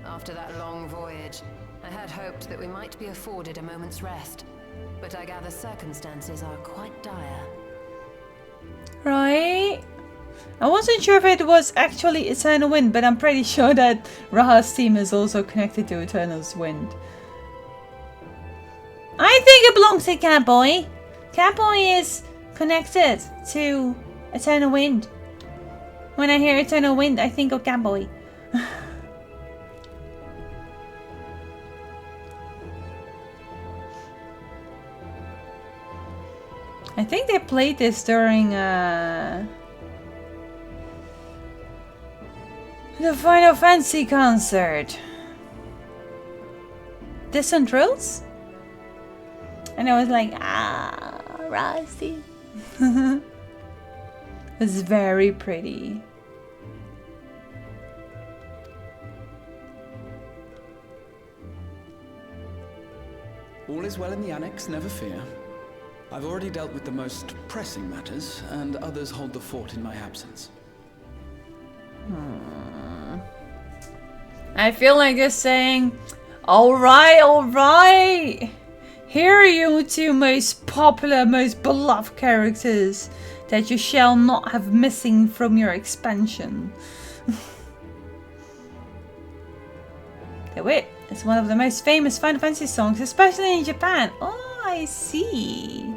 After that long voyage, I had hoped that we might be afforded a moment's rest. But I gather circumstances are quite dire. Right? I wasn't sure if it was actually Eternal Wind, but I'm pretty sure that Raha's theme is also connected to Eternal's Wind. I think it belongs to Catboy. Catboy is connected to Eternal Wind. When I hear Eternal Wind, I think of Catboy. I think they played this during the Final Fantasy concert. Distant Drills? And I was like, ah, Rusty. It's very pretty. All is well in the annex, never fear. I've already dealt with the most pressing matters, and others hold the fort in my absence. I feel like it's saying, alright. Here are your two most popular, most beloved characters that you shall not have missing from your expansion. The Wit is one of the most famous Final Fantasy songs, especially in Japan. Oh, I see.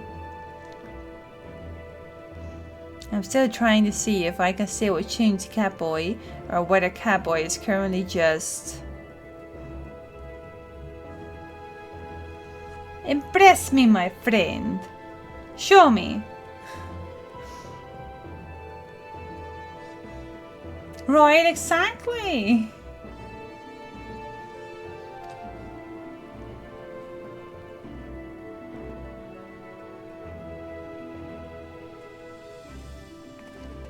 I'm still trying to see if I can still attune to Catboy, or whether Catboy is currently just... Impress me, my friend. Show me. Right, exactly.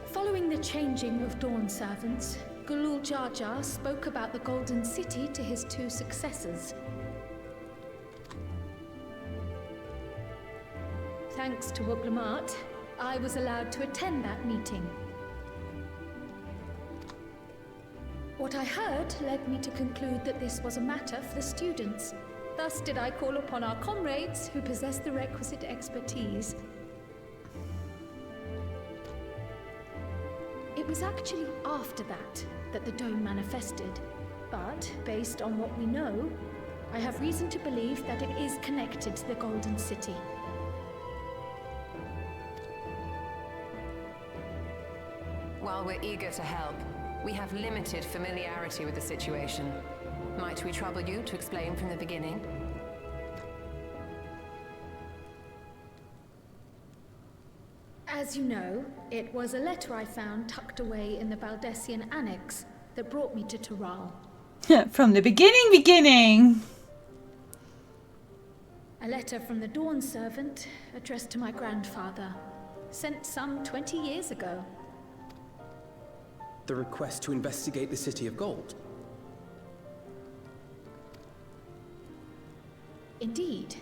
Following the changing of Dawn servants, Gulul Jar Jar spoke about the Golden City to his two successors. Thanks to Wuglamat, I was allowed to attend that meeting. What I heard led me to conclude that this was a matter for the students. Thus did I call upon our comrades who possess the requisite expertise. It was actually after that the dome manifested. But, based on what we know, I have reason to believe that it is connected to the Golden City. While we're eager to help, we have limited familiarity with the situation. Might we trouble you to explain from the beginning? As you know, it was a letter I found tucked away in the Baldessian Annex that brought me to Tural. From the beginning! A letter from the Dawn servant addressed to my grandfather, sent some 20 years ago. The request to investigate the City of Gold. Indeed.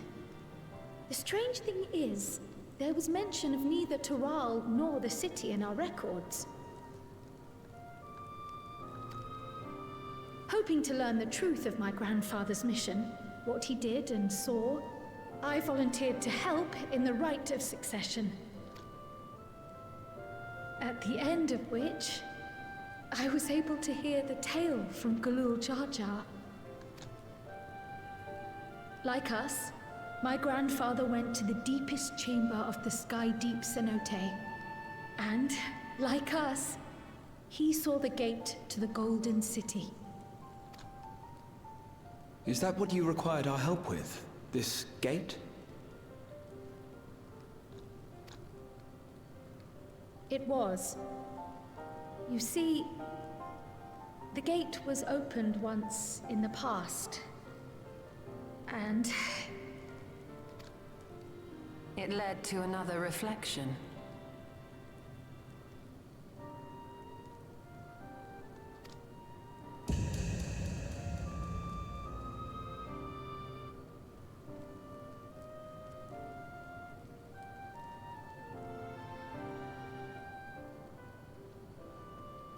The strange thing is, there was mention of neither Tural nor the city in our records. Hoping to learn the truth of my grandfather's mission, what he did and saw, I volunteered to help in the rite of succession. At the end of which, I was able to hear the tale from Galul Jar Jar. Like us, my grandfather went to the deepest chamber of the Sky Deep Cenote. And, like us, he saw the gate to the Golden City. Is that what you required our help with? This gate? It was. You see, the gate was opened once in the past. And it led to another reflection.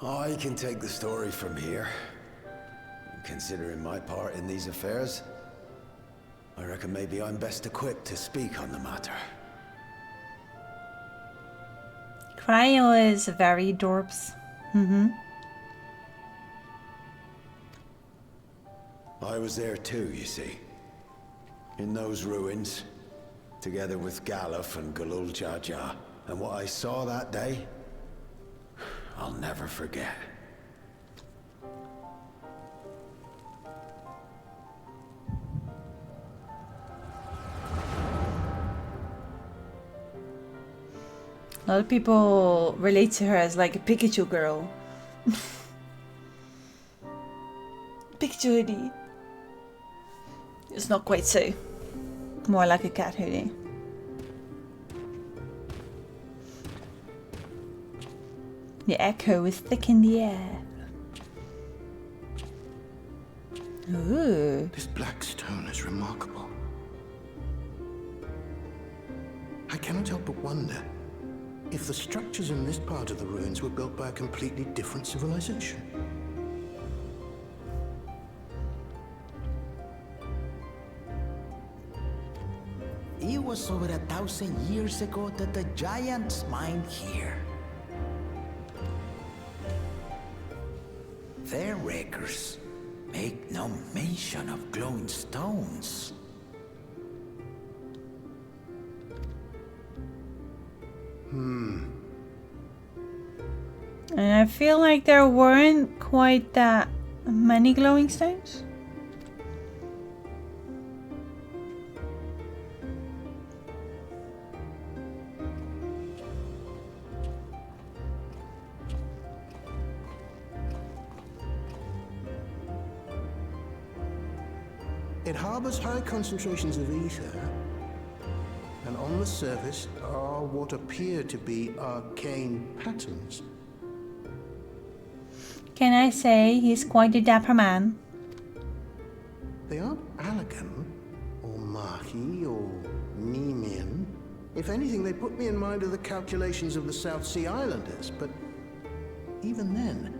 I can take the story from here. Considering my part in these affairs, I reckon maybe I'm best equipped to speak on the matter. Cryo is very dorps. I was there too, you see. In those ruins, together with Galuf and Galul Jar Jar. And what I saw that day, I'll never forget. A lot of people relate to her as like a Pikachu girl. Pikachu hoodie. It's not quite so. More like a cat hoodie. The echo is thick in the air. Ooh. This black stone is remarkable. I cannot help but wonder if the structures in this part of the ruins were built by a completely different civilization. It was over 1,000 years ago that the giants mined here. Their records make no mention of glowing stones. And I feel like there weren't quite that many glowing stones. It harbors high concentrations of ether, and on the surface are what appear to be arcane patterns. Can I say he's quite a dapper man? They aren't Allagan, or Mahi, or Nemean. If anything, they put me in mind of the calculations of the South Sea Islanders, but even then...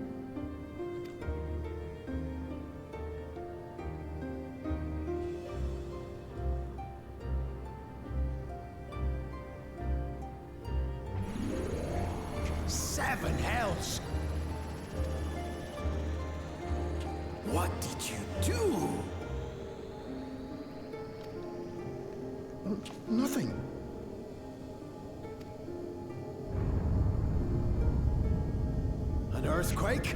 Seven hells! What did you do? Nothing. An earthquake?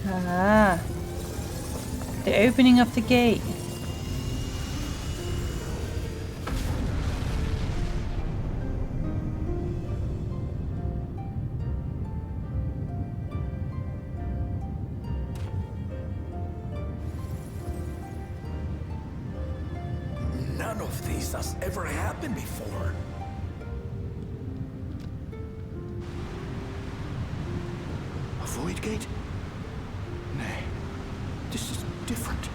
Ah. The opening of the gate. None of this has ever happened before. A void gate? Nay, this is different.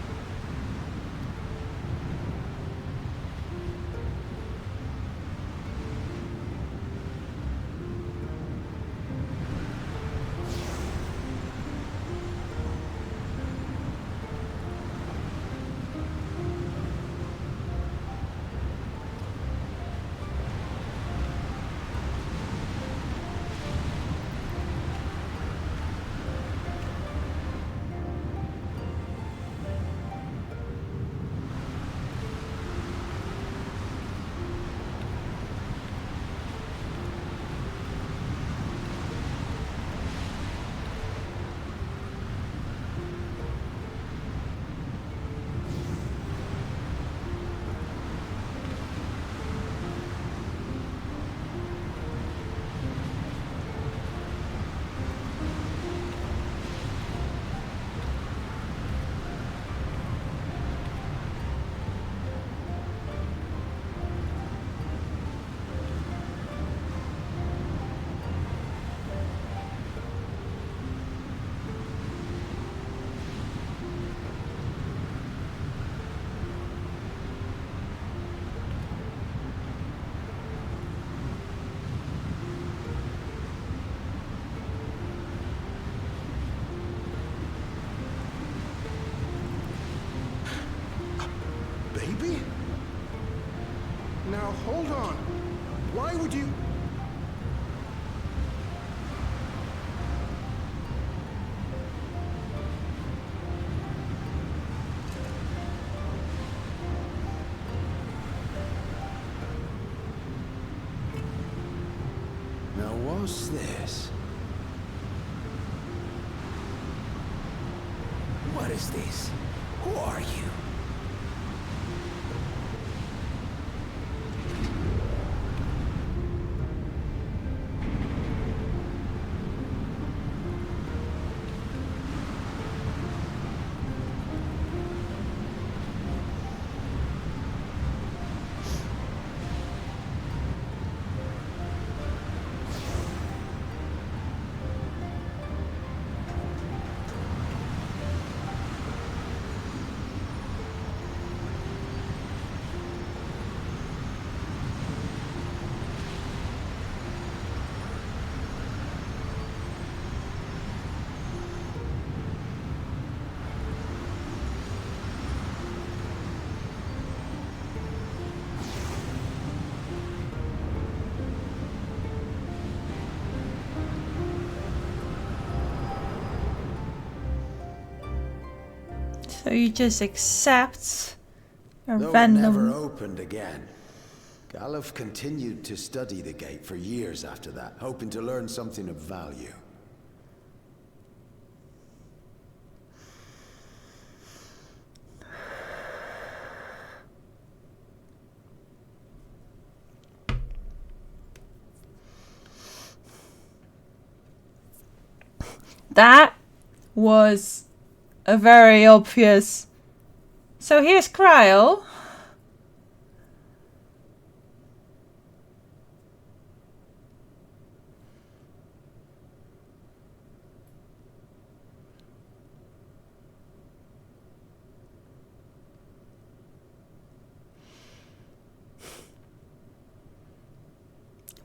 baby? Now, hold on. Why would you... Now, what's this? What is this? Who are you? So you just accept a Though random... it never opened again. Galuf continued to study the gate for years after that, hoping to learn something of value. That was a very obvious. So here's Cryle.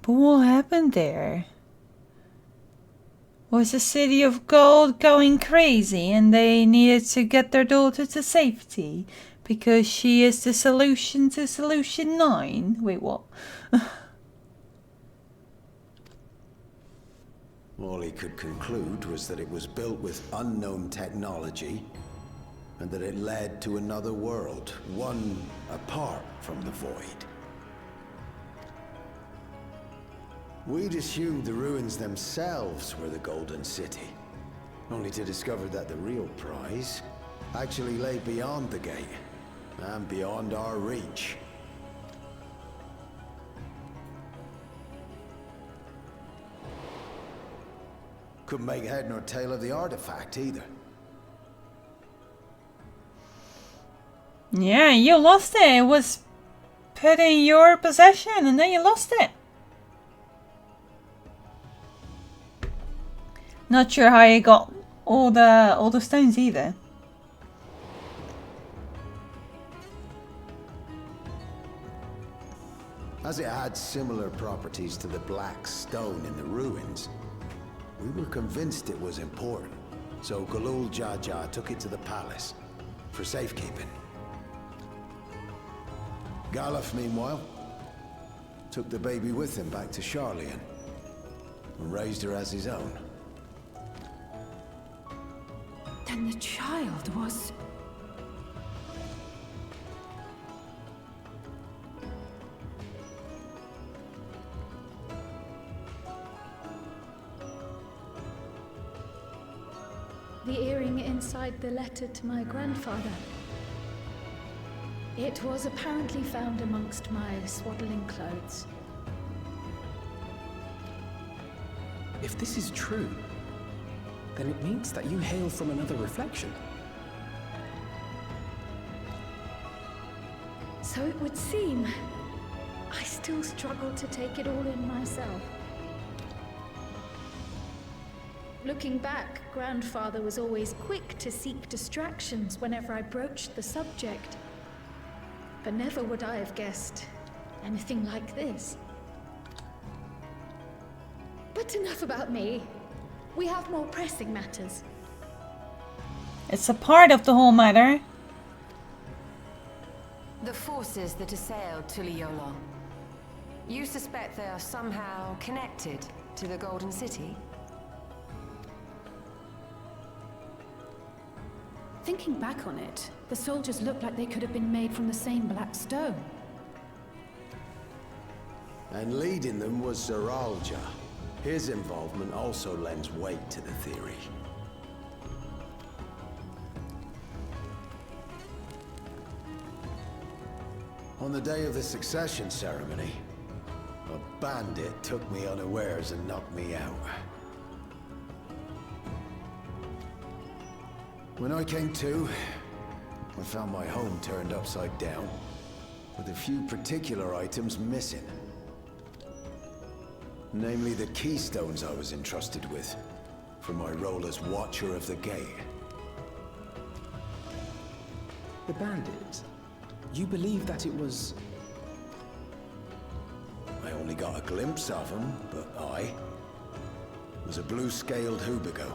But what happened there? Was the city of gold going crazy and they needed to get their daughter to safety because she is the solution to solution 9? Wait, what? All he could conclude was that it was built with unknown technology and that it led to another world, one apart from the void. We'd assumed the ruins themselves were the Golden City, only to discover that the real prize actually lay beyond the gate and beyond our reach. Couldn't make head nor tail of the artifact either. Yeah, you lost it. It was put in your possession and then you lost it. Not sure how you got all the stones either. As it had similar properties to the black stone in the ruins, we were convinced it was important. So Galul Jaja took it to the palace for safekeeping. Galuf, meanwhile, took the baby with him back to Sharlayan and raised her as his own. Then the child was... The earring inside the letter to my grandfather. It was apparently found amongst my swaddling clothes. If this is true, then it means that you hail from another reflection. So it would seem. I still struggle to take it all in myself. Looking back, Grandfather was always quick to seek distractions whenever I broached the subject. But never would I have guessed anything like this. But enough about me. We have more pressing matters. It's a part of the whole matter. The forces that assailed Tuliyollal. You suspect they are somehow connected to the Golden City? Thinking back on it, the soldiers look like they could have been made from the same black stone. And leading them was Zeralja. His involvement also lends weight to the theory. On the day of the succession ceremony, a bandit took me unawares and knocked me out. When I came to, I found my home turned upside down, with a few particular items missing. Namely the keystones I was entrusted with, for my role as Watcher of the Gate. The bandit? You believe that it was... I only got a glimpse of him, but I was a blue-scaled Hubigo.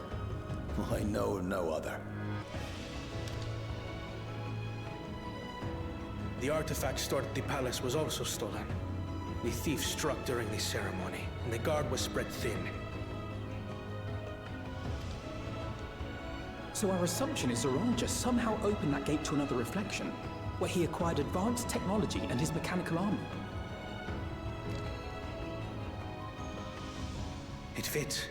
I know of no other. The artifact stored at the palace was also stolen. The thief struck during the ceremony, and the guard was spread thin. So our assumption is Zeralja somehow opened that gate to another reflection, where he acquired advanced technology and his mechanical armor. It fits.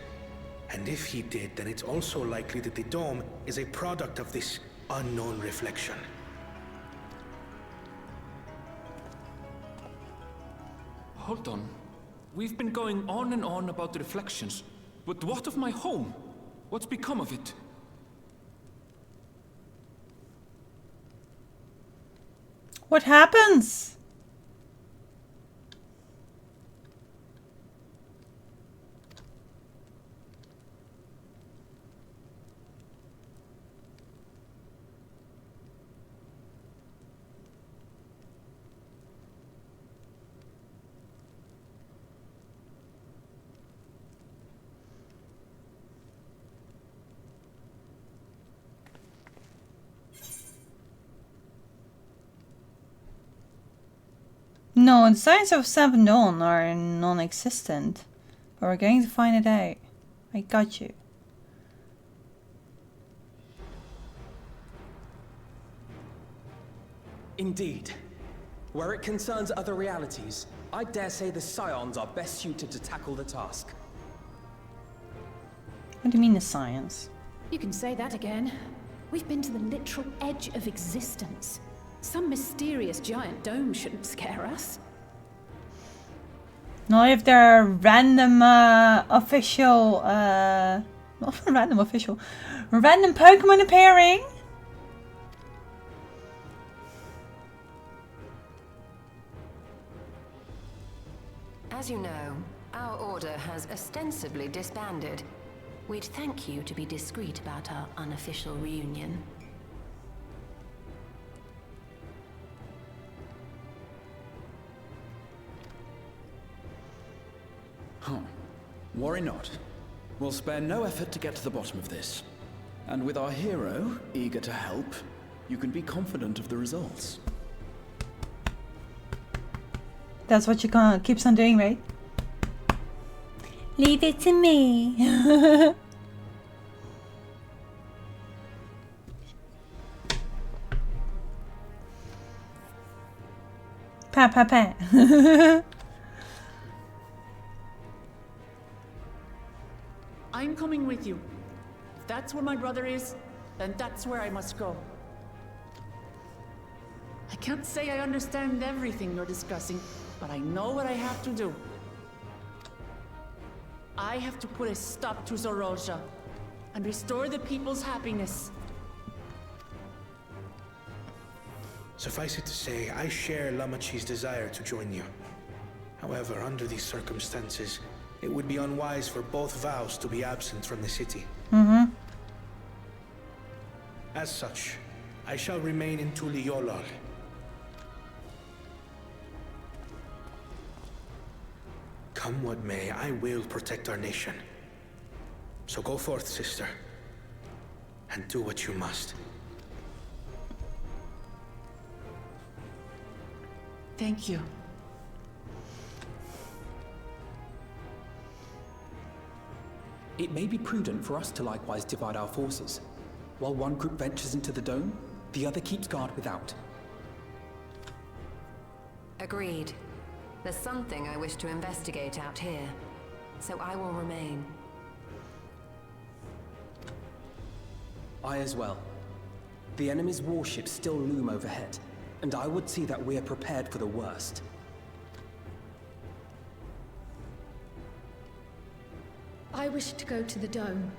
And if he did, then it's also likely that the dome is a product of this unknown reflection. Hold on. We've been going on and on about the reflections, but what of my home? What's become of it? What happens? No, the signs of Seven Dawn are non-existent. But we're going to find it out. I got you. Indeed. Where it concerns other realities, I dare say the Scions are best suited to tackle the task. What do you mean the science? You can say that again. We've been to the literal edge of existence. Some mysterious giant dome shouldn't scare us. Not if there are random official, not random official, random Pokemon appearing. As you know, our order has ostensibly disbanded. We'd thank you to be discreet about our unofficial reunion. Huh. Worry not. We'll spare no effort to get to the bottom of this. And with our hero eager to help, you can be confident of the results. That's what you keeps on doing, right? Leave it to me. Pat, pat, pat. I'm coming with you. If that's where my brother is, then that's where I must go. I can't say I understand everything you're discussing, but I know what I have to do. I have to put a stop to Zeralja and restore the people's happiness. Suffice it to say, I share Lamachi's desire to join you. However, under these circumstances, it would be unwise for both vows to be absent from the city. Mm-hmm. As such, I shall remain in Tuliyollal. Come what may, I will protect our nation. So go forth, sister, and do what you must. Thank you. It may be prudent for us to likewise divide our forces. While one group ventures into the dome, the other keeps guard without. Agreed. There's something I wish to investigate out here, so I will remain. I as well. The enemy's warships still loom overhead, and I would see that we're prepared for the worst. I wish to go to the dome.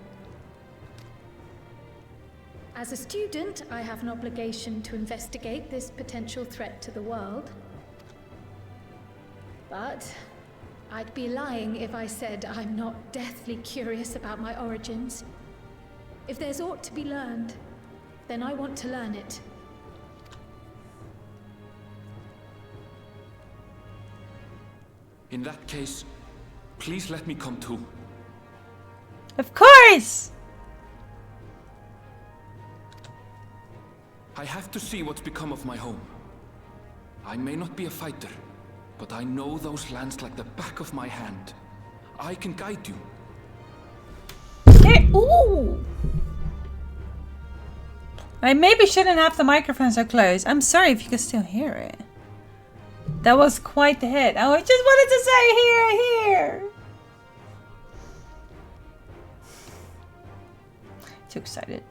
As a student, I have an obligation to investigate this potential threat to the world. But I'd be lying if I said I'm not deathly curious about my origins. If there's aught to be learned, then I want to learn it. In that case, please let me come too. Of course! I have to see what's become of my home. I may not be a fighter, but I know those lands like the back of my hand. I can guide you. Hey, ooh! I maybe shouldn't have the microphone so close. I'm sorry if you can still hear it. That was quite the hit. I just wanted to say here. Too excited.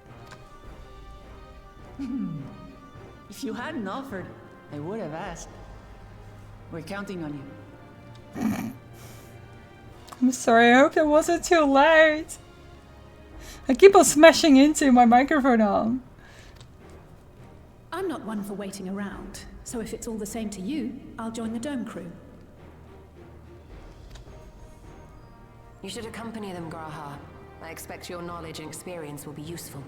If you hadn't offered, I would have asked. We're counting on you. I'm sorry, I hope that wasn't too loud. I keep on smashing into my microphone arm. I'm not one for waiting around, so if it's all the same to you, I'll join the dome crew. You should accompany them, Graha. I expect your knowledge and experience will be useful.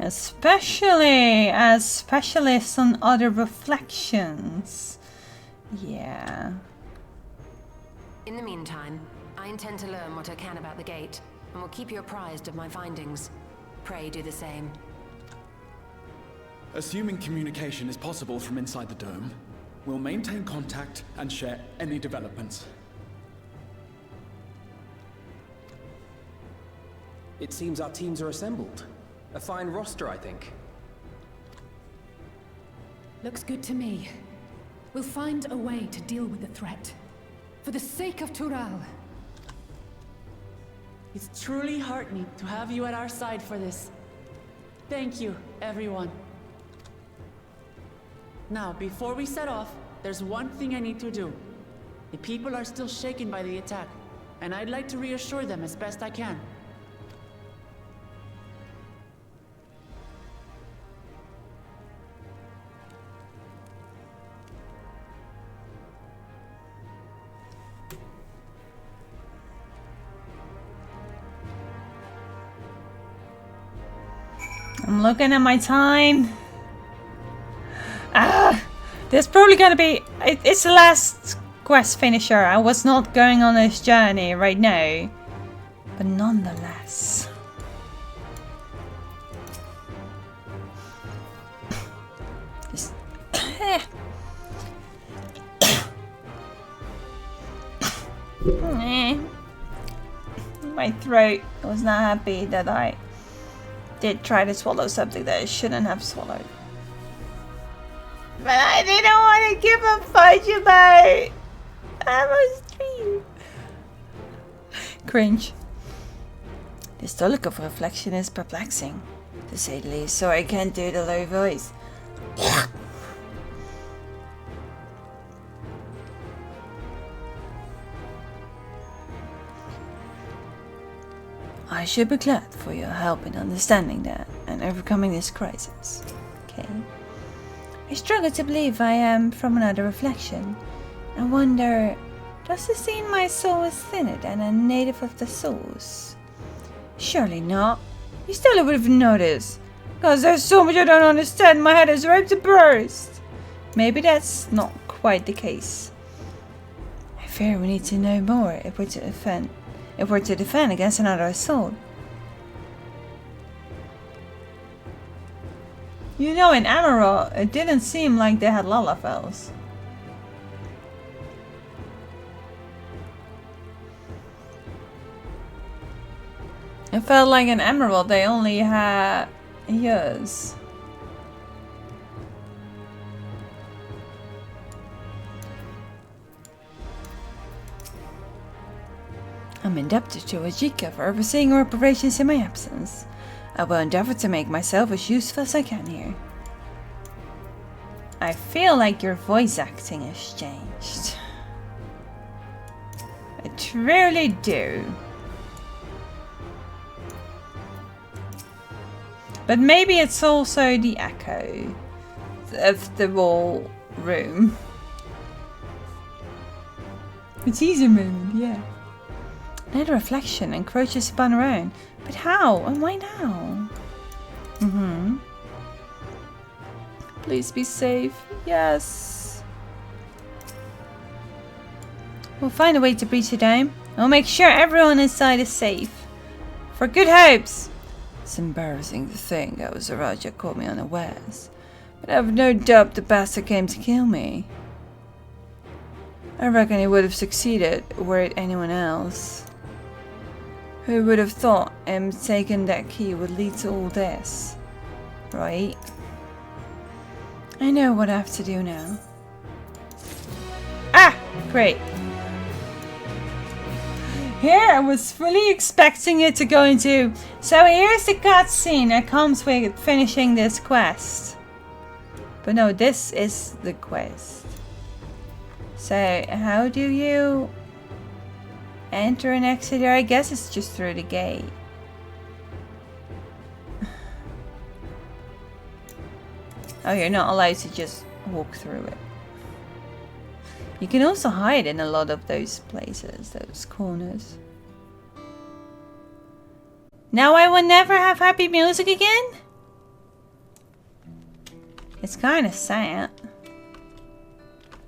Especially as specialists on other reflections. Yeah. In the meantime, I intend to learn what I can about the gate, and will keep you apprised of my findings. Pray do the same. Assuming communication is possible from inside the dome, we'll maintain contact and share any developments. It seems our teams are assembled. A fine roster, I think. Looks good to me. We'll find a way to deal with the threat. For the sake of Tural. It's truly heartening to have you at our side for this. Thank you, everyone. Now, before we set off, there's one thing I need to do. The people are still shaken by the attack, and I'd like to reassure them as best I can. I'm looking at my time. There's probably gonna be... It's the last quest finisher. I was not going on this journey right now. But nonetheless. Just... My throat was not happy that I did try to swallow something that I shouldn't have swallowed. But I didn't want to give a fudge about Emma's dream. Cringe. This look of reflection is perplexing, to say the least, so I can't do the low voice. I should be glad for your help in understanding that and overcoming this crisis. Okay. I struggle to believe I am from another reflection. I wonder, does it seem my soul is thinner than a native of the source? Surely not. You still would have noticed. Because there's so much I don't understand, my head is ripe to burst. Maybe that's not quite the case. I fear we need to know more if we're to defend against another assault. You know, in Emerald, it didn't seem like they had Lalafels. It felt like an emerald. They only had ears. I'm indebted to Ajika for overseeing our operations in my absence. I will endeavor to make myself as useful as I can here. I feel like your voice acting has changed. I truly do. But maybe it's also the echo of the whole room. It's easy moment, yeah. Another reflection encroaches upon our own. But how? And why now? Please be safe. Yes. We'll find a way to breach the dome. We'll make sure everyone inside is safe. For good hopes. It's embarrassing to think that was Raja caught me unawares. But I have no doubt the bastard came to kill me. I reckon he would have succeeded were it anyone else. Who would have thought him taking that key would lead to all this? Right? I know what I have to do now. Ah! Great. Here I was fully expecting it to go into... So here's the cutscene that comes with finishing this quest. But no, this is the quest. So how do you enter and exit here? I guess it's just through the gate. Oh, you're not allowed to just walk through it. You can also hide in a lot of those places, those corners. Now I will never have happy music again? It's kind of sad.